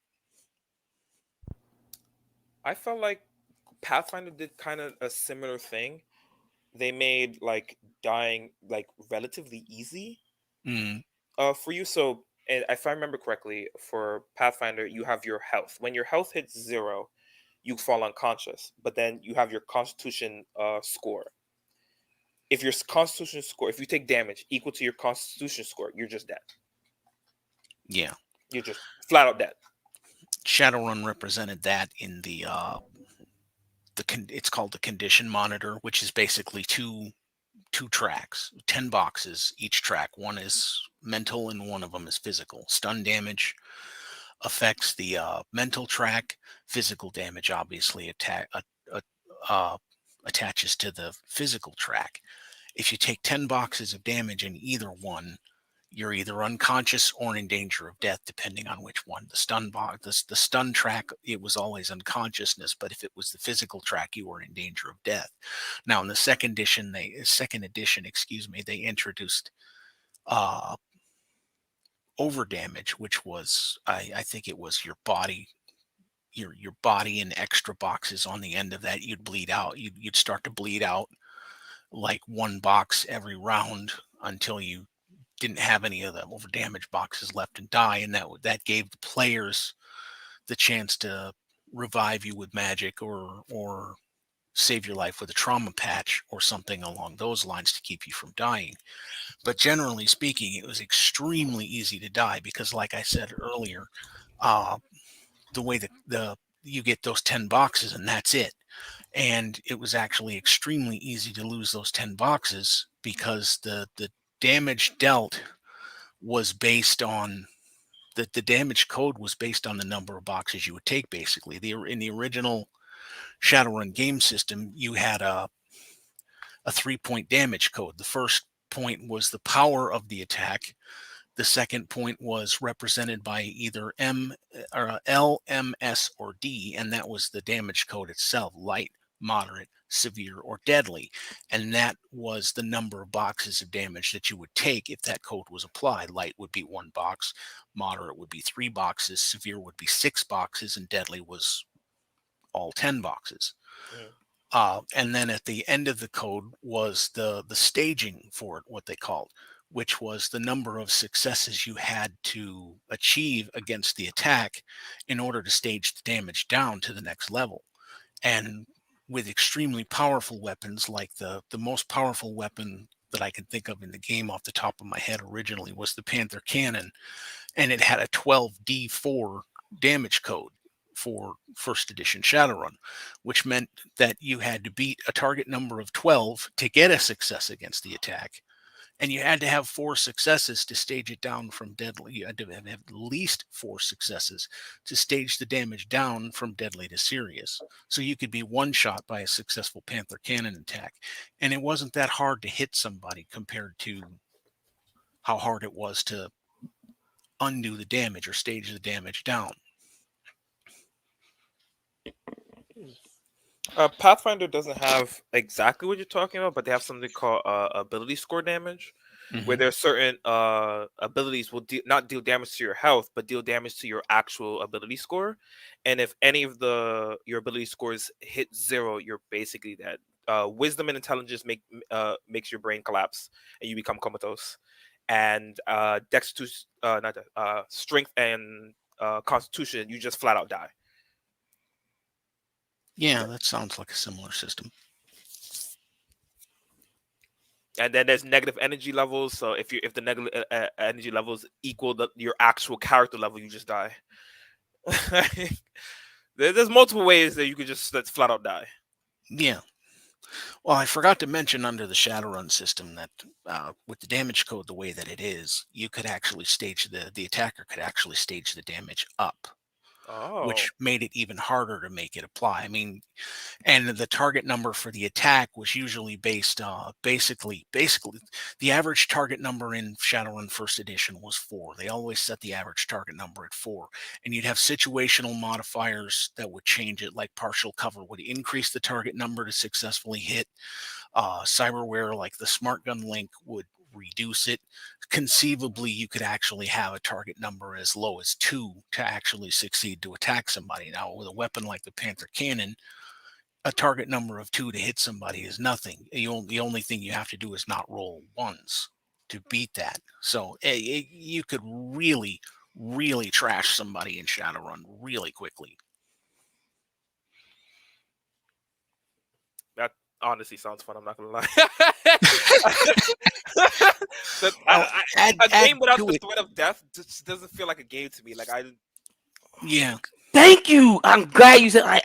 I felt like Pathfinder did kind of a similar thing. They made like dying like relatively easy Mm, for you. So, and if I remember correctly, for Pathfinder, you have your health. When your health hits 0, you fall unconscious. But then you have your Constitution score. If your Constitution score, if you take damage equal to your Constitution score, you're just dead. yeah, You're just flat out dead. Shadowrun represented that in it's called the condition monitor, which is basically two tracks, 10 boxes each track. One is mental and one of them is physical. Stun damage affects the mental track. Physical damage obviously attaches to the physical track. If you take 10 boxes of damage in either one, you're either unconscious or in danger of death, depending on which one. The stun box, the stun track, it was always unconsciousness, but if it was the physical track, you were in danger of death. Now, in the second edition, they introduced over damage, which was, I think it was your body. Your body and extra boxes on the end of that, you'd bleed out. You'd start to bleed out like one box every round until you didn't have any of the over damage boxes left and die, and that gave the players the chance to revive you with magic or save your life with a trauma patch or something along those lines to keep you from dying. But generally speaking, it was extremely easy to die because, like I said earlier, the way that you get those 10 boxes and that's it. And it was actually extremely easy to lose those 10 boxes because the damage dealt was based on the damage code was based on the number of boxes you would take. Basically, in the original Shadowrun game system, you had a 3-point damage code. The first point was the power of the attack. The second point was represented by either L, M, S, or D, and that was the damage code itself: light, moderate, severe, or deadly. And that was the number of boxes of damage that you would take if that code was applied. Light would be 1 box, moderate would be 3 boxes, severe would be 6 boxes, and deadly was all 10 boxes. And then at the end of the code was the staging for it, what they called, which was the number of successes you had to achieve against the attack in order to stage the damage down to the next level. And with extremely powerful weapons, like the most powerful weapon that I can think of in the game off the top of my head originally was the Panther Cannon, and it had a 12d4 damage code for first edition Shadowrun, which meant that you had to beat a target number of 12 to get a success against the attack. And you had to have 4 successes to stage it down from deadly. You had to have at least 4 successes to stage the damage down from deadly to serious. So you could be one shot by a successful Panther Cannon attack. And it wasn't that hard to hit somebody compared to how hard it was to undo the damage or stage the damage down. Pathfinder doesn't have exactly what you're talking about, but they have something called ability score damage. where there are certain abilities will not deal damage to your health, but deal damage to your actual ability score. And if any of your ability scores hit 0, you're basically dead. Wisdom and intelligence makes your brain collapse and you become comatose. And strength and constitution, you just flat out die. Yeah, that sounds like a similar system. And then there's negative energy levels. So if the negative energy levels equal your actual character level, you just die. There's multiple ways that you could just flat out die. Yeah. Well, I forgot to mention under the Shadowrun system that with the damage code the way that it is, you could actually stage the attacker could actually stage the damage up, which made it even harder to make it apply. I mean, and the target number for the attack was usually based basically the average target number in Shadowrun First Edition was 4. They always set the average target number at 4, and you'd have situational modifiers that would change it, like partial cover would increase the target number to successfully hit. Cyberware like the smart gun link would reduce it. Conceivably, you could actually have a target number as low as 2 to actually succeed to attack somebody. Now, with a weapon like the Panther Cannon, a target number of 2 to hit somebody is nothing. The only thing you have to do is not roll ones to beat that. So you could really, really trash somebody in Shadowrun really quickly. That honestly sounds fun. I'm not gonna lie. A game without the threat of death just doesn't feel like a game to me. Yeah. Thank you. I'm glad you said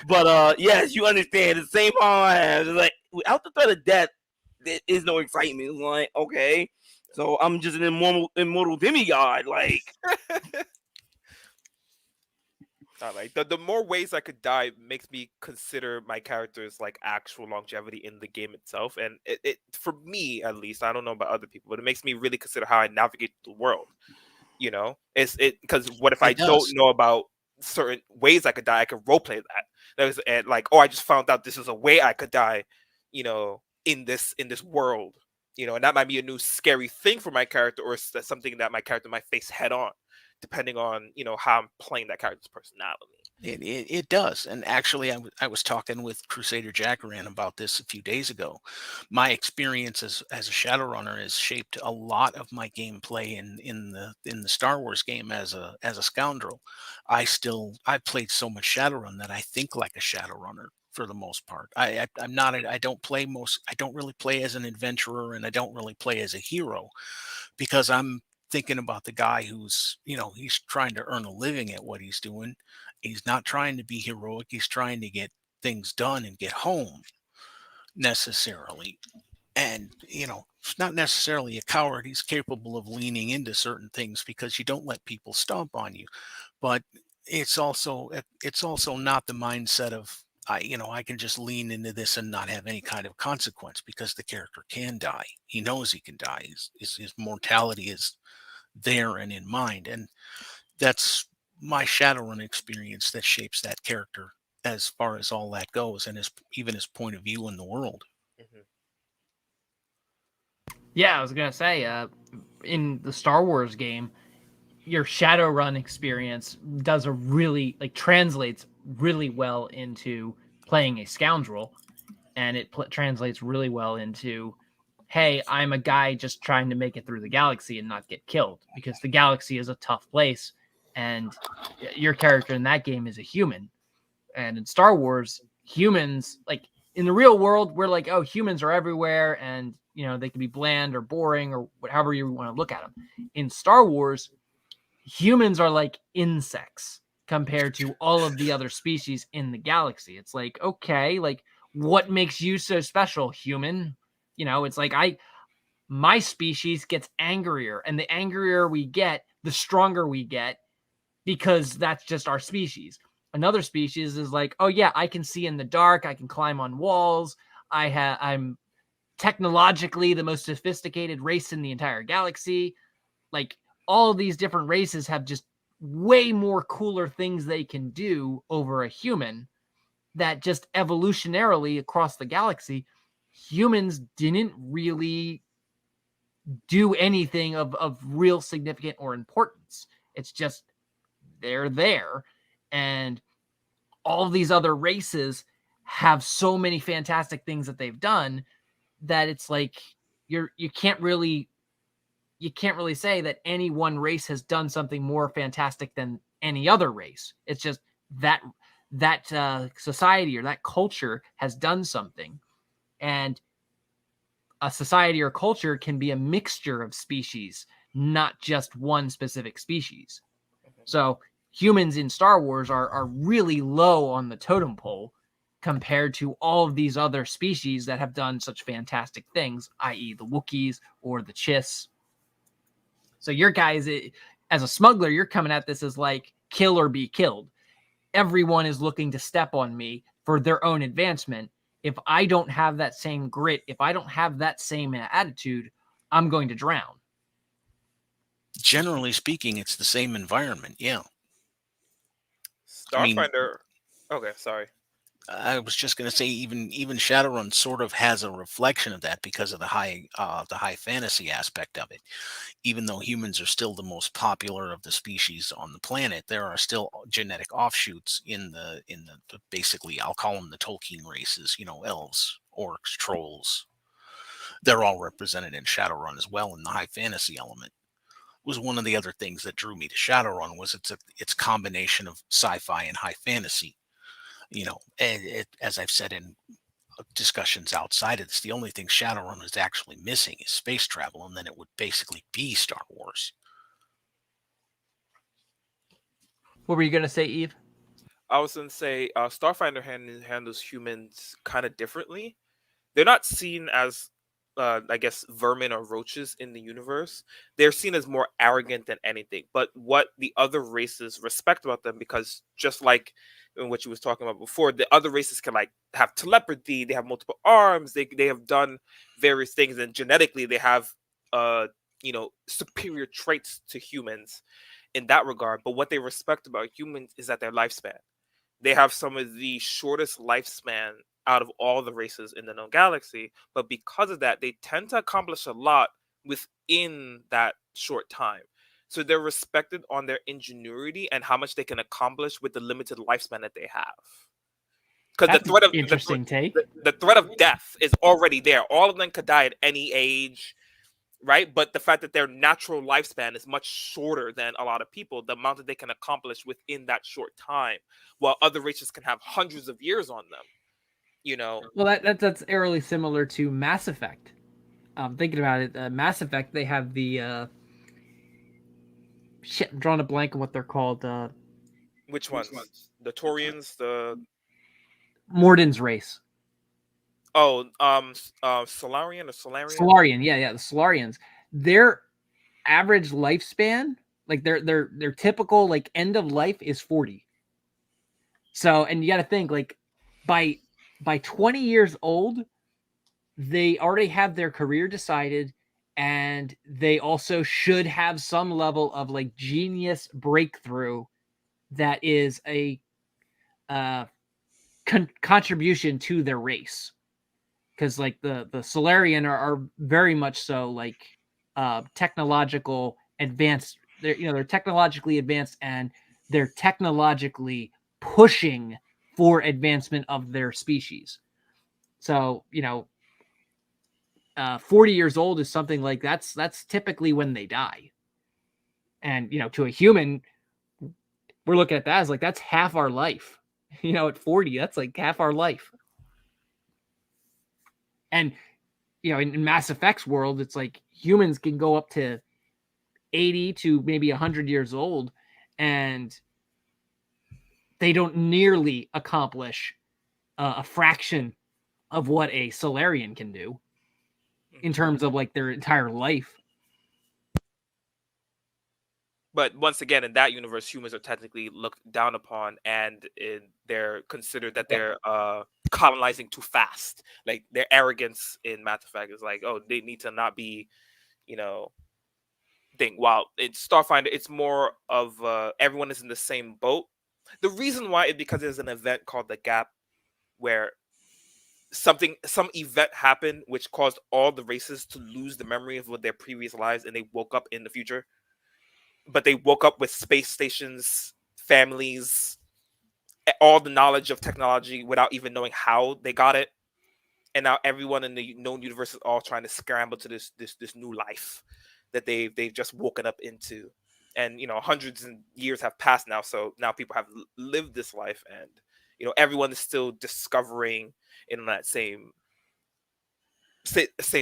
but yes, you understand. The same problem I have. It's like without the threat of death, there is no excitement. It's like, okay, so I'm just an immortal demigod. Like, the more ways I could die makes me consider my character's like actual longevity in the game itself. And it for me at least, I don't know about other people, but it makes me really consider how I navigate the world. You know, because what if I don't know about certain ways I could die? I could roleplay that. And like, I just found out this is a way I could die, you know, in this world, you know, and that might be a new scary thing for my character, or it's something that my character might face head on, depending on, you know, how I'm playing that character's personality. It does. And actually, I was talking with Crusader Jackaran about this a few days ago. My experience as a Shadowrunner has shaped a lot of my gameplay in the Star Wars game as a scoundrel. I played so much Shadowrun that I think like a Shadowrunner for the most part. I don't really play as an adventurer, and I don't really play as a hero, because I'm thinking about the guy who's, you know, he's trying to earn a living at what he's doing. He's not trying to be heroic. He's trying to get things done and get home necessarily. And, you know, it's not necessarily a coward. He's capable of leaning into certain things because you don't let people stomp on you. But it's also not the mindset of, I can just lean into this and not have any kind of consequence, because the character can die. He knows he can die. His mortality is there and in mind. And that's my Shadowrun experience that shapes that character as far as all that goes, and even his point of view in the world. Mm-hmm. Yeah, I was gonna say, in the Star Wars game, your Shadowrun experience translates really well into playing a scoundrel, and it translates really well into, hey, I'm a guy just trying to make it through the galaxy and not get killed, because the galaxy is a tough place, and your character in that game is a human. And in Star Wars, humans, like in the real world, we're like, oh, humans are everywhere, and you know, they can be bland or boring or whatever you want to look at them. In Star Wars, humans are like insects compared to all of the other species in the galaxy. It's like, okay, like what makes you so special, human? You know, it's like my species gets angrier, and the angrier we get, the stronger we get, because that's just our species. Another species is like, oh yeah, I can see in the dark, I can climb on walls, I'm technologically the most sophisticated race in the entire galaxy. Like, all of these different races have just way more cooler things they can do over a human, that just evolutionarily across the galaxy, humans didn't really do anything of real significant or importance. It's just they're there, and all of these other races have so many fantastic things that they've done that it's like you can't really say that any one race has done something more fantastic than any other race. It's just that society or that culture has done something, and a society or culture can be a mixture of species, not just one specific species. So humans in Star Wars are really low on the totem pole compared to all of these other species that have done such fantastic things, i.e. the Wookiees or the Chiss. So your guys, as a smuggler, you're coming at this as like kill or be killed. Everyone is looking to step on me for their own advancement. If I don't have that same grit, if I don't have that same attitude, I'm going to drown. Generally speaking, it's the same environment. Yeah. Starfinder. Okay, sorry. I was just going to say, even Shadowrun sort of has a reflection of that because of the high fantasy aspect of it. Even though humans are still the most popular of the species on the planet, there are still genetic offshoots in the basically, I'll call them the Tolkien races. Elves, orcs, trolls. They're all represented in Shadowrun as well in the high fantasy element. Was one of the other things that drew me to Shadowrun was its combination of sci-fi and high fantasy. And as I've said in discussions outside of this, the only thing Shadowrun is actually missing is space travel, and then it would basically be Star Wars. What were you going to say, Eve? I was going to say Starfinder handles humans kind of differently. They're not seen as, I guess, vermin or roaches in the universe. They're seen as more arrogant than anything. But what the other races respect about them, because just like in what you was talking about before, the other races can like have telepathy, they have multiple arms, they have done various things, and genetically they have superior traits to humans in that regard. But what they respect about humans is that their lifespan. They have some of the shortest lifespan out of all the races in the known galaxy, but because of that, they tend to accomplish a lot within that short time. So they're respected on their ingenuity and how much they can accomplish with the limited lifespan that they have. Because That's an interesting take. The threat of death is already there. All of them could die at any age, right? But the fact that their natural lifespan is much shorter than a lot of people, the amount that they can accomplish within that short time, while other races can have hundreds of years on them. Well, that's eerily similar to Mass Effect. Thinking about it, Mass Effect, they have the I'm drawing a blank on what they're called. Which ones? The Taurians, the Morden's race. Solarian or Solarian? Solarian, yeah, the Solarians. Their average lifespan, like their typical like end of life is 40. So, and you got to think like by 20 years old, they already have their career decided, and they also should have some level of like genius breakthrough that is a contribution to their race. Because like the Solarian are very much so like technological advanced. They're technologically advanced, and they're technologically pushing for advancement of their species. So 40 years old is something like that's typically when they die. And to a human, we're looking at that as like that's half our life. At 40, that's like half our life. And in Mass Effect's world, it's like humans can go up to 80 to maybe 100 years old, and they don't nearly accomplish a fraction of what a Solarian can do in terms of like their entire life. But once again, in that universe, humans are technically looked down upon, and they're considered that they're colonizing too fast. Like their arrogance in Mass Effect is like, oh, they need to not be, thing. While in Starfinder, it's more of everyone is in the same boat. The reason why is because there's an event called the Gap, where some event happened which caused all the races to lose the memory of what their previous lives, and they woke up in the future. But they woke up with space stations, families, all the knowledge of technology without even knowing how they got it. And now everyone in the known universe is all trying to scramble to this new life that they've just woken up into. And hundreds of years have passed now, so now people have lived this life, and everyone is still discovering in that same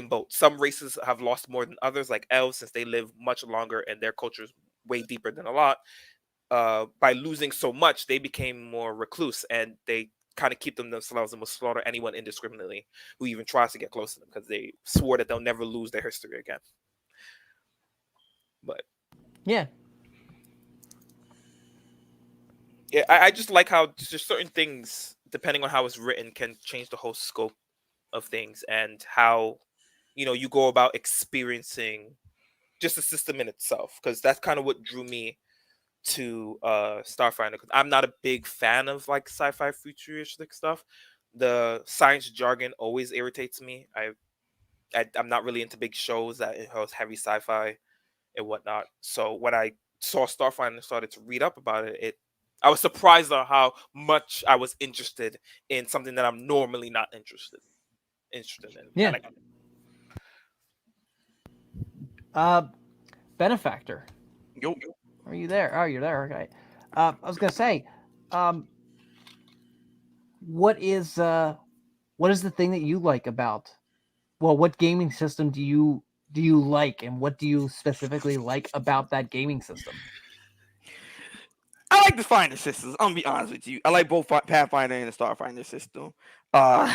boat. Some races have lost more than others, like elves, since they live much longer and their culture is way deeper than a lot. By losing so much, they became more recluse, and they kind of keep them themselves and will slaughter anyone indiscriminately who even tries to get close to them, because they swore that they'll never lose their history again. But Yeah. yeah, I just like how just certain things, depending on how it's written, can change the whole scope of things, and how you go about experiencing just the system in itself, because that's kind of what drew me to Starfinder, because I'm not a big fan of like sci-fi futuristic stuff. The science jargon always irritates me. I'm not really into big shows that it has heavy sci-fi and whatnot. So when I saw Starfinder and started to read up about it, I was surprised on how much I was interested in something that I'm normally not interested in. Yeah. And like, Benefactor. Yo, Are you there? Oh, you're there. Okay. I was gonna say, um, what is the thing that you like about? Well, what gaming system do you like, and what do you specifically like about that gaming system? I like the Finder systems. I'm gonna be honest with you. I like both Pathfinder and the Starfinder system. Uh,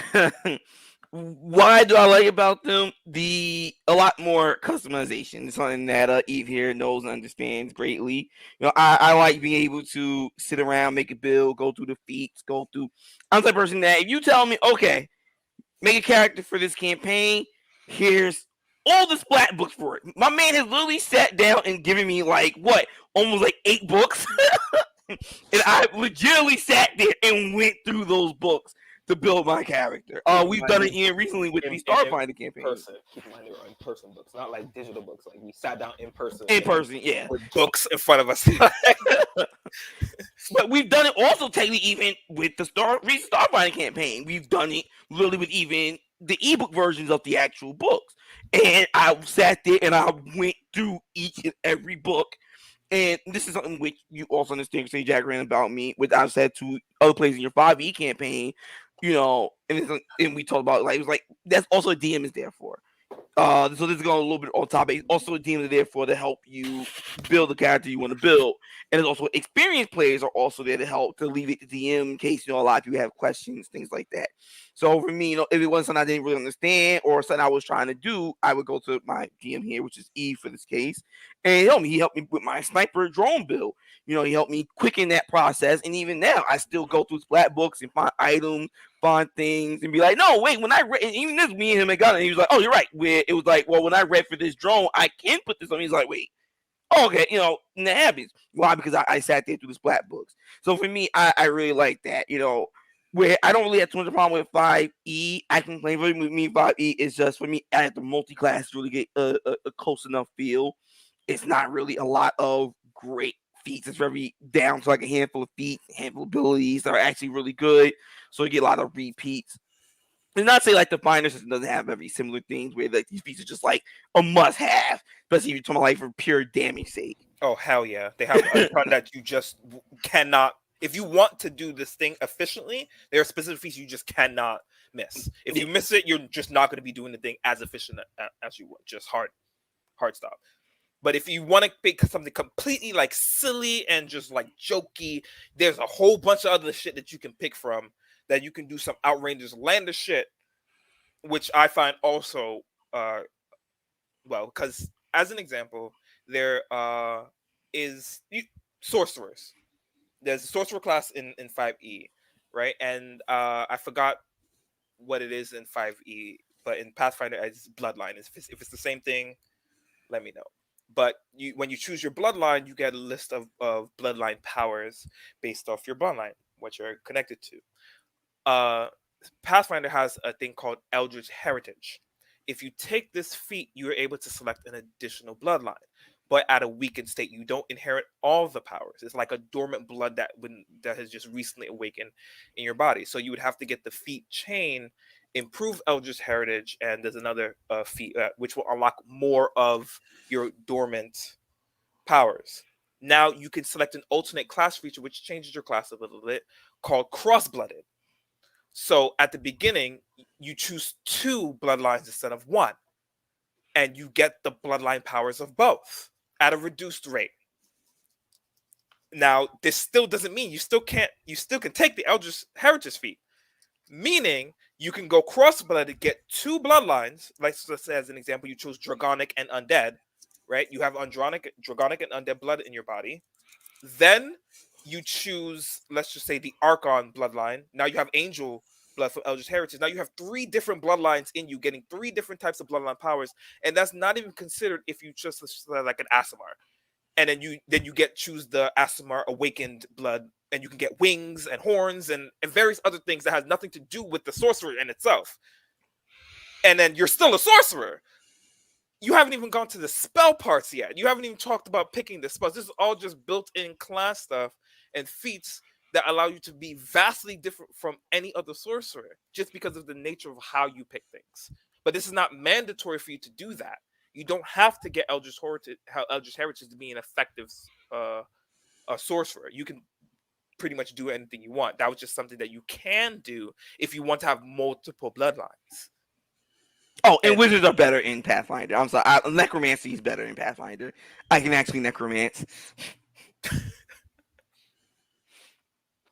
why do I like about them? A lot more customization. It's something that Eve here knows and understands greatly. I like being able to sit around, make a build, go through the feats, go through. I'm the type of person that if you tell me, okay, make a character for this campaign, here's all the splat books for it. My man has literally sat down and given me almost 8 books. And I legitimately sat there and went through those books to build my character. We've done it here recently with the Starfinder campaign. person. Keep in mind they were in person books, not like digital books. Like we sat down in person. In person, yeah. With books in front of us. But we've done it also technically even with the Starfinder campaign. We've done it literally with even the ebook versions of the actual books. And I sat there and I went through each and every book. And this is something which you also understand, Crusader Jackaran, about me, which I've said to other players in your 5e campaign, and we talked about, it was like, that's also a DM is there for. So this is going a little bit on topic. Also, a DM is there for to help you build the character you want to build, and there's also experienced players are also there to help to alleviate the DM in case a lot of people have questions, things like that. So for me, if it wasn't something I didn't really understand or something I was trying to do, I would go to my DM here, which is Eve for this case, and he helped me with my sniper drone build. He helped me quicken that process, and even now I still go through splat books and find items, fun things, and be like, no, wait, when I read, and even this, me and him had got it, he was like, oh, you're right. Where it was like, well, when I read for this drone, I can put this on. He's like, wait, okay, and that happens. Why? Because I sat there through the splat books. So for me, I really like that, where I don't really have too much problem with 5e. I can claim with me 5e is just for me, I have the multi-class to really get a close enough feel. It's not really a lot of great feats. It's very down to like a handful of feats, a handful of abilities that are actually really good. So you get a lot of repeats. And not say like the Finder system doesn't have very similar things where like these feats are just like a must-have, especially if you're talking like for pure damage sake. Oh hell yeah! They have a ton that you just cannot. If you want to do this thing efficiently, there are specific feats you just cannot miss. If you miss it, you're just not going to be doing the thing as efficient as you would. Just hard stop. But if you want to make something completely like silly and just like jokey, there's a whole bunch of other shit that you can pick from that you can do some outrageous lander shit, which I find also because as an example, there is sorcerers. There's a sorcerer class in 5e, right? And I forgot what it is in 5e, but in Pathfinder it's bloodline. If it's the same thing, let me know. But when you choose your bloodline, you get a list of bloodline powers based off your bloodline, what you're connected to. Pathfinder has a thing called Eldritch Heritage. If you take this feat, you are able to select an additional bloodline, but at a weakened state. You don't inherit all the powers. It's like a dormant blood that has just recently awakened in your body. So you would have to get the feat chain, improve Eldritch Heritage, and there's another feat which will unlock more of your dormant powers. Now you can select an alternate class feature, which changes your class a little bit, called Cross-Blooded. So at the beginning, you choose 2 bloodlines instead of 1, and you get the bloodline powers of both at a reduced rate. Now, this still doesn't mean you still can take the Eldritch Heritage feat, meaning you can go cross-blooded, get 2 bloodlines. Like, let's say as an example, you choose Dragonic and Undead, right? You have Dragonic and Undead blood in your body. Then you choose, let's just say, the Archon bloodline. Now you have Angel blood from Eldritch Heritage. Now you have 3 different bloodlines in you, getting 3 different types of bloodline powers, and that's not even considered if you just like an Aasimar. And then you choose the Aasimar awakened blood, and you can get wings and horns and various other things that has nothing to do with the sorcerer in itself. And then you're still a sorcerer. You haven't even gone to the spell parts yet. You haven't even talked about picking the spells. This is all just built-in class stuff and feats that allow you to be vastly different from any other sorcerer, just because of the nature of how you pick things. But this is not mandatory for you to do that. You don't have to get Eldritch Heritage to be an effective sorcerer. You can pretty much do anything you want. That was just something that you can do if you want to have multiple bloodlines. Oh, and wizards are better in Pathfinder. I'm sorry. Necromancy is better in Pathfinder. I can actually necromance.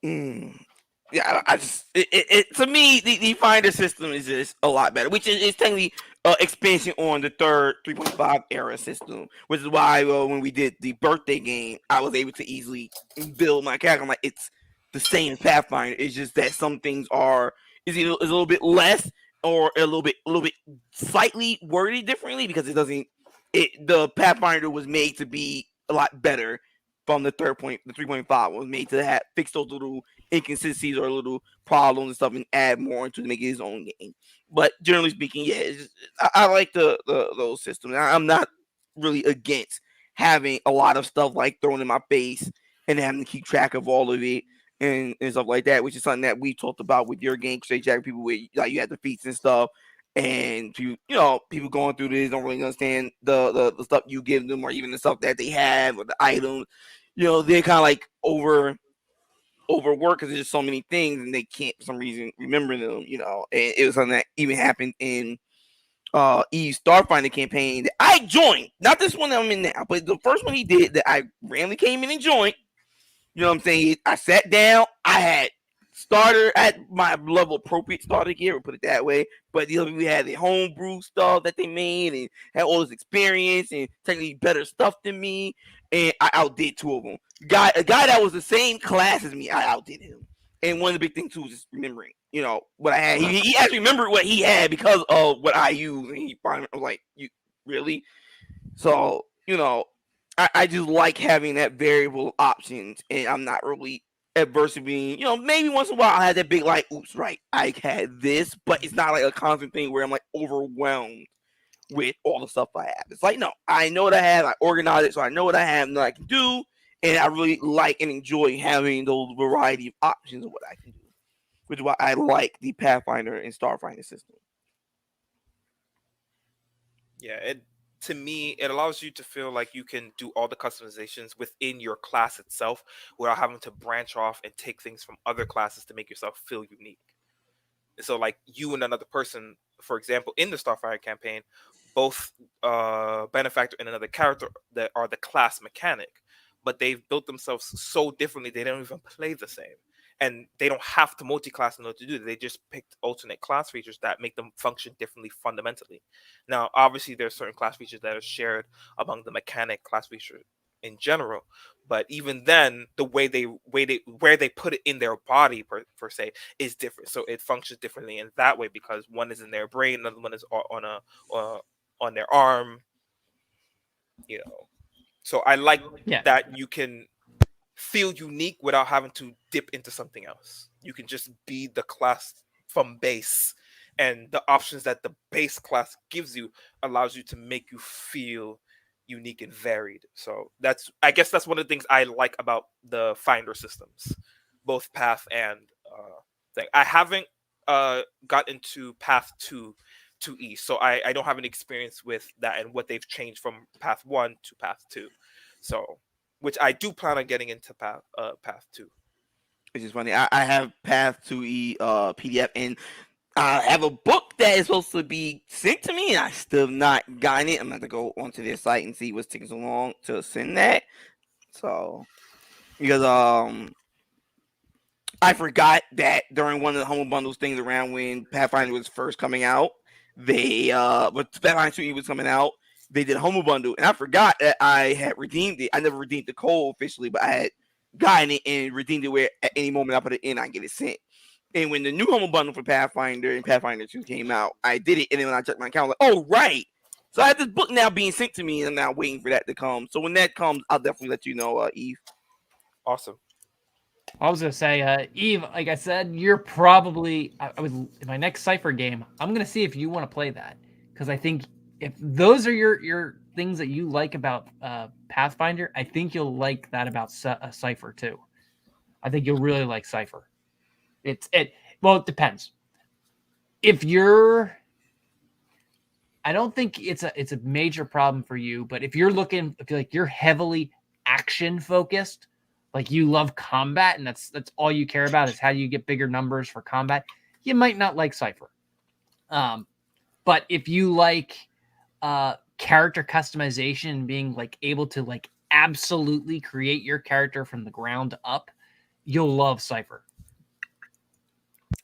Yeah, I just to me the Finder system is just a lot better, which is technically expansion on the third 3.5 era system, which is why when we did the birthday game, I was able to easily build my character. I'm like, it's the same as Pathfinder. It's just that some things is either a little bit less or a little bit slightly worded differently, because the Pathfinder was made to be a lot better. From the 3.5 was made to fix those little inconsistencies or little problems and stuff, and add more into to make it his own game. But generally speaking, yeah, I like those systems. I'm not really against having a lot of stuff like thrown in my face and having to keep track of all of it and stuff like that, which is something that we talked about with your game, Crusader Jackaran. People with like you had the feats and stuff. And people going through this don't really understand the stuff you give them, or even the stuff that they have, or the items. They're kind of like overwork because there's just so many things, and they can't for some reason remember them. And it was something that even happened in Eve's Starfinder campaign that I joined. Not this one that I'm in now, but the first one he did that I randomly came in and joined. You know what I'm saying? I sat down. I had starter at my level appropriate starter gear, we'll put it that way. But the other, we had the homebrew stuff that they made and had all this experience and technically better stuff than me. And I outdid 2 of them. A guy that was the same class as me, I outdid him. And one of the big things too was just remembering, what I had. He actually remembered what he had because of what I used, and he finally was like, "You really?" So I just like having that variable options, and I'm not really adverse to being, maybe once in a while I had that big like, oops, right, I had this, but it's not like a constant thing where I'm like overwhelmed with all the stuff I have. It's like, no, I know what I have, I organize it, so I know what I have and what I can do, and I really like and enjoy having those variety of options of what I can do, which is why I like the Pathfinder and Starfinder system. Yeah, to me, it allows you to feel like you can do all the customizations within your class itself without having to branch off and take things from other classes to make yourself feel unique. And so, like, you and another person, for example, in the Starfire campaign, both Benefactor and another character that are the class mechanic, but they've built themselves so differently they don't even play the same. And they don't have to multi-class in order to do that. They just picked alternate class features that make them function differently fundamentally. Now, obviously, there are certain class features that are shared among the mechanic class features in general, but even then, the where they put it in their body per se is different. So it functions differently in that way because one is in their brain, another one is on their arm. So I like that you can feel unique without having to dip into something else. You can just be the class from base, and the options that the base class gives you allows you to make you feel unique and varied. So I guess that's one of the things I like about the Finder systems, both Path and thing. I haven't got into Path 2E, so I don't have any experience with that and what they've changed from Path 1 to Path 2. So, which I do plan on getting into Path 2. Which is funny. I have Path to E PDF, and I have a book that is supposed to be sent to me, and I still have not gotten it. I'm going to go onto their site and see what's taking so long to send that. So, because I forgot that during one of the Humble Bundles things around when Pathfinder was first coming out, they but Pathfinder 2E was coming out, they did a Humble Bundle, and I forgot that I had redeemed it. I never redeemed the code officially, but I had gotten it and redeemed it where at any moment I put it in, I get it sent. And when the new Humble Bundle for Pathfinder and Pathfinder 2 came out, I did it, and then when I checked my account, I was like, oh, right. So I have this book now being sent to me, and I'm now waiting for that to come. So when that comes, I'll definitely let you know, Eve. Awesome. I was gonna say, Eve, like I said, you're probably I was in my next Cypher game. I'm gonna see if you want to play that, because I think if those are your things that you like about Pathfinder, I think you'll like that about Cypher too. I think you'll really like Cypher. Well, it depends. If you're, I don't think it's a major problem for you, but if you're looking, if you're heavily action focused, like you love combat and that's all you care about is how you get bigger numbers for combat, you might not like Cypher. But if you like character customization, being like able to like absolutely create your character from the ground up, you'll love Cypher.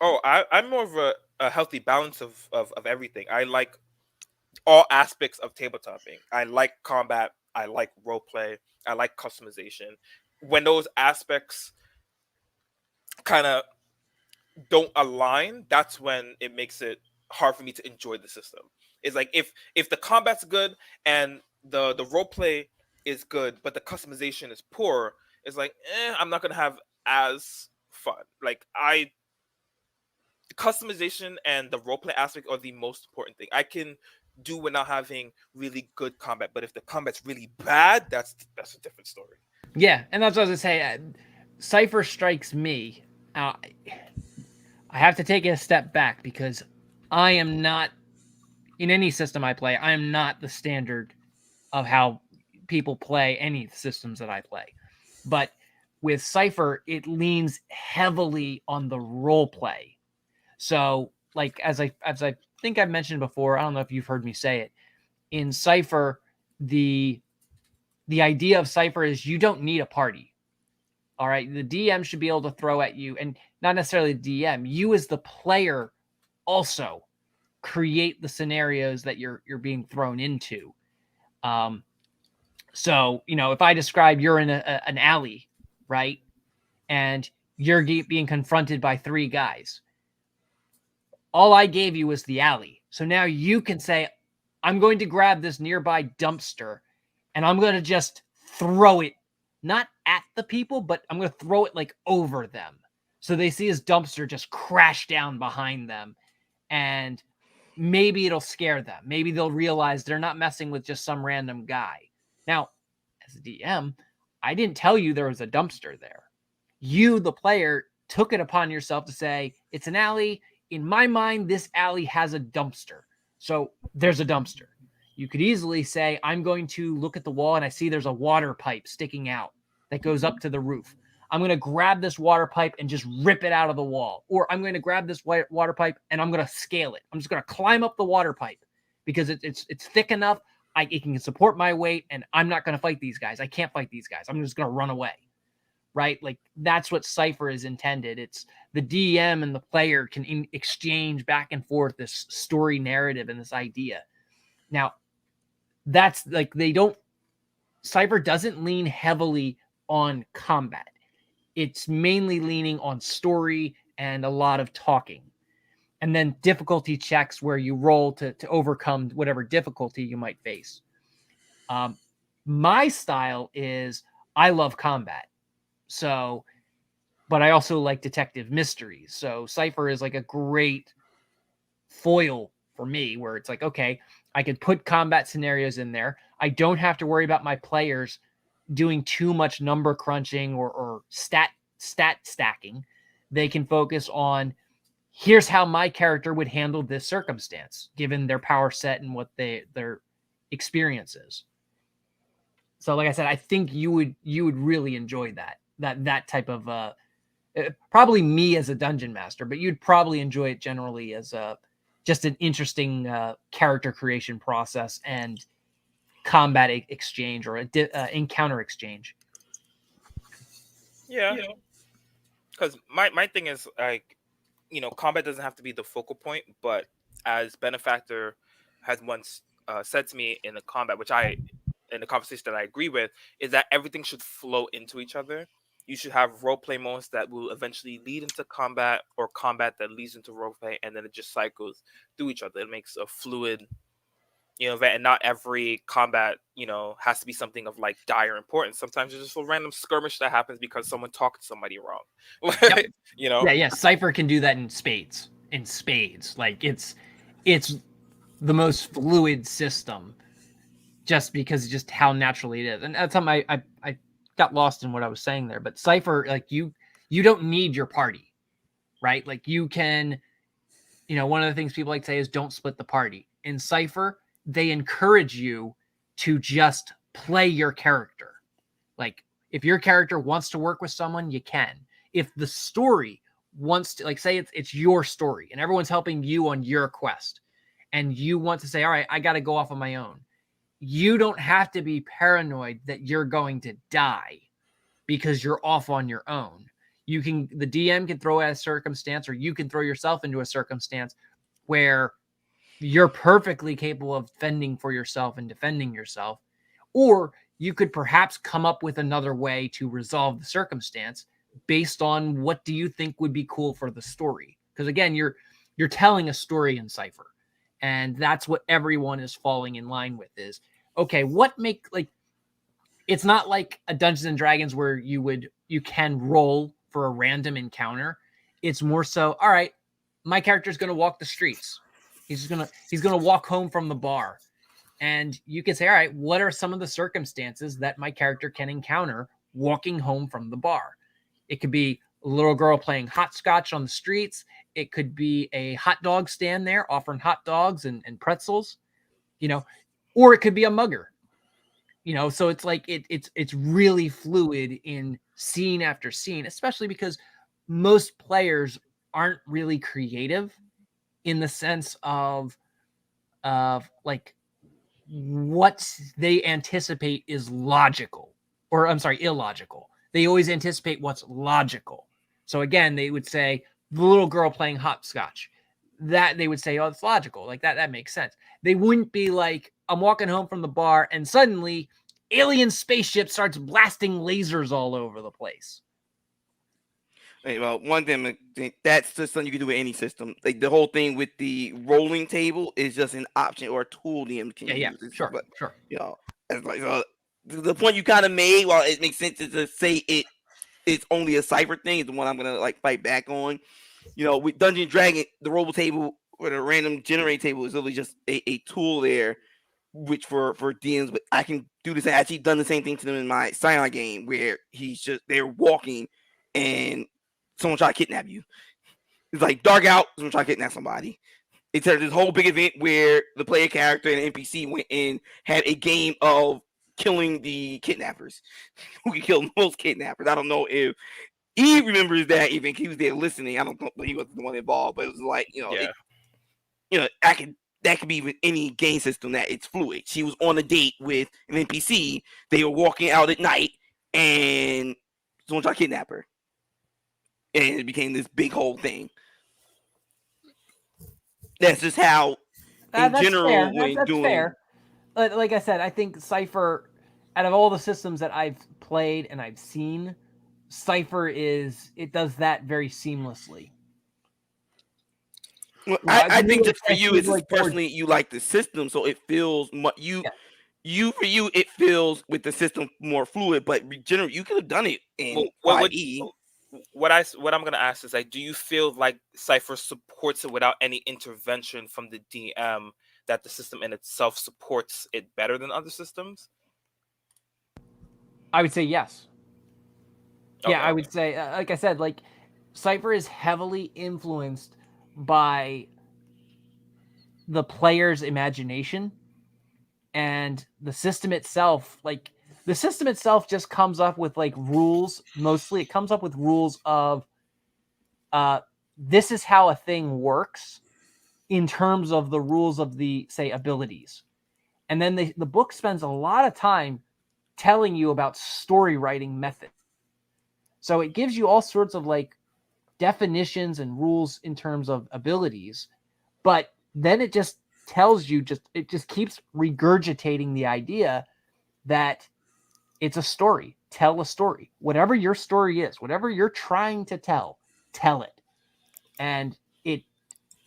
Oh, I'm more of a healthy balance of everything. I like all aspects of tabletoping. I like combat. I like roleplay. I like customization. When those aspects kind of don't align, that's when it makes it hard for me to enjoy the system. It's like if the combat's good and the roleplay is good, but the customization is poor, it's like I'm not gonna have as fun. Like customization and the roleplay aspect are the most important thing. I can do without having really good combat, but if the combat's really bad, that's a different story. Yeah, and that's what I was gonna say. Cypher strikes me. I have to take a step back because I am not in any system I play. I am not the standard of how people play any systems that I play. But with Cypher, it leans heavily on the role play. So, like as I think I've mentioned before, I don't know if you've heard me say it. In Cypher, the idea of Cypher is you don't need a party. All right, the DM should be able to throw at you, and not necessarily the DM. You as the player also create the scenarios that you're being thrown into. So if I describe you're in an alley, right, and you're being confronted by three guys. All I gave you was the alley. So now you can say, I'm going to grab this nearby dumpster and I'm going to just throw it, not at the people, but I'm going to throw it like over them. So they see his dumpster just crash down behind them. And maybe it'll scare them. Maybe they'll realize they're not messing with just some random guy. Now, as a DM, I didn't tell you there was a dumpster there. You, the player, took it upon yourself to say, it's an alley. In my mind, this alley has a dumpster. So there's a dumpster. You could easily say, I'm going to look at the wall and I see there's a water pipe sticking out that goes up to the roof. I'm going to grab this water pipe and just rip it out of the wall. Or I'm going to grab this water pipe and I'm going to scale it. I'm just going to climb up the water pipe because it's thick enough. It can support my weight and I'm not going to fight these guys. I can't fight these guys. I'm just going to run away. Right? Like that's what Cypher is intended. It's the DM and the player can exchange back and forth this story narrative and this idea. Now, that's like Cypher doesn't lean heavily on combat. It's mainly leaning on story and a lot of talking. And then difficulty checks where you roll to overcome whatever difficulty you might face. My style is I love combat. So but I also like detective mysteries. So Cypher is like a great foil for me, where it's like, okay, I could put combat scenarios in there. I don't have to worry about my players doing too much number crunching or stat stacking. They can focus on, here's how my character would handle this circumstance given their power set and what their experience is. So like I said, I think you would really enjoy that type of probably me as a dungeon master, but you'd probably enjoy it generally as just an interesting character creation process and combat exchange or encounter exchange. Yeah, because my thing is like, combat doesn't have to be the focal point, but as Benefactor has once said to me in the combat, in the conversation that I agree with, is that everything should flow into each other. You should have role play moments that will eventually lead into combat, or combat that leads into role play, and then it just cycles through each other. It makes a fluid, event, and not every combat, has to be something of like dire importance. Sometimes it's just a random skirmish that happens because someone talked to somebody wrong. Yep. Yeah, yeah. Cypher can do that in spades. Like it's the most fluid system, just because just how naturally it is. And that's something I got lost in what I was saying there. But Cypher, like you don't need your party, right? Like you can, one of the things people like to say is don't split the party. In Cypher, they encourage you to just play your character. Like if your character wants to work with someone, you can. If the story wants to, like, say it's your story and everyone's helping you on your quest, and you want to say, all right, I got to go off on my own. You don't have to be paranoid that you're going to die because you're off on your own. The DM can throw at a circumstance, or you can throw yourself into a circumstance where you're perfectly capable of fending for yourself and defending yourself. Or you could perhaps come up with another way to resolve the circumstance based on what do you think would be cool for the story. Because again, you're telling a story in Cypher. And that's what everyone is falling in line with is, okay, it's not like a Dungeons and Dragons where you can roll for a random encounter. It's more so, all right, my character's going to walk the streets. He's going to walk home from the bar. And you can say, all right, what are some of the circumstances that my character can encounter walking home from the bar? It could be a little girl playing hopscotch on the streets. It could be a hot dog stand there offering hot dogs and pretzels, or it could be a mugger, so it's like it's really fluid in scene after scene, especially because most players aren't really creative in the sense of like what they anticipate is logical, or I'm sorry, illogical. They always anticipate what's logical. So again, they would say the little girl playing hopscotch. That they would say, oh, it's logical. Like that makes sense. They wouldn't be like, I'm walking home from the bar and suddenly alien spaceship starts blasting lasers all over the place. Hey, well, one thing, that's just something you can do with any system. Like the whole thing with the rolling table is just an option or a tool DM can use. Sure, but, sure. It's like the point you kind of made, while it makes sense to say it's only a Cypher thing, is the one I'm gonna like fight back on. With Dungeon Dragon, the roll table or the random generate table is literally just a tool there, which for DMs, but I can do this. I actually done the same thing to them in my Scion game, where they're walking and someone try to kidnap you. It's like dark out, someone try to kidnap somebody. It's this whole big event where the player character and the NPC went and had a game of killing the kidnappers. Who can kill most kidnappers? I don't know if he remembers that event. He was there listening. I don't know, but he wasn't the one involved. But it was like, that could be with any game system that it's fluid. She was on a date with an NPC. They were walking out at night, and someone tried to kidnap her. And it became this big whole thing. That's just how, that's fair. Like I said, I think Cypher, out of all the systems that I've played and I've seen, Cypher it does that very seamlessly. Well, I think just for you, it's like personally you like the system, so it feels for you it feels with the system more fluid. But generally, you could have done it in 5e. what I'm gonna ask is, like, do you feel like Cypher supports it without any intervention from the DM? That the system in itself supports it better than other systems? I would say yes. Yeah, Okay, I okay. would say, like I said, like Cypher is heavily influenced by the player's imagination, and the system itself. Like the system itself just comes up with like rules. Mostly, it comes up with rules of this is how a thing works in terms of the rules of the, say, abilities. And then the book spends a lot of time telling you about story writing methods. So it gives you all sorts of like definitions and rules in terms of abilities, but then it just tells you, it just keeps regurgitating the idea that it's a story. Tell a story. Whatever your story is, whatever you're trying to tell it. And it,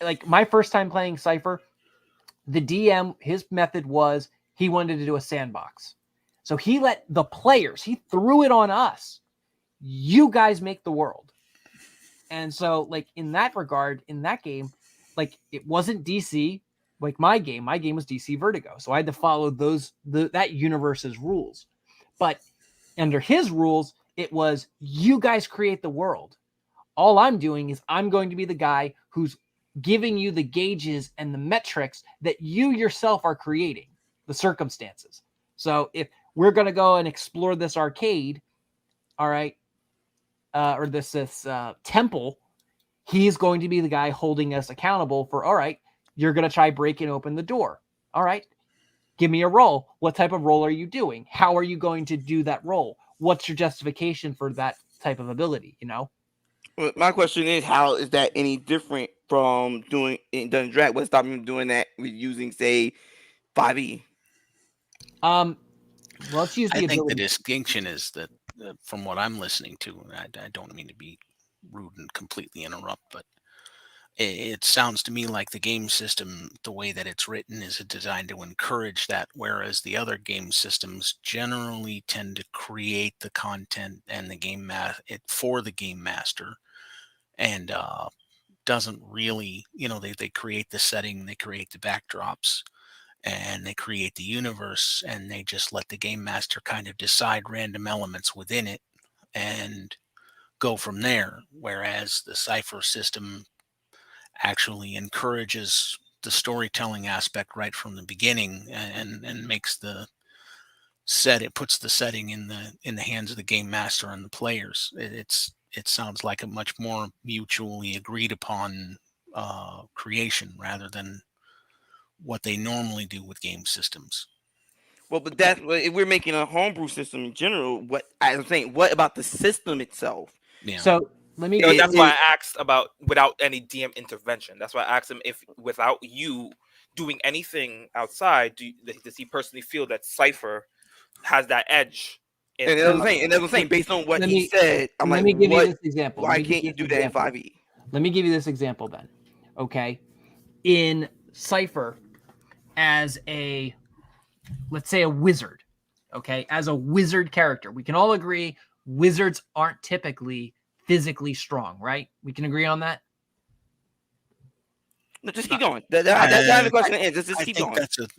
like my first time playing Cypher, the DM, his method was he wanted to do a sandbox. So he let the players, he threw it on us. You guys make the world. And so, like, in that regard, in that game, like, it wasn't DC. Like my game was DC Vertigo. So I had to follow that universe's rules. But under his rules, it was you guys create the world. All I'm doing is I'm going to be the guy who's giving you the gauges and the metrics that you yourself are creating, the circumstances. So if we're going to go and explore this arcade, all right, or this temple, he's going to be the guy holding us accountable for, all right, you're going to try breaking open the door. All right, give me a roll. What type of roll are you doing? How are you going to do that roll? What's your justification for that type of ability, you know? Well, my question is, how is that any different from doing in Dungeon Drag? What's stopping you doing that with using, say, 5e? Let's use the I think the ability. distinction is that, from what I'm listening to, and I don't mean to be rude and completely interrupt, but it sounds to me like the game system, the way that it's written, is designed to encourage that, whereas the other game systems generally tend to create the content and the game for the game master, and doesn't really, they create the setting, they create the backdrops, and they create the universe, and they just let the game master kind of decide random elements within it and go from there. Whereas the Cypher system actually encourages the storytelling aspect right from the beginning, and makes it puts the setting in the hands of the game master and the players. It sounds like a much more mutually agreed upon creation, rather than what they normally do with game systems. Well, but that's if we're making a homebrew system in general. What I'm saying, what about the system itself? Yeah. So let me. That's why I asked about without any DM intervention. That's why I asked him if without you doing anything outside, does he personally feel that Cypher has that edge? And as I'm saying, based on what he said, I'm like, let me give you what? this example. Why can't you do that in 5e? Let me give you this example then. Okay, in Cypher, as a, let's say, a wizard. Okay, as a wizard character, we can all agree wizards aren't typically physically strong, right? We can agree on that. No, just keep going. That's not the question. Just keep going.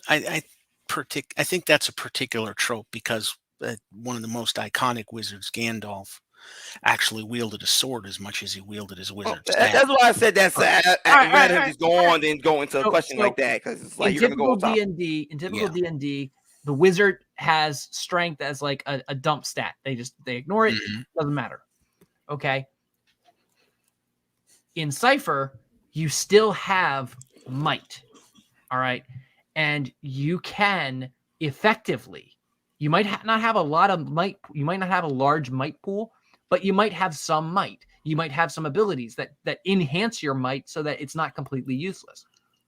I think that's a particular trope, because one of the most iconic wizards, Gandalf, actually wielded a sword as much as he wielded his wizard staff. That's why I said that's. I'd rather him just go on than go into a question like that, because it's like you're gonna go on top. In typical D&D, the wizard has strength as like a dump stat. They ignore it. Mm-hmm. Doesn't matter. Okay. In Cypher, you still have might. All right. And you can effectively, you might not have a lot of might. You might not have a large might pool, but you might have some might. You might have some abilities that enhance your might so that it's not completely useless.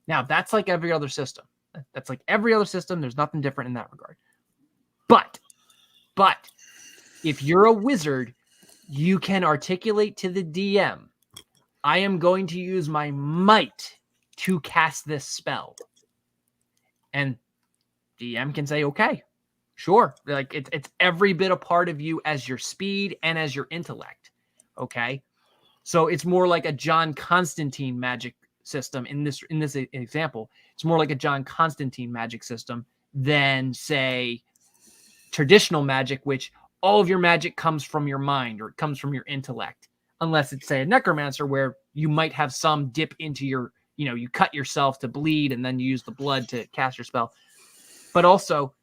Now, that's like every other system. That's like every other system. There's nothing different in that regard. But if you're a wizard, you can articulate to the DM, I am going to use my might to cast this spell. And DM can say, okay, sure. Like it's every bit a part of you as your speed and as your intellect. Okay. So it's more like a John Constantine magic system in this example. It's more like a John Constantine magic system than, say, traditional magic, which all of your magic comes from your mind or it comes from your intellect, unless it's, say, a necromancer where you might have some dip into your, you cut yourself to bleed and then you use the blood to cast your spell. But also,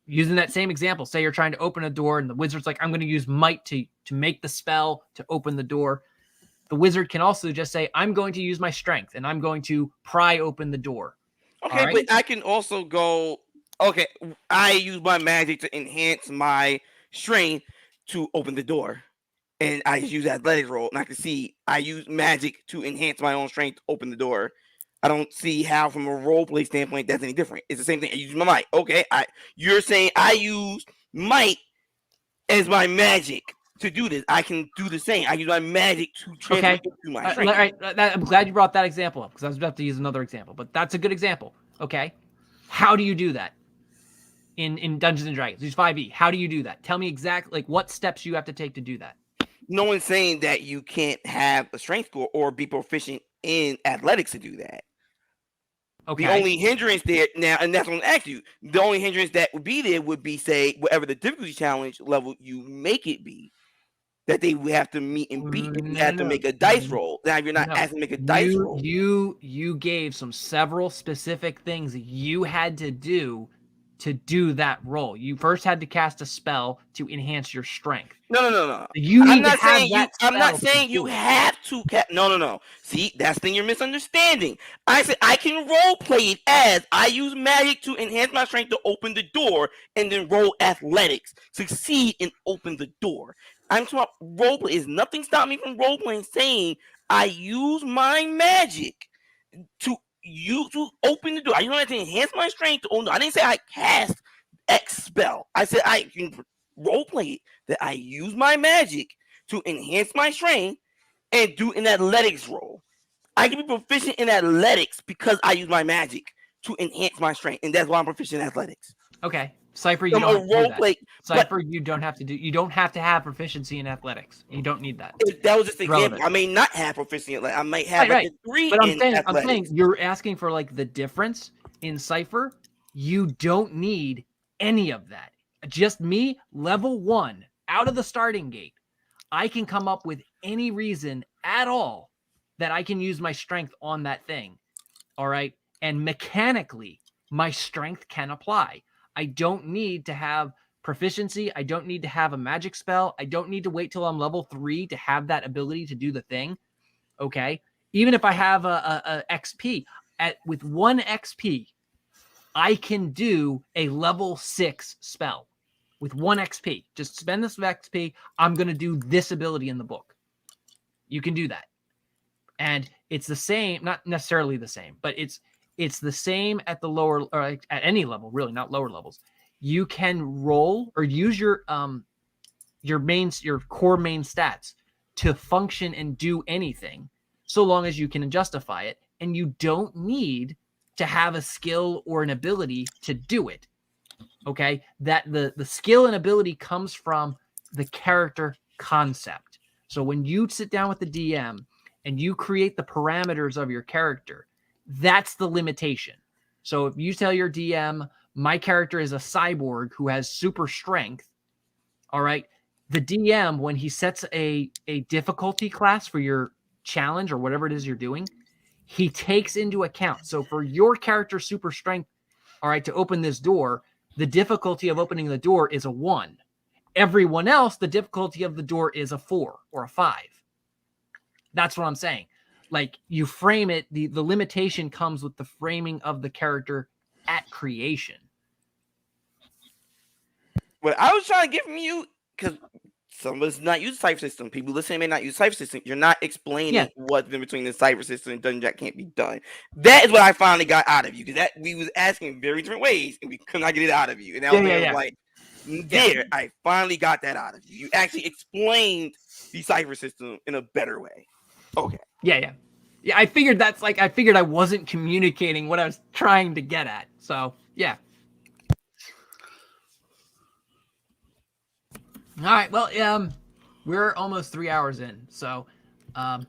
using that same example, say you're trying to open a door and the wizard's like, I'm going to use might to make the spell to open the door. The wizard can also just say, I'm going to use my strength and I'm going to pry open the door. Okay, right? but I can also go, okay, I use my magic to enhance my strength to open the door. And I use athletics roll, and I can see I use magic to enhance my own strength to open the door. I don't see how, from a role play standpoint, that's any different. It's the same thing. I use my might. Okay, you're saying I use might as my magic to do this. I can do the same. I use my magic to transfer into my strength. All right. I'm glad you brought that example up because I was about to use another example, but that's a good example. Okay, how do you do that in Dungeons and Dragons? Use 5e. How do you do that? Tell me exactly what steps you have to take to do that. No one's saying that you can't have a strength score or be proficient in athletics to do that. Okay. The only hindrance there now, and that's what I'm asking you, the only hindrance that would be there would be, say, whatever the difficulty challenge level you make it be, that they would have to meet and beat. If you have to make a dice roll. Now, if you're not asking to make a dice roll. You gave several specific things you had to do that roll. You first had to cast a spell to enhance your strength. No. I'm not saying you have to. No. See, that's the thing you're misunderstanding. I said I can role play it as I use magic to enhance my strength to open the door, and then roll athletics, succeed and open the door. I'm talking about role play. Is nothing stopping me from role playing saying I use my magic to open the door. I use that to enhance my strength to open the door. I didn't say I cast X spell. I said I can role play it that I use my magic to enhance my strength and do an athletics roll. I can be proficient in athletics because I use my magic to enhance my strength, and that's why I'm proficient in athletics. Okay. Cypher, you don't have to do that. Cypher, you don't have to have proficiency in athletics. You don't need that. That was just an example. I may not have proficiency in athletics. I might have a 3 but in athletics. I'm saying you're asking for like the difference in Cypher. You don't need any of that. Just me, level 1, out of the starting gate. I can come up with any reason at all that I can use my strength on that thing. All right. And mechanically, my strength can apply. I don't need to have proficiency. I don't need to have a magic spell. I don't need to wait till I'm level 3 to have that ability to do the thing. Okay. Even if I have a XP with 1 XP, I can do a level 6 spell with 1 XP. Just spend this XP. I'm going to do this ability in the book. You can do that. And it's the same, not necessarily the same, but it's the same at the lower or at any level, really, not lower levels. You can roll or use your core main stats to function and do anything, so long as you can justify it, and you don't need to have a skill or an ability to do it. Okay, that the skill and ability comes from the character concept. So when you sit down with the DM and you create the parameters of your character, that's the limitation. So if you tell your DM, my character is a cyborg who has super strength, all right, the DM, when he sets a difficulty class for your challenge or whatever it is you're doing, he takes into account. So for your character super strength, all right, to open this door, the difficulty of opening the door is a 1. Everyone else, the difficulty of the door is a 4 or a 5. That's what I'm saying. Like, you frame it, the limitation comes with the framing of the character at creation. What I was trying to get from you, because some of us not use Cypher system. People listening may not use Cypher system. You're not explaining what's in between the Cypher system and Dungeon Jack can't be done. That is what I finally got out of you, because that we was asking very different ways and we could not get it out of you. And that was like, I finally got that out of you. You actually explained the Cypher system in a better way. Okay. Yeah. I figured I wasn't communicating what I was trying to get at. So yeah. All right. Well, we're almost 3 hours in. So, do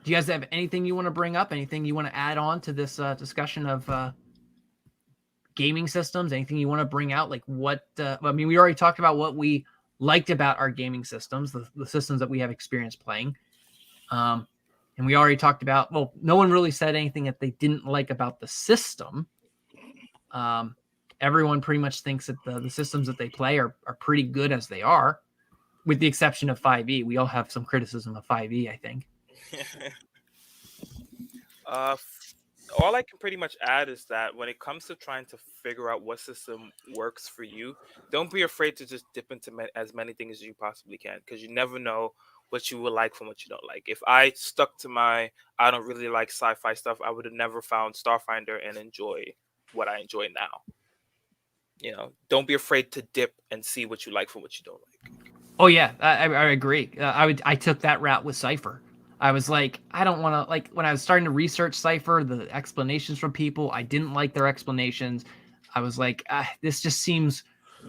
you guys have anything you want to bring up? Anything you want to add on to this discussion of gaming systems? Anything you want to bring out? Like what? I mean, we already talked about what we liked about our gaming systems, the systems that we have experience playing. And we already talked about, well, no one really said anything that they didn't like about the system. Everyone pretty much thinks that the systems that they play are pretty good as they are, with the exception of 5e. We all have some criticism of 5e, I think. All I can pretty much add is that when it comes to trying to figure out what system works for you, don't be afraid to just dip into as many things as you possibly can, because you never know what you will like from what you don't like. If I stuck to I don't really like sci-fi stuff, I would have never found Starfinder and enjoy what I enjoy now. Don't be afraid to dip and see what you like from what you don't like. Oh yeah, I agree. I took that route with Cypher. I was like, I don't want to, like, when I was starting to research Cypher, the explanations from people, I didn't like their explanations. I was like, this just seems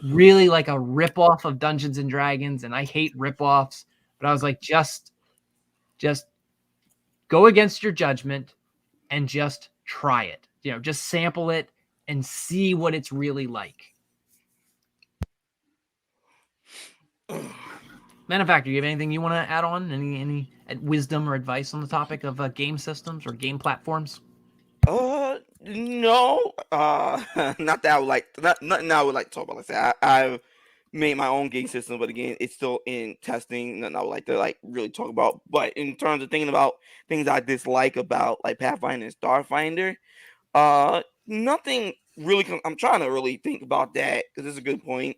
really like a ripoff of Dungeons and Dragons, and I hate ripoffs. But I was like, just go against your judgment and just try it. Just sample it and see what it's really like. Benefactor, you have anything you want to add on? Any wisdom or advice on the topic of game systems or game platforms? No. Not that I would like. Nothing I would like to talk about. Like that, I've made my own game system, but again, it's still in testing. Nothing I would like to really talk about. But in terms of thinking about things I dislike about like Pathfinder and Starfinder, nothing really. I'm trying to really think about that because it's a good point.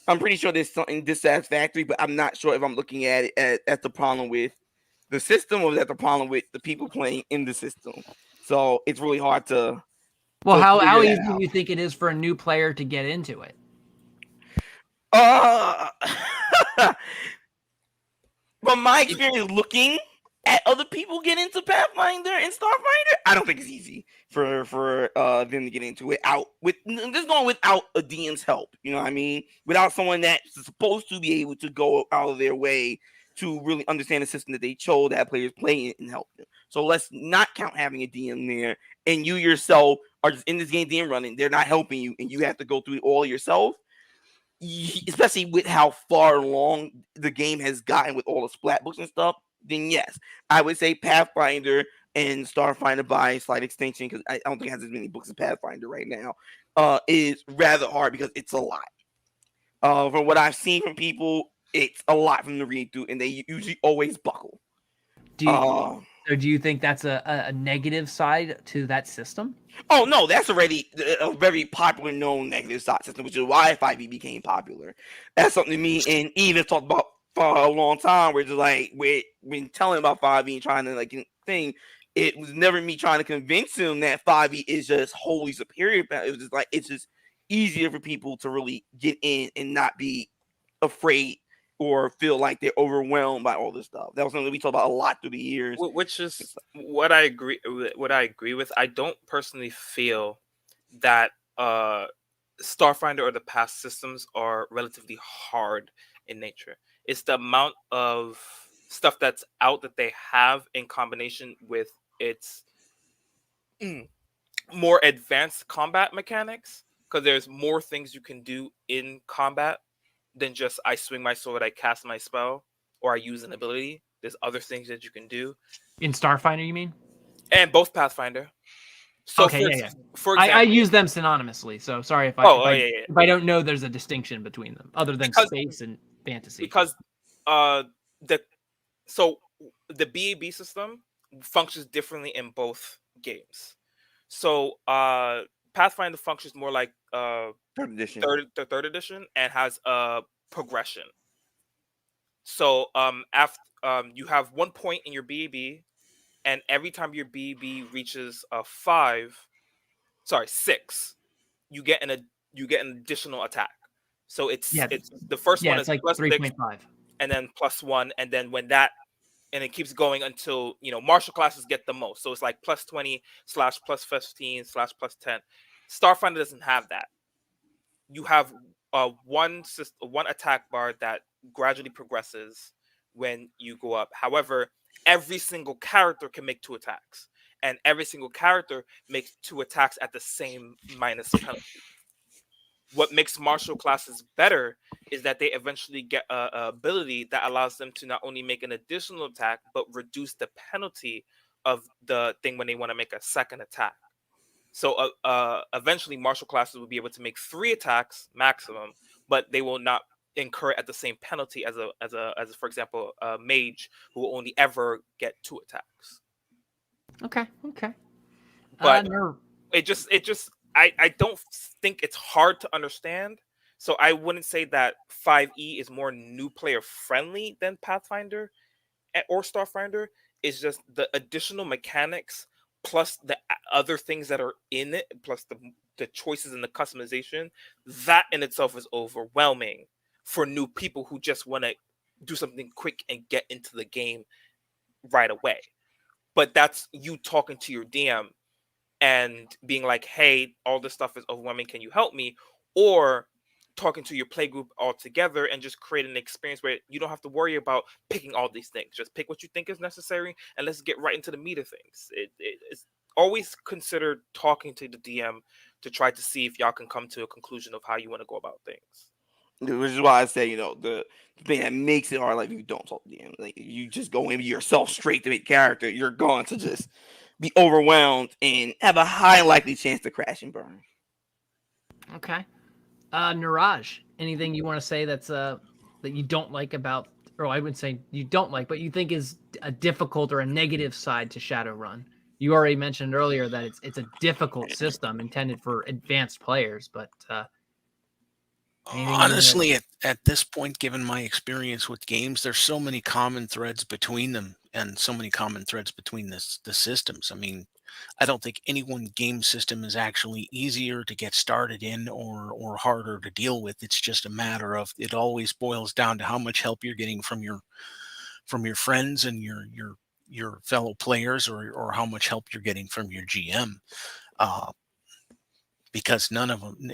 I'm pretty sure there's something dissatisfactory, but I'm not sure if I'm looking at it as the problem with the system or is that the problem with the people playing in the system. So it's really hard to. Well, how easy do you think it is for a new player to get into it? From my experience looking at other people get into Pathfinder and Starfinder, I don't think it's easy for them to get into it without a DM's help. You know what I mean? Without someone that's supposed to be able to go out of their way to really understand the system that they chose that players play and help them. So let's not count having a DM there, and you yourself are just in this game DM running. They're not helping you, and you have to go through it all yourself. Especially with how far along the game has gotten with all the splat books and stuff, then yes, I would say Pathfinder and Starfinder by slight extension, because I don't think it has as many books as Pathfinder right now, is rather hard because it's a lot. From what I've seen from people, it's a lot from the read through, and they usually always buckle. So do you think that's a negative side to that system? Oh, no, that's already a very popular known negative side system, which is why 5e became popular. That's something to me and even talked about for a long time, where just like, when telling about 5e and trying to thing, it was never me trying to convince him that 5e is just wholly superior. It was just like, it's just easier for people to really get in and not be afraid or feel like they're overwhelmed by all this stuff. That was something that we talked about a lot through the years. Which is what I agree with. I don't personally feel that Starfinder or the past systems are relatively hard in nature. It's the amount of stuff that's out that they have in combination with its more advanced combat mechanics, because there's more things you can do in combat than just I swing my sword, I cast my spell, or I use an ability. There's other things that you can do. In Starfinder, you mean? And both Pathfinder. So okay, yeah. For example, I use them synonymously, so sorry if I don't know there's a distinction between them, other than space and fantasy. Because the BAB system functions differently in both games. So Pathfinder functions more like third edition. Third edition, and has a progression. So after you have 1 point in your BAB, and every time your BAB reaches 6, you get an additional attack. So it's the first one is like plus 3.5, and then +1, and then and it keeps going until martial classes get the most. So it's like +20 / +15 / +10. Starfinder doesn't have that. You have one attack bar that gradually progresses when you go up. However, every single character can make 2 attacks, and every single character makes 2 attacks at the same minus penalty. What makes martial classes better is that they eventually get a ability that allows them to not only make an additional attack but reduce the penalty of the thing when they want to make a second attack. So eventually martial classes will be able to make 3 attacks maximum, but they will not incur at the same penalty as for example a mage who will only ever get 2 attacks. Okay. But it just I don't think it's hard to understand. So I wouldn't say that 5e is more new player friendly than Pathfinder or Starfinder. It's just the additional mechanics plus the other things that are in it, plus the choices and the customization. That in itself is overwhelming for new people who just want to do something quick and get into the game right away. But that's you talking to your DM and being like, hey, all this stuff is overwhelming, can you help me? Or talking to your play group all together and just create an experience where you don't have to worry about picking all these things. Just pick what you think is necessary and let's get right into the meat of things. It's always consider talking to the DM to try to see if y'all can come to a conclusion of how you want to go about things. Which is why I say, the thing that makes it hard, like, if you don't talk to DM, like, you just go in yourself straight to make character, you're going to just be overwhelmed and have a high likely chance to crash and burn. Okay. Nerahjj, anything you want to say that's that you don't like about, or I would say you don't like, but you think is a difficult or a negative side to Shadowrun? You already mentioned earlier that it's a difficult system intended for advanced players, but honestly, at this point, given my experience with games, there's so many common threads between them and so many common threads between the systems. I mean, I don't think any one game system is actually easier to get started in or harder to deal with. It's just a matter of, it always boils down to how much help you're getting from your friends and your fellow players, or how much help you're getting from your GM. Because none of them,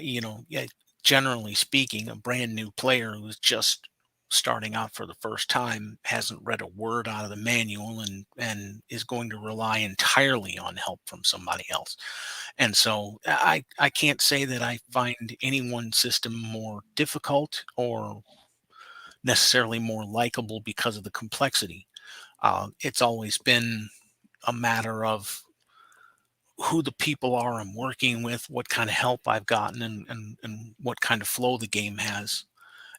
generally speaking, a brand new player who's just starting out for the first time hasn't read a word out of the manual and is going to rely entirely on help from somebody else. And so I can't say that I find any one system more difficult or necessarily more likable because of the complexity. It's always been a matter of who the people are I'm working with, what kind of help I've gotten, and what kind of flow the game has.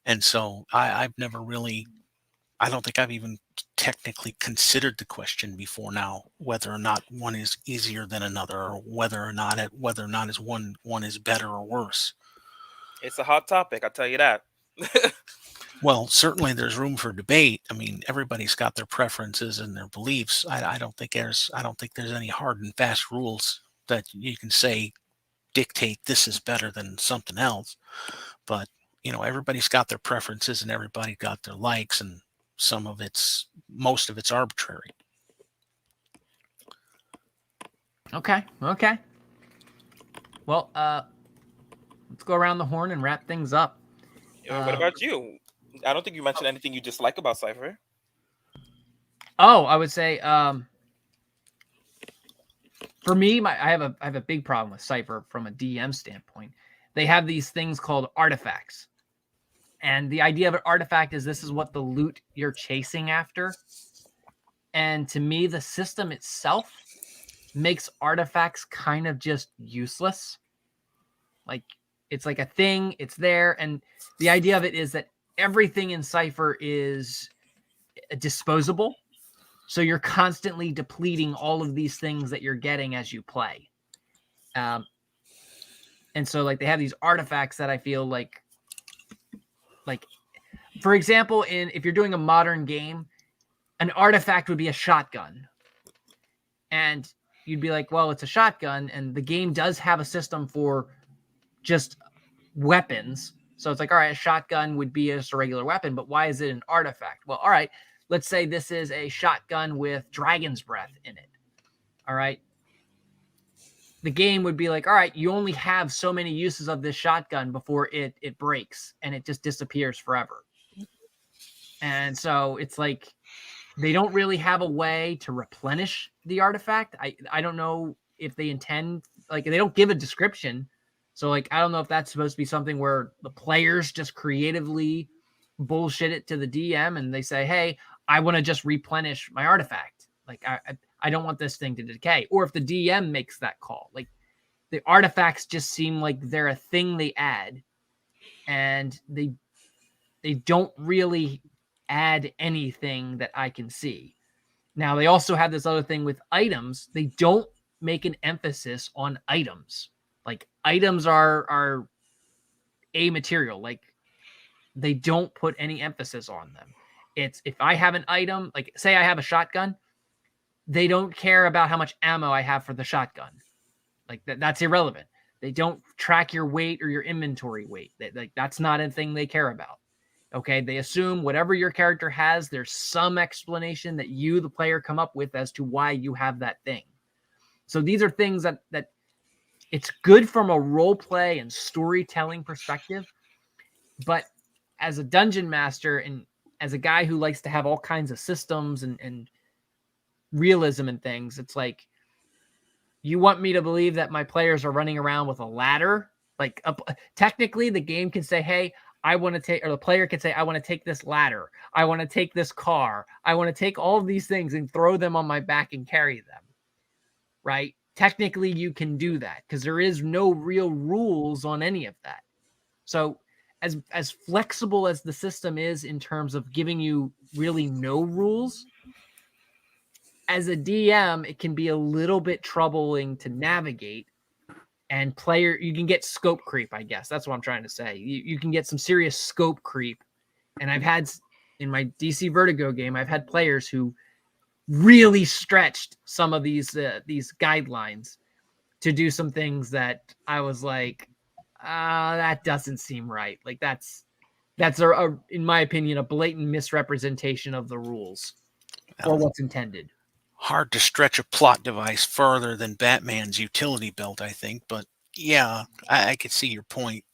And so I've never really, I don't think I've even technically considered the question before now, whether or not one is easier than another, or whether or not is one is better or worse. It's a hot topic, I'll tell you that. Well, certainly there's room for debate. I mean, everybody's got their preferences and their beliefs. I don't think there's any hard and fast rules that you can say dictate this is better than something else. But everybody's got their preferences and everybody got their likes, and most of it's arbitrary. Okay. Well, let's go around the horn and wrap things up. What about you? I don't think you mentioned anything you dislike about Cypher. Oh, I would say, for me, I have a big problem with Cypher from a DM standpoint. They have these things called artifacts. And the idea of an artifact is this is what the loot you're chasing after. And to me, the system itself makes artifacts kind of just useless. Like, it's like a thing, it's there. And the idea of it is that everything in Cypher is disposable. So you're constantly depleting all of these things that you're getting as you play. And so, like, they have these artifacts that I feel like, for example, if you're doing a modern game, an artifact would be a shotgun. And you'd be like, well, it's a shotgun, and the game does have a system for just weapons. So it's like, all right, a shotgun would be just a regular weapon, but why is it an artifact? Well, all right, let's say this is a shotgun with dragon's breath in it. All right. The game would be like, all right, you only have so many uses of this shotgun before it breaks and it just disappears forever. And so it's like they don't really have a way to replenish the artifact. I don't know if they intend, like, they don't give a description. So, like, I don't know if that's supposed to be something where the players just creatively bullshit it to the DM and they say, hey, I want to just replenish my artifact. Like, I don't want this thing to decay. Or if the DM makes that call. Like, the artifacts just seem like they're a thing they add. And they don't really add anything that I can see. Now, they also have this other thing with items. They don't make an emphasis on items. Like, items are a material. Like, they don't put any emphasis on them. It's if I have an item, like say I have a shotgun, they don't care about how much ammo I have for the shotgun. Like that's irrelevant. They don't track your weight or your inventory weight. That's not a thing they care about. Okay, they assume whatever your character has, there's some explanation that you, the player, come up with as to why you have that thing. So these are things that it's good from a role play and storytelling perspective, but as a dungeon master and as a guy who likes to have all kinds of systems and realism and things, it's like, you want me to believe that my players are running around with a ladder? Like, technically, the game can say, hey, I want to take, or the player can say, I want to take this ladder. I want to take this car. I want to take all of these things and throw them on my back and carry them. Right? Technically, you can do that because there is no real rules on any of that. So as flexible as the system is in terms of giving you really no rules, as a DM, it can be a little bit troubling to navigate, and you can get scope creep, I guess. That's what I'm trying to say. You can get some serious scope creep. And I've had, in my DC Vertigo game, I've had players who really stretched some of these guidelines to do some things that I was like, that doesn't seem right. Like that's in my opinion, a blatant misrepresentation of the rules or what's intended. Hard to stretch a plot device further than Batman's utility belt, I think. But yeah, I could see your point.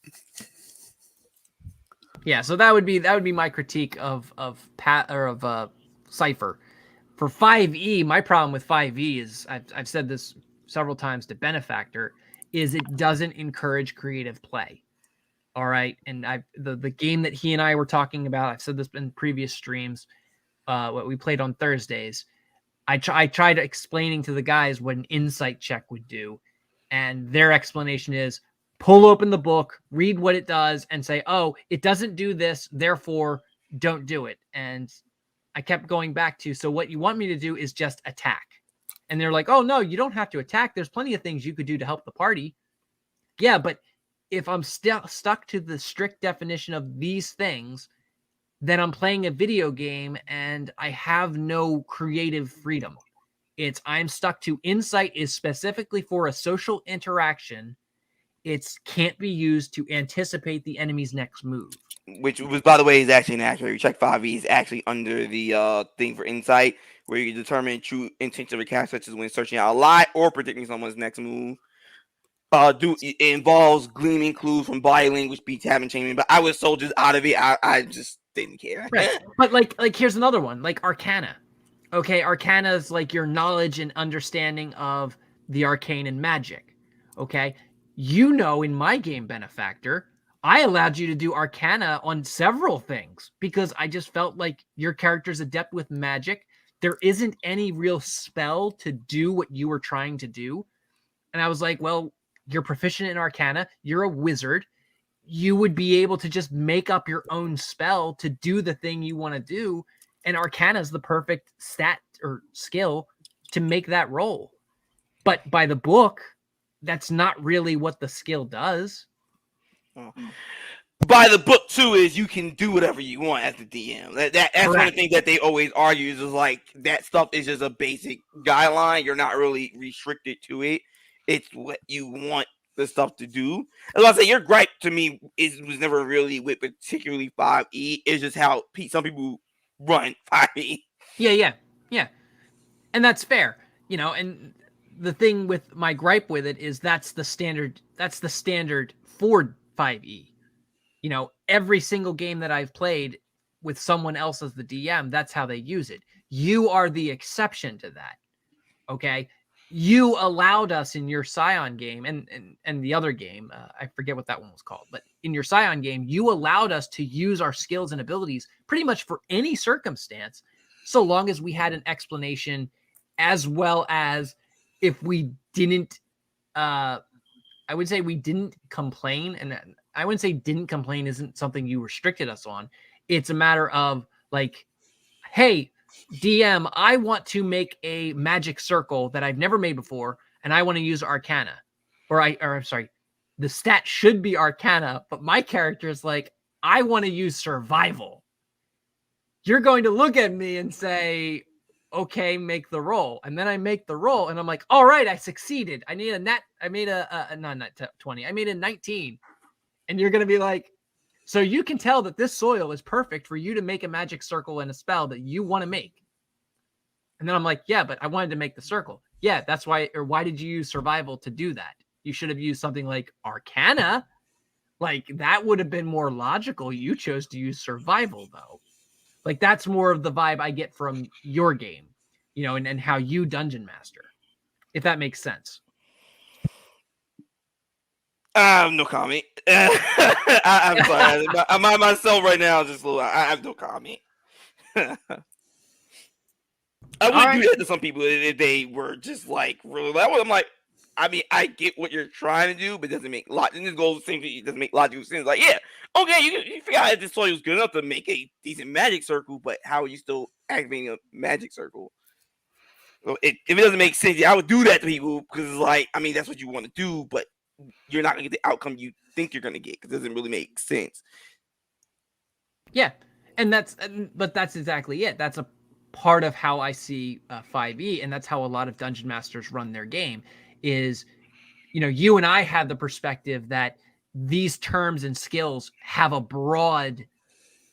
Yeah, so that would be my critique of Cypher. For 5e, my problem with 5e is I've said this several times to Benefactor, is it doesn't encourage creative play. All right, and the game that he and I were talking about, I've said this in previous streams, what we played on Thursdays. I tried explaining to the guys what an insight check would do, and their explanation is pull open the book, read what it does, and say, oh, it doesn't do this, therefore don't do it. And I kept going back to, so what you want me to do is just attack. And they're like, oh, no, you don't have to attack. There's plenty of things you could do to help the party. Yeah, but if I'm stuck to the strict definition of these things, then I'm playing a video game and I have no creative freedom. I'm stuck to insight is specifically for a social interaction. It can't be used to anticipate the enemy's next move. Which was, by the way, is actually inaccurate. Check 5e is actually under the thing for insight, where you can determine true intent of a character, such as when searching out a lie or predicting someone's next move. It involves gleaming clues from body language, speech, habit changing. But I was so just out of it, I just didn't care. Right. But like here's another one, like Arcana. Okay, Arcana is like your knowledge and understanding of the arcane and magic. Okay, in my game Benefactor, I allowed you to do Arcana on several things because I just felt like your character's adept with magic. There isn't any real spell to do what you were trying to do. And I was like, well, you're proficient in Arcana. You're a wizard. You would be able to just make up your own spell to do the thing you want to do. And Arcana is the perfect stat or skill to make that roll. But by the book, that's not really what the skill does. By the book, too, is you can do whatever you want as the DM. That's Correct. one of the things that they always argue is like that stuff is just a basic guideline. You're not really restricted to it. It's what you want the stuff to do. As I say, your gripe to me was never really with particularly 5e. It's just how some people run 5e. Yeah. And that's fair. And the thing with my gripe with it is that's the standard for 5e. Every single game that I've played, with someone else as the DM, that's how they use it. You are the exception to that. Okay. You allowed us in your Scion game and the other game, I forget what that one was called, but in your Scion game, you allowed us to use our skills and abilities pretty much for any circumstance, so long as we had an explanation, as well as if we didn't, I would say we didn't complain, and I wouldn't say didn't complain isn't something you restricted us on. It's a matter of like, hey, DM, I want to make a magic circle that I've never made before, and I want to use Arcana. Or I'm sorry, the stat should be Arcana, but my character is like, I want to use Survival. You're going to look at me and say, okay, make the roll. And then I make the roll, and I'm like, all right, I succeeded. I made a not 20. I made a 19. And you're going to be like, so you can tell that this soil is perfect for you to make a magic circle and a spell that you want to make. And then I'm like, yeah, but I wanted to make the circle. Yeah, that's why. Or why did you use Survival to do that? You should have used something like Arcana. Like, that would have been more logical. You chose to use Survival, though. Like, that's more of the vibe I get from your game, and how you dungeon master, if that makes sense. No comment. I'm sorry. I'm on myself right now. Just a little. I have no comment. I would do that to some people if they were just like really. I'm like, I mean, I get what you're trying to do, but it doesn't make logic. This goes the same thing. It doesn't make logical sense. Like, yeah, okay, you figure out this soil was good enough to make a decent magic circle, but how are you still activating a magic circle? Well, if it doesn't make sense, I would do that to people because, like, I mean, that's what you want to do, but you're not gonna get the outcome you think you're gonna get because it doesn't really make sense. Yeah, but that's exactly it. That's a part of how I see 5e, and that's how a lot of dungeon masters run their game. Is, you and I have the perspective that these terms and skills have a broad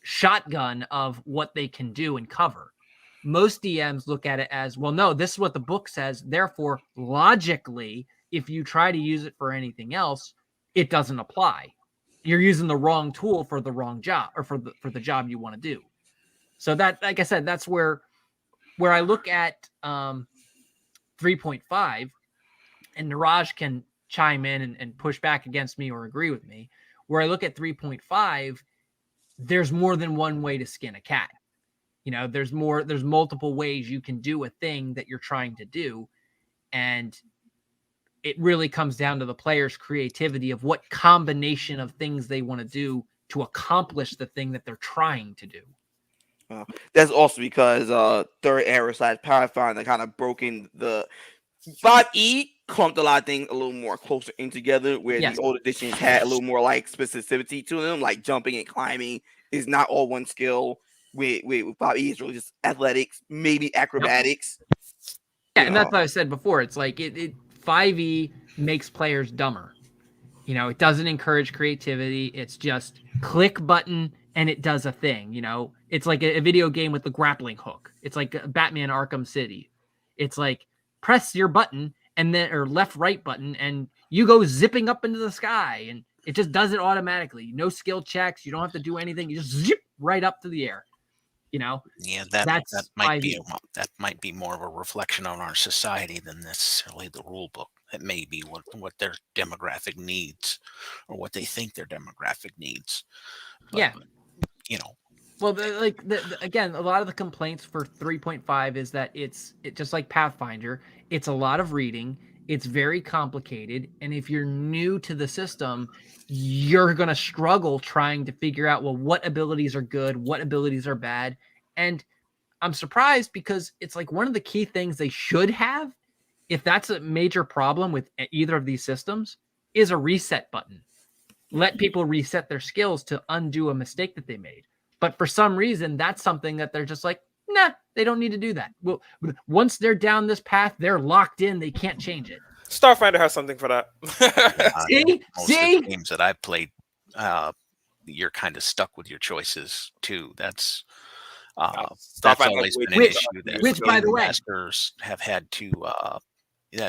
shotgun of what they can do and cover. Most DMs look at it as, well, no, this is what the book says. Therefore, logically, if you try to use it for anything else, it doesn't apply. You're using the wrong tool for the wrong job, or for the job you want to do. So that, like I said, that's where I look at 3.5, and Nerahjj can chime in and push back against me or agree with me. Where I look at 3.5, there's more than one way to skin a cat. There's multiple ways you can do a thing that you're trying to do. And it really comes down to the player's creativity of what combination of things they want to do to accomplish the thing that they're trying to do. That's also because Third Era / Pathfinder kind of broken the 5e clumped a lot of things a little more closer in together, where the old editions had a little more like specificity to them, like jumping and climbing is not all one skill. With 5e, it's really just athletics, maybe acrobatics. Yeah, and that's what I said before. It's like 5e makes players dumber. It doesn't encourage creativity. It's just click button and it does a thing. It's like a video game with the grappling hook. It's like Batman Arkham City. It's like press your button and then, or left right button, and you go zipping up into the sky, and it just does it automatically. No skill checks. You don't have to do anything. You just zip right up to the air. Yeah, that might be more of a reflection on our society than necessarily the rule book. It may be what their demographic needs, or what they think their demographic needs. But, Well, again, a lot of the complaints for 3.5 is that it's just like Pathfinder. It's a lot of reading. It's very complicated. And if you're new to the system, you're going to struggle trying to figure out, well, what abilities are good, what abilities are bad. And I'm surprised because it's like one of the key things they should have, if that's a major problem with either of these systems, is a reset button. Let people reset their skills to undo a mistake that they made. But for some reason, that's something that they're just like, nah, they don't need to do that. Well, once they're down this path, they're locked in. They can't change it. Starfinder has something for that. Most of the games that I've played, you're kind of stuck with your choices too. That's always been an issue that by the way, masters have had to.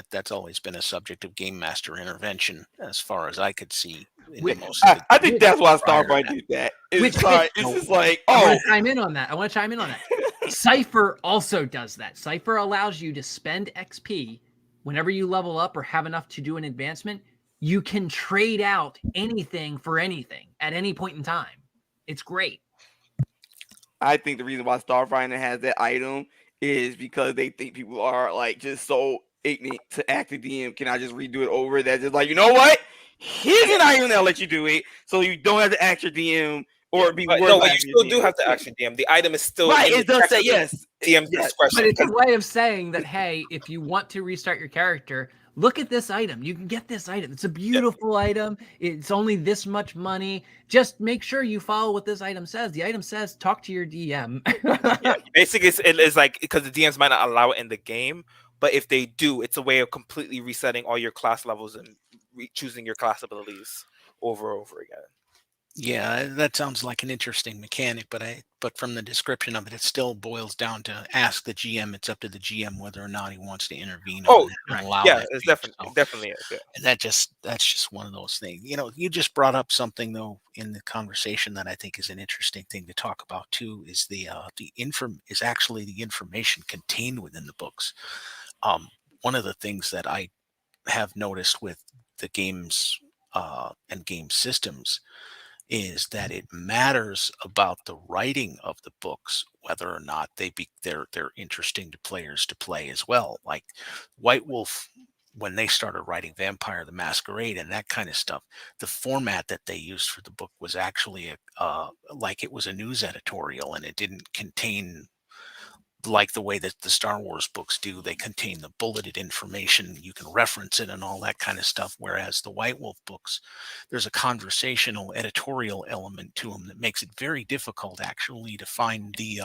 That's always been a subject of game master intervention, as far as I could see. most of the I think that's why prior to Starfinder that. did that. Which- It's just like, I oh, want to chime in on that. Cypher also does that. Cypher allows you to spend XP whenever you level up or have enough to do an advancement. You can trade out anything for anything at any point in time. It's great. I think the reason why Starfinder has that item is because they think people are like just so ignorant to active DM. Can I just redo it over? That's just like, you know what? Here's an item that'll let you do it, so you don't have to act your DM or be But worried no, about but you acting still your do DM. have to actually DM. The item is still Right, in it the does text say of the yes. DM's Yes. discretion. But it's a 'cause- way of saying that, hey, if you want to restart your character, look at this item. You can get this item. It's a beautiful item. It's only this much money. Just make sure you follow what this item says. The item says, talk to your DM. yeah, basically, it's like because the DMs might not allow it in the game, but if they do, it's a way of completely resetting all your class levels and choosing your class abilities over and over again. Yeah, that sounds like an interesting mechanic, but from the description of it, it still boils down to ask the GM. It's up to the GM whether or not he wants to intervene on Oh, that and allow yeah, that it's change. definitely So definitely is. Yeah. and that's just one of those things. You just brought up something though in the conversation that I think is an interesting thing to talk about too. Is is actually the information contained within the books. One of the things that I have noticed with the games and game systems is that it matters about the writing of the books whether or not they're interesting to players to play as well. Like White Wolf, when they started writing Vampire the Masquerade and that kind of stuff, the format that they used for the book was actually like it was a news editorial, and it didn't contain like the way that the Star Wars books do. They contain the bulleted information, you can reference it and all that kind of stuff. Whereas the White Wolf books, there's a conversational editorial element to them that makes it very difficult actually to find the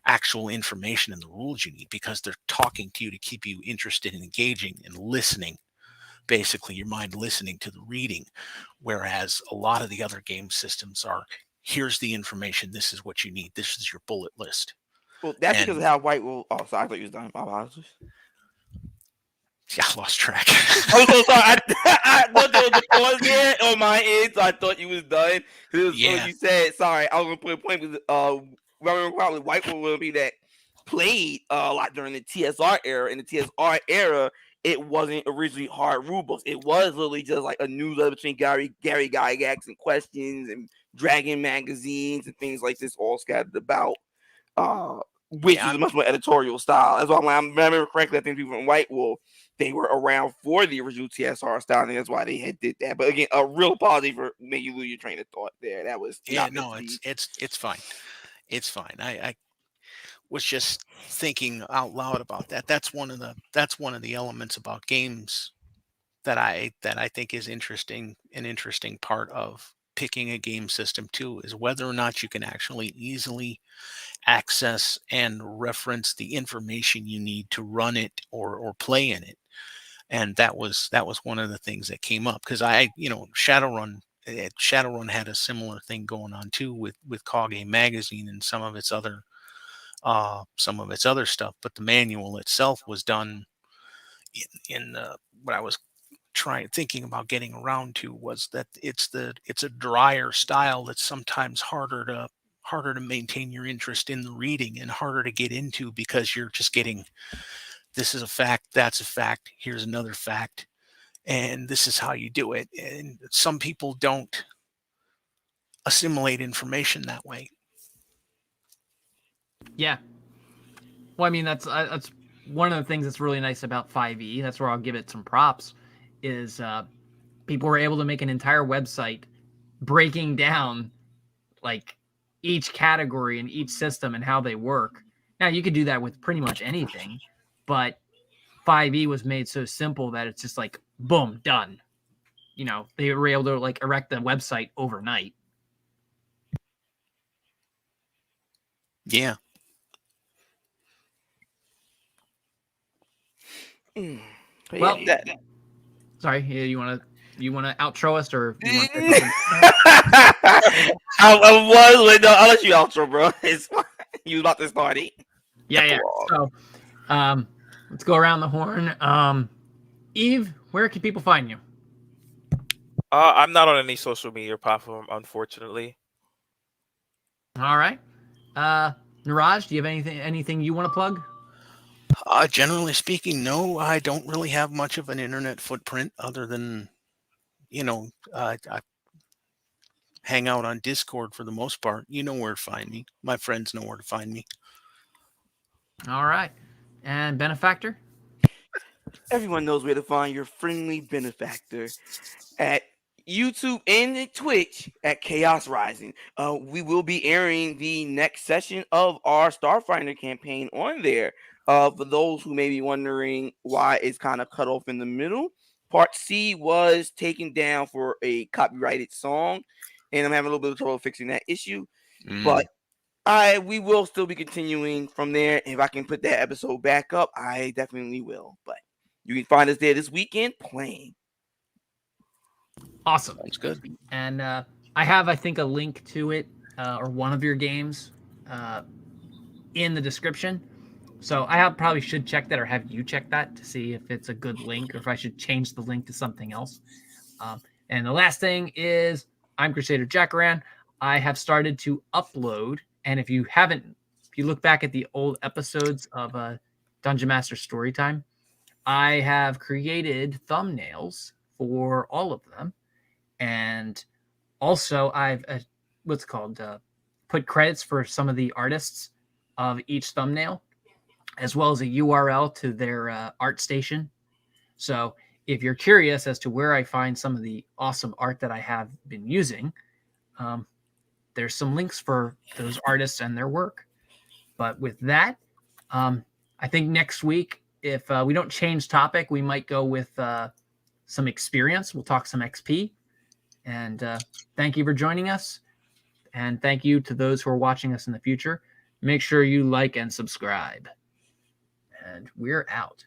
actual information and the rules you need, because they're talking to you to keep you interested and engaging and listening. Basically, your mind listening to the reading. Whereas a lot of the other game systems are, here's the information, this is what you need, this is your bullet list. Well, that's because And of how White Wolf. Oh, sorry, I thought you was done. My apologies. yeah, I lost track. I'm so sorry. I thought there was a pause here on my end, so I thought you was done. It was Yeah. you said. Sorry, I was gonna put a point with probably White Wolf will be that played a lot during the TSR era. In the TSR era, it wasn't originally hard rule books. It was literally just like a newsletter between Gary Gygax and questions and Dragon magazines and things like this, all scattered about. Which is a much more editorial style. That's why I remember correctly, I think people from White Wolf, they were around for the original TSR style, and that's why they had did that. But again, a real apology for making you lose your train of thought there. That was Yeah, no, it's fine. It's fine. I was just thinking out loud about that. That's one of the elements about games that I think is interesting. An interesting part of picking a game system too is whether or not you can actually easily access and reference the information you need to run it or play in it. And that was one of the things that came up, because Shadowrun had a similar thing going on too with Call Game Magazine and some of its other stuff. But the manual itself was done in what I was thinking about getting around to was that it's a drier style that's sometimes harder to maintain your interest in the reading and harder to get into, because you're just getting, this is a fact, that's a fact, here's another fact, and this is how you do it. And some people don't assimilate information that way. Yeah. Well, I mean, that's one of the things that's really nice about 5e. That's where I'll give it some props. Is people were able to make an entire website breaking down like each category and each system and how they work. Now you could do that with pretty much anything, but 5e was made so simple that it's just like boom, done. They were able to like erect the website overnight. Yeah. Well, sorry, you want to outro us, or you want I was, no, I'll let you outro, bro. It's fine. You was about to start it. Yeah. So, let's go around the horn. Eve, where can people find you? I'm not on any social media platform, unfortunately. All right. Nerahjj, do you have anything you want to plug? Generally speaking, no, I don't really have much of an internet footprint other than, I hang out on Discord for the most part. You know where to find me. My friends know where to find me. All right. And Benefactor? Everyone knows where to find your friendly benefactor at YouTube and at Twitch at ChaosRyzen. We will be airing the next session of our Starfinder campaign on there. For those who may be wondering why it's kind of cut off in the middle, Part C was taken down for a copyrighted song, and I'm having a little bit of trouble fixing that issue. But we will still be continuing from there. If I can put that episode back up, I definitely will. But you can find us there this weekend playing. Awesome. Sounds good. And I have, I think, a link to it or one of your games in the description. So I probably should check that or have you check that to see if it's a good link or if I should change the link to something else. And the last thing is I'm Crusader Jackaran. I have started to upload. And if you look back at the old episodes of Dungeon Master Storytime, I have created thumbnails for all of them. And also I've put credits for some of the artists of each thumbnail, as well as a URL to their art station. So if you're curious as to where I find some of the awesome art that I have been using, there's some links for those artists and their work. But with that, I think next week, if we don't change topic, we might go with some experience. We'll talk some XP. And thank you for joining us. And thank you to those who are watching us in the future. Make sure you like and subscribe. And we're out.